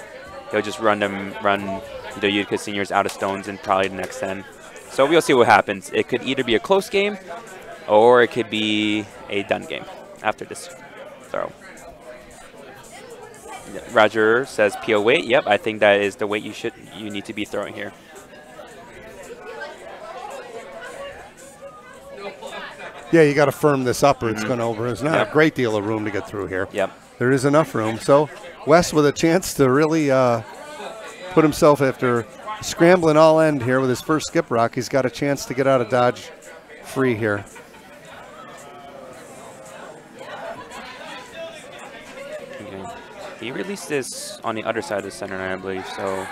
He'll just run the Utica Seniors out of stones in probably the next 10. So we'll see what happens. It could either be a close game, or it could be a done game after this throw. Yeah, Roger says PO weight. Yep, I think that is the weight you need to be throwing here. Yeah, you got to firm this up or it's going to over. There's not a great deal of room to get through here. Yep. There is enough room. So Wes with a chance to really put himself, after scrambling all end here with his first skip rock, he's got a chance to get out of dodge free here. Okay. He released this on the other side of the center line, I believe, so.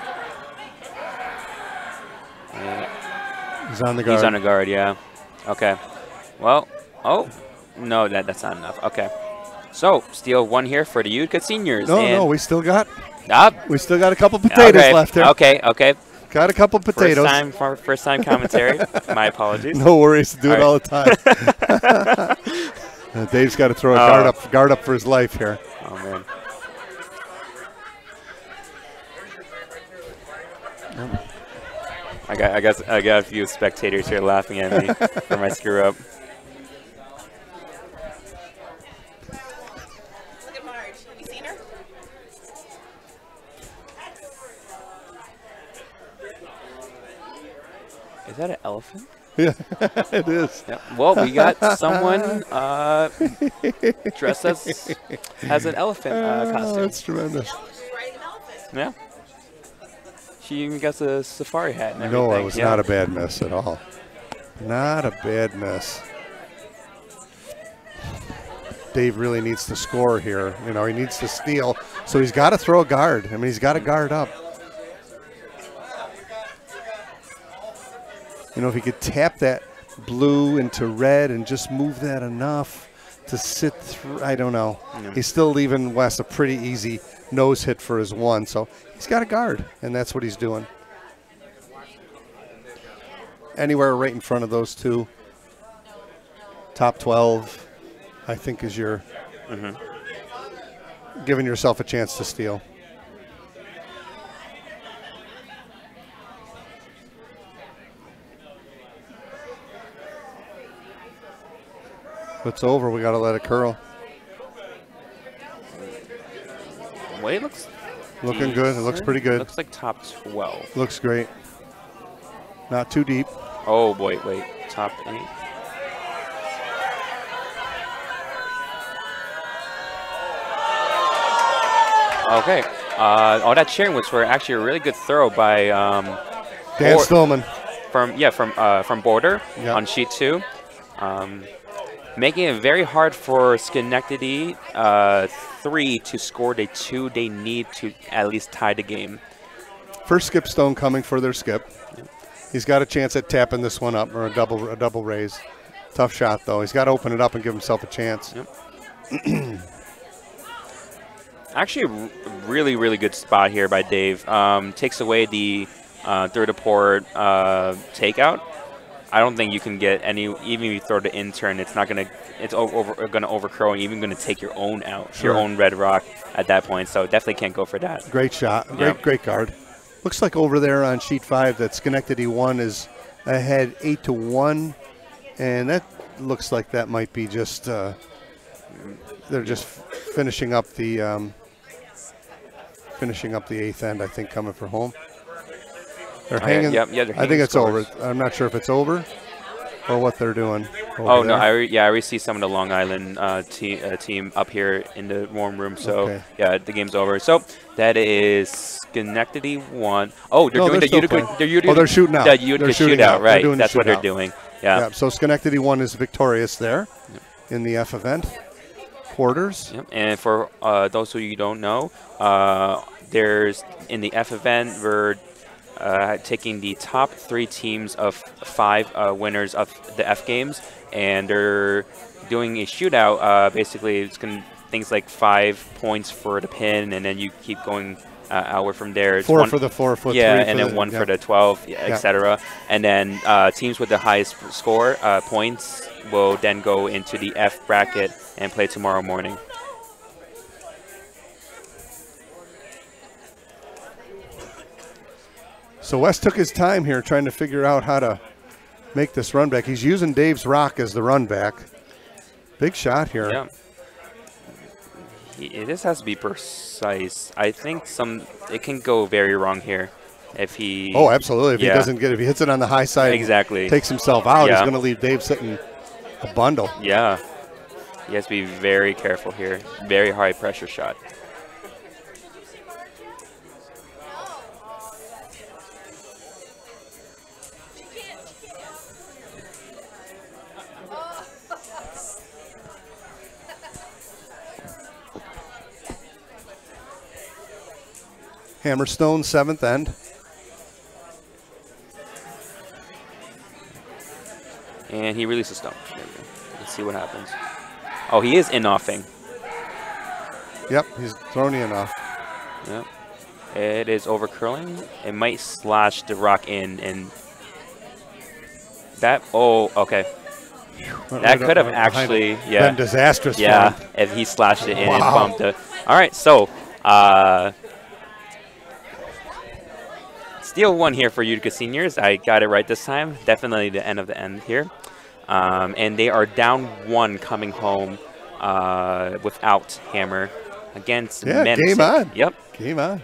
He's on the guard. He's on the guard, yeah. Okay. Well, oh, no, that's not enough. Okay. So, steal 1 here for the Utica Seniors. No, we still got a couple potatoes left here. Okay. Got a couple potatoes. First time commentary. My apologies. No worries. Do it all the time. Dave's got to throw a guard up for his life here. Oh man. I got a few spectators here laughing at me for my screw up. Look at Marge. Have you seen her? Is that an elephant? Yeah, it is. Yep. Well, we got someone dressed as an elephant costume. That's tremendous. Yeah. She even got a safari hat and everything. No, it was not a bad miss at all. Not a bad miss. Dave really needs to score here. You know, he needs to steal. So he's got to throw a guard. I mean, he's got to guard up. You know, if he could tap that blue into red and just move that enough to sit through, I don't know. He's still leaving Wes a pretty easy nose hit for his 1. So he's got a guard, and that's what he's doing. Anywhere right in front of those two. Top 12, I think, is your giving yourself a chance to steal. It's over. We got to let it curl. The way it looks Looking good. It looks pretty good. Looks like top 12. Looks great. Not too deep. Oh, boy, wait. Top 8. Okay. All that cheering was for actually a really good throw by Dan Stillman. From Border Yep. on sheet 2. Making it very hard for Schenectady 3 to score the 2 they need to at least tie the game. First skip stone coming for their skip. He's got a chance at tapping this one up, or a double raise. Tough shot, though. He's got to open it up and give himself a chance. Yep. Actually, a really, really good spot here by Dave. Takes away the through the port takeout. I don't think you can get any. Even if you throw the in-turn, it's not gonna. It's gonna overcurl and even gonna take your own out, your own red rock at that point. So definitely can't go for that. Great shot. Great guard. Looks like over there on sheet 5 that Schenectady 1 is ahead 8-1, and that looks like that might be just they're just finishing up the 8th end. I think coming for home. They're hanging. They're hanging I think it's scores. over. I'm not sure if it's over or what they're doing. Oh over no! there. I already see some of the Long Island team up here in the warm room. So Okay. yeah, the game's over. So that is Schenectady 1. Oh, they're doing they're the still Utica. playing. They're shooting out. The Utica They're shooting shootout, out. They're right? doing the That's what they're shootout. doing. Yeah. Yeah. So Schenectady 1 is victorious there in the F event quarters. Yep. And for those who you don't know, there's in the F event we're taking the top 3 teams of 5 winners of the F games, and they're doing a shootout. Basically, it's things like 5 points for the pin, and then you keep going outward from there. It's 4 for the 4 foot. yeah, 3 and for then the, 1 yeah. for the 12, etc. And then teams with the highest score points will then go into the F bracket and play tomorrow morning. So West took his time here trying to figure out how to make this run back. He's using Dave's rock as the run back. Big shot here. Yeah. This has to be precise. I think it can go very wrong here if he. Oh, absolutely. If he yeah. doesn't get, if he hits it on the high side, Exactly. takes himself out, Yeah. he's going to leave Dave sitting a bundle. Yeah. He has to be very careful here. Very high pressure shot. Hammerstone, 7th end. And he releases stone. There we go. Let's see what happens. Oh, he is in-offing. Yep, he's thrown you enough. Yep. It is over curling. It might slash the rock in, and that. Oh, okay. That could have actually, been disastrous. Yeah, for him. if he slashed it in and Wow. bumped it. All right, so steal 1 here for Utica Seniors. I got it right this time. Definitely the end of the end here. And they are down 1 coming home without Hammer against Menacing. Game on. Yep. Game on.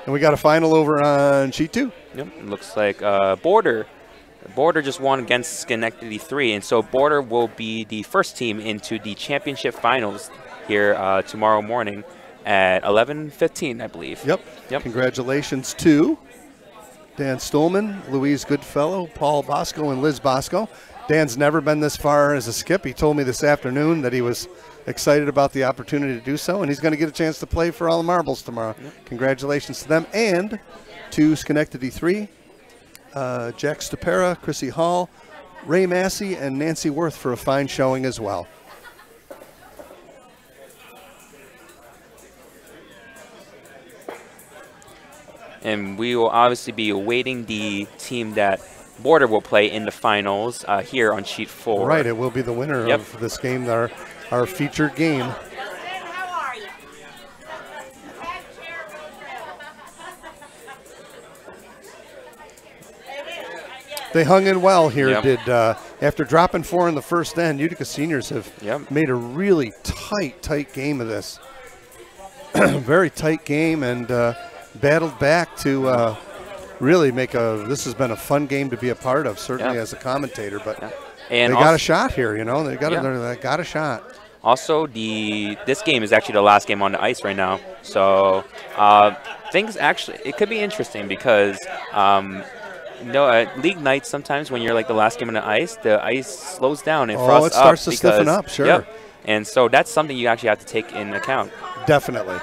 And we got a final over on sheet 2. Yep. Looks like Border. Border just won against Schenectady 3, and so Border will be the first team into the championship finals here tomorrow morning at 11:15, I believe. Yep. Congratulations to Dan Stolman, Louise Goodfellow, Paul Bosco, and Liz Bosco. Dan's never been this far as a skip. He told me this afternoon that he was excited about the opportunity to do so, and he's going to get a chance to play for all the marbles tomorrow. Yep. Congratulations to them, and to Schenectady 3, Jack Stapera, Chrissy Hall, Ray Massey, and Nancy Worth for a fine showing as well. And we will obviously be awaiting the team that Border will play in the finals here on sheet 4. Right, it will be the winner of this game, our featured game. They hung in well here. After dropping 4 in the first end, Utica seniors have made a really tight game of this. Very tight game, and battled back to really make this has been a fun game to be a part of, certainly as a commentator. But and they got a shot here, you know. They got a shot. Also, this game is actually the last game on the ice right now, so things actually it could be interesting because. League nights sometimes when you're like the last game on the ice slows down and frosts up. It starts to stiffen up, sure. Yep. And so that's something you actually have to take into account. Definitely.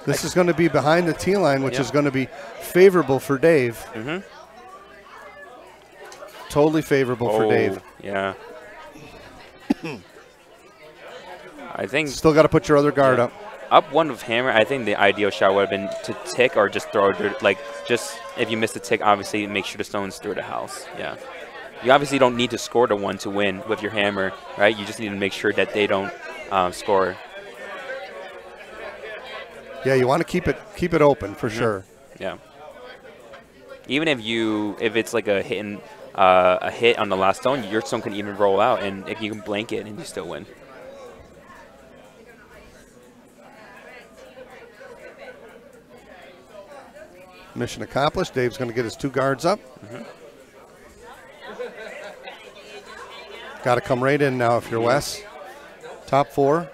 This is going to be behind the tee line, which is going to be favorable for Dave. Totally favorable for Dave. Yeah. I think still got to put your other guard up. Up one with hammer. I think the ideal shot would have been to tick or just throw it. Like just if you miss the tick, obviously make sure the stone's through the house. Yeah. You obviously don't need to score the 1 to win with your hammer, right? You just need to make sure that they don't score. Yeah, you want to keep it open for sure. Yeah. Even if it's like a hit on the last stone, your stone can even roll out, and if you can blank it and you still win. Mission accomplished. Dave's going to get his 2 guards up. Got to come right in now if you're Wes. Top 4.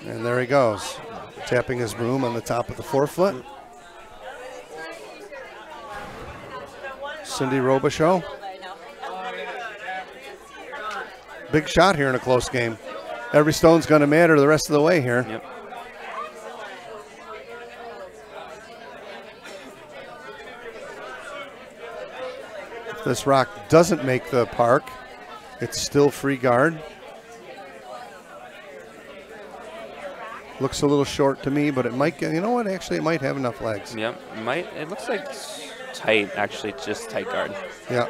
And there he goes. Tapping his broom on the top of the 4-foot. Cindy Robichaux. Big shot here in a close game. Every stone's going to matter the rest of the way here. Yep. If this rock doesn't make the park, it's still free guard. Looks a little short to me, but it might get, you know what, actually it might have enough legs. Yep, it looks like tight, actually, just tight guard. Yeah.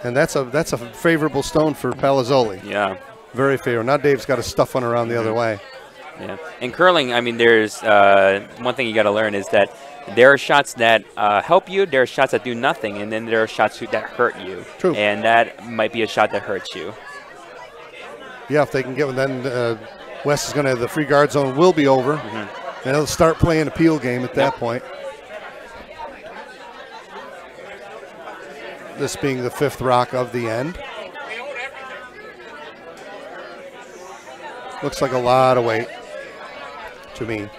And that's a favorable stone for Palazzoli. Yeah. Very favorable. Now Dave's got to stuff one around the other way. Yeah. In curling, I mean, there's one thing you got to learn is that there are shots that help you, there are shots that do nothing, and then there are shots that hurt you. True. And that might be a shot that hurts you. Yeah, if they can get one, then Wes is going to, the free guard zone will be over. And they'll start playing a peel game at that point. This being the 5th rock of the end. Looks like a lot of weight to me.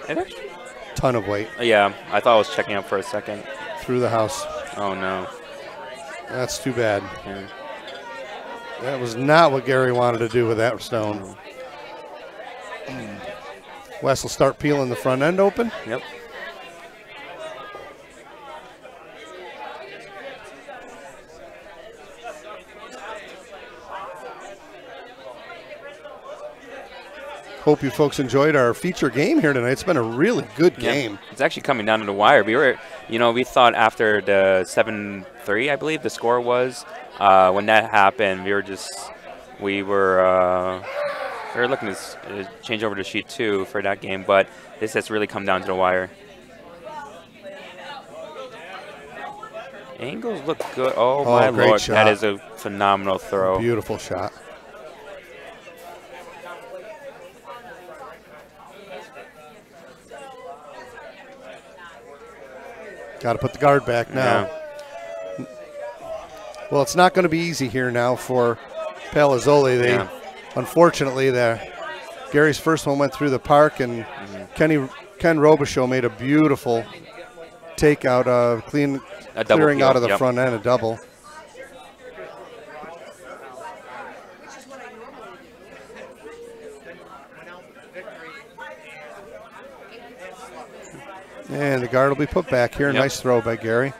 Ton of weight. Yeah, I thought I was checking out for a second. Through the house. Oh, no. That's too bad. Yeah. That was not what Gary wanted to do with that stone. Wes will start peeling the front end open. Yep. Hope you folks enjoyed our feature game here tonight. It's been a really good game. It's actually coming down to the wire. We thought after the 7-3, I believe the score was, when that happened, we were looking to change over to sheet 2 for that game, but this has really come down to the wire. Angles look good. Oh my Lord, shot. That is a phenomenal throw. Beautiful shot. Got to put the guard back now. Yeah. Well, it's not going to be easy here now for Palazzoli. Unfortunately, Gary's first one went through the park, and Ken Robichaux made a beautiful takeout, clearing out of the front end, a double. And the guard will be put back here. Nice throw by Gary.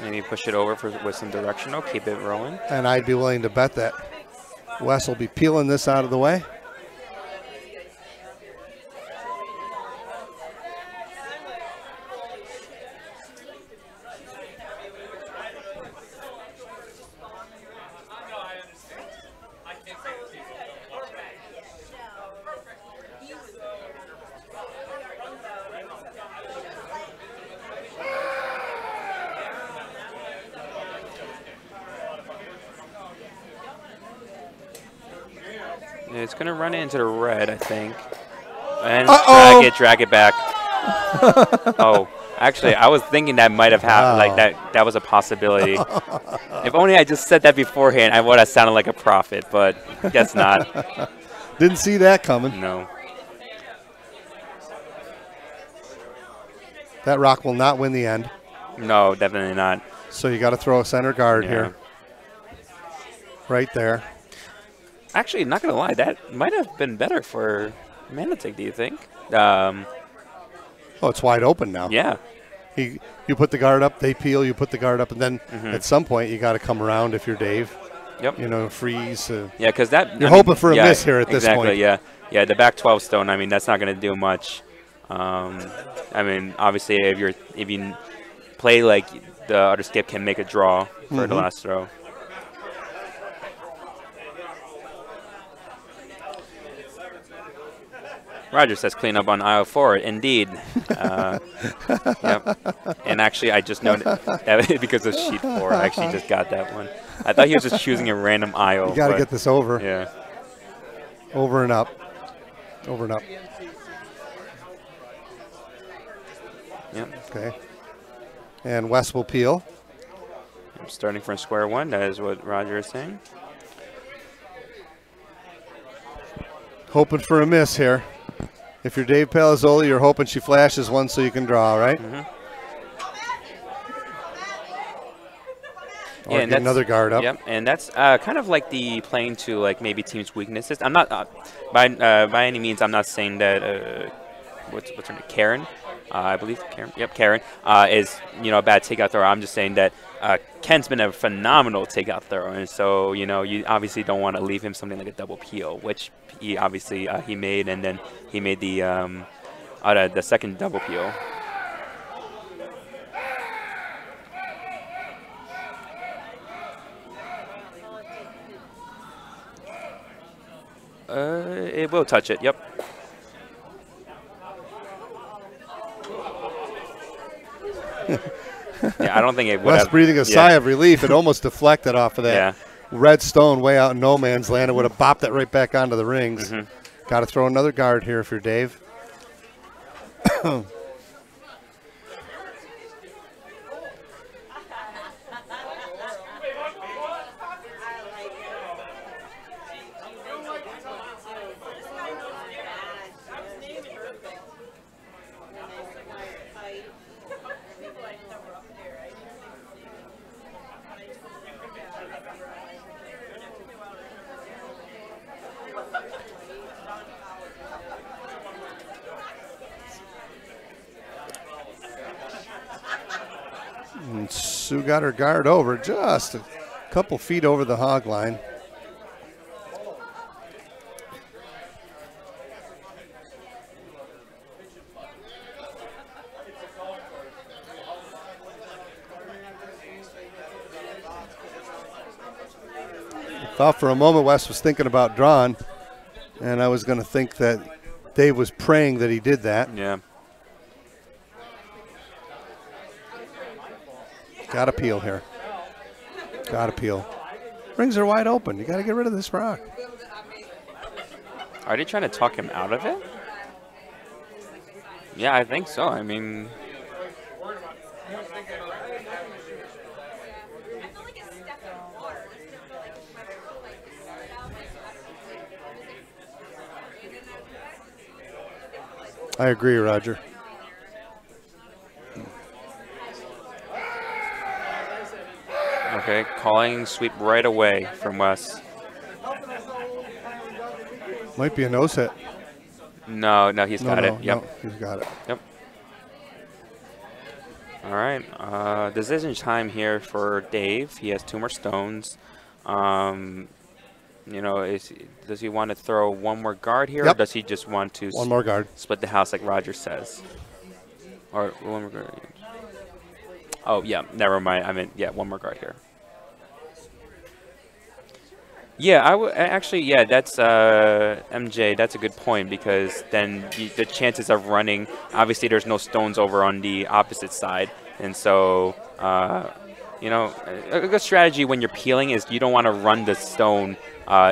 Maybe push it over with some directional, keep it rolling. And I'd be willing to bet that Wes will be peeling this out of the way. It's going to run into the red, I think. And drag it back. Oh, actually, I was thinking that might have happened. Like that was a possibility. If only I just said that beforehand, I would have sounded like a prophet, but guess not. Didn't see that coming. No. That rock will not win the end. No, definitely not. So you got to throw a center guard here. Right there. Actually, not going to lie, that might have been better for Manitic, do you think? Oh, it's wide open now. Yeah. You put the guard up, they peel, you put the guard up, and then at some point you got to come around if you're Dave. Yep. You know, freeze. Yeah, because that... You're hoping for a miss here at this point. Exactly, yeah. Yeah, the back 12 stone, I mean, that's not going to do much. I mean, obviously, if you play like the other skip can make a draw for the last throw. Roger says clean up on aisle 4. Indeed. Yep. And actually, I just noted that because of sheet 4, I actually just got that one. I thought he was just choosing a random aisle. You got to get this over. Yeah. Over and up. Over and up. Yep. Okay. And Wes will peel. I'm starting from square one. That is what Roger is saying. Hoping for a miss here. If you're Dave Palazzoli, you're hoping she flashes one so you can draw, right? Or and get another guard up. Yep, and that's kind of like the playing to like maybe teams' weaknesses. I'm not by any means. I'm not saying that what's her name, Karen, I believe Karen. Yep, Karen is a bad takeout thrower. I'm just saying that Ken's been a phenomenal takeout thrower, and so you obviously don't want to leave him something like a double peel, which he obviously he made, and then he made the second double peel. It will touch it. Yep. Yeah, I don't think it would. Wes breathing a sigh of relief. It almost deflected off of that red stone way out in no man's land. It would have bopped that right back onto the rings. Got to throw another guard here if you're Dave. And Sue got her guard over just a couple feet over the hog line. I thought for a moment Wes was thinking about drawing, and I was going to think that Dave was praying that he did that. Yeah. Got to peel here. Got to peel. Rings are wide open. You got to get rid of this rock. Are they trying to talk him out of it? Yeah, I think so. I mean, I agree, Roger. okay, calling sweep right away from Wes. Might be a nose hit. No, he's got it. Yep. No, he's got it. Yep. All right. Decision time here for Dave. He has 2 more stones. You know, does he want to throw one more guard here, or does he just want to one more guard, split the house like Roger says? Or one more guard. Oh, yeah, never mind. I mean, yeah, one more guard here. Yeah, I would actually. Yeah, that's MJ. That's a good point because then the chances of running. Obviously, there's no stones over on the opposite side, and so you know, a good strategy when you're peeling is you don't want to run the stone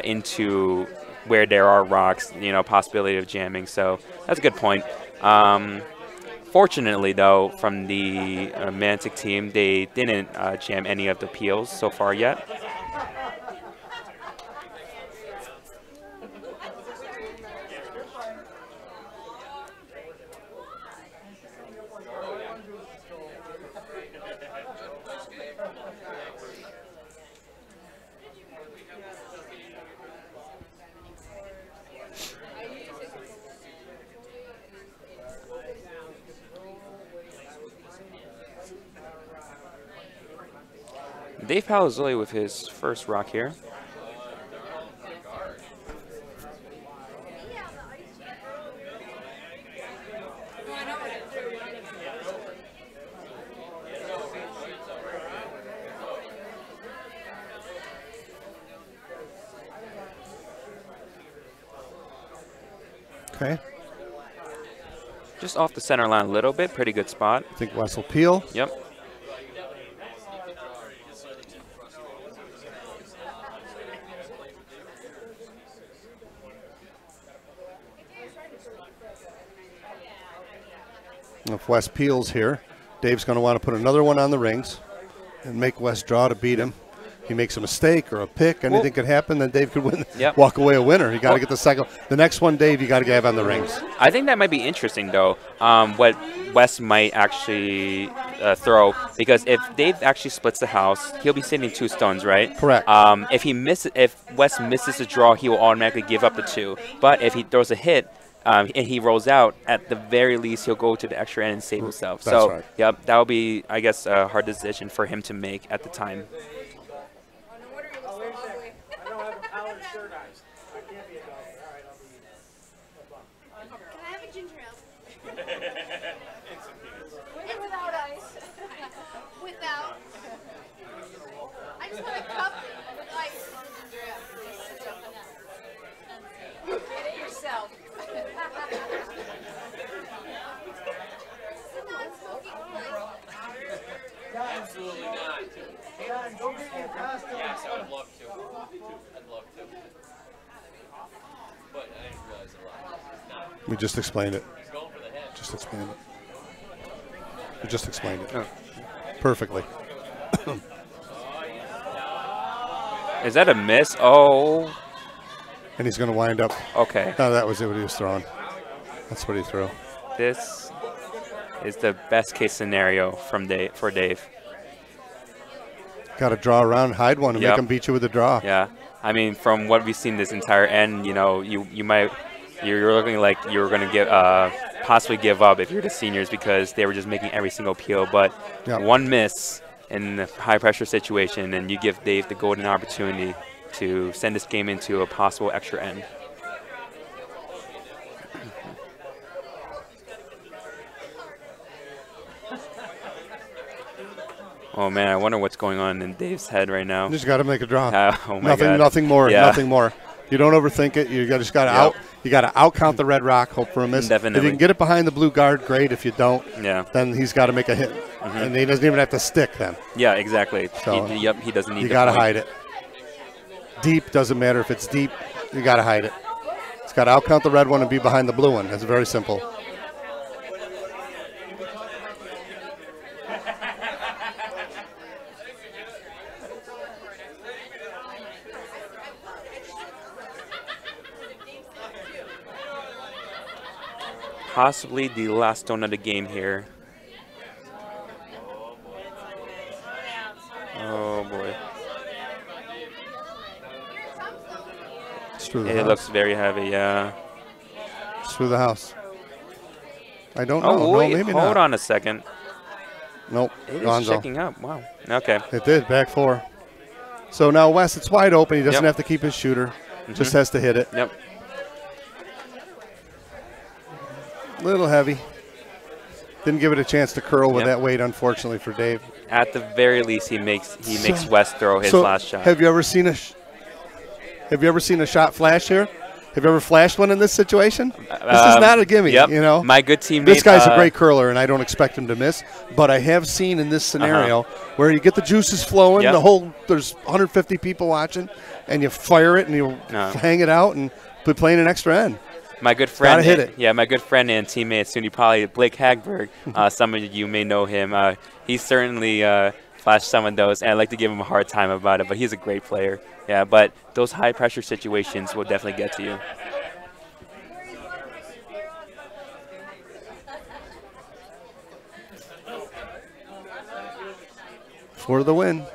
into where there are rocks. You know, possibility of jamming. So that's a good point. Fortunately, though, from the Mantic team, they didn't jam any of the peels so far yet. Dave Palazzoli with his first rock here. Okay. Just off the center line a little bit. Pretty good spot. I think Wes will peel. Yep. If Wes peels here, Dave's going to want to put another one on the rings and make Wes draw to beat him. He makes a mistake or a pick, anything could happen, then Dave could win. Yep. Walk away a winner. You got to get the second. The next one, Dave, you got to have on the rings. I think that might be interesting, though, what Wes might actually throw, because if Dave actually splits the house, he'll be sitting 2 stones, right? Correct. If Wes misses the draw, he will automatically give up the 2. But if he throws a hit, and he rolls out, at the very least, he'll go to the extra end and save himself. That's so, right. Yep, that will be, I guess, a hard decision for him to make at the time. Absolutely not. Yes, I would love to. I'd love to. But I didn't realize a lot. We just explained it. He's going for the head. Just explained it. We just explained it. Perfectly. Is that a miss? Oh. And he's going to wind up. Okay. No, that was it what he was throwing. That's what he threw. This is the best case scenario for Dave. Got to draw around, hide one, and make him beat you with a draw. Yeah. I mean, from what we've seen this entire end, you know, you're looking like you're going to possibly give up if you're the seniors because they were just making every single peel. But one miss in a high-pressure situation, and you give Dave the golden opportunity to send this game into a possible extra end. Oh man, I wonder what's going on in Dave's head right now. You just got to make a draw. Oh my God. Nothing more. Yeah. Nothing more. You don't overthink it. You just got to You got to outcount the red rock. Hope for a miss. Definitely. If you can get it behind the blue guard, great. If you don't, then he's got to make a hit, and he doesn't even have to stick then. Yeah, exactly. So he doesn't need. You got to hide it. Deep doesn't matter if it's deep. You got to hide it. It's got to outcount the red one and be behind the blue one. That's very simple. Possibly the last stone of the game here. Oh boy. It's through the It house. looks very heavy, yeah. It's through the house. I don't know. Oh, no, wait, maybe hold not. on a second. Nope. It is Gonzo. checking up. Wow. Okay. It did, back 4. So now Wes, it's wide open. He doesn't Yep. have to keep his shooter. Just has to hit it. Yep. Little heavy. Didn't give it a chance to curl with Yep. that weight, unfortunately, for Dave. At the very least, he makes West throw his last shot. Have you ever seen a shot flash here? Have you ever flashed one in this situation? This is not a gimme, Yep. you know. My good teammate. This guy's a great curler, and I don't expect him to miss. But I have seen in this scenario where you get the juices flowing, Yep. there's 150 people watching, and you fire it and you hang it out and playing an extra end. My good friend, Gotta hit it. Yeah, my good friend and teammate, SUNY Poly, Blake Hagberg. Some of you may know him. He certainly flashed some of those, and I like to give him a hard time about it. But he's a great player. Yeah, but those high pressure situations will definitely get to you. For the win.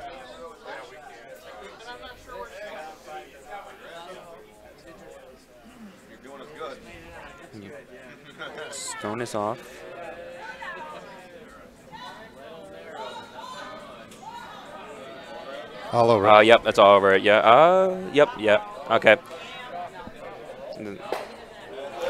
Stone is off. All over. Yep, that's all over it. Yeah. Yep. Okay.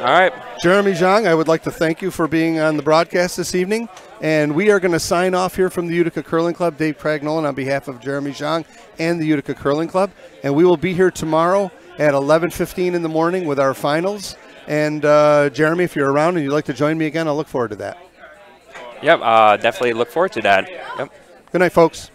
All right. Jeremy Zhang, I would like to thank you for being on the broadcast this evening. And we are going to sign off here from the Utica Curling Club. Dave Cragnolan on behalf of Jeremy Zhang and the Utica Curling Club. And we will be here tomorrow at 11:15 in the morning with our finals. And Jeremy, if you're around and you'd like to join me again, I'll look forward to that. Yep, definitely look forward to that. Yep. Good night, folks.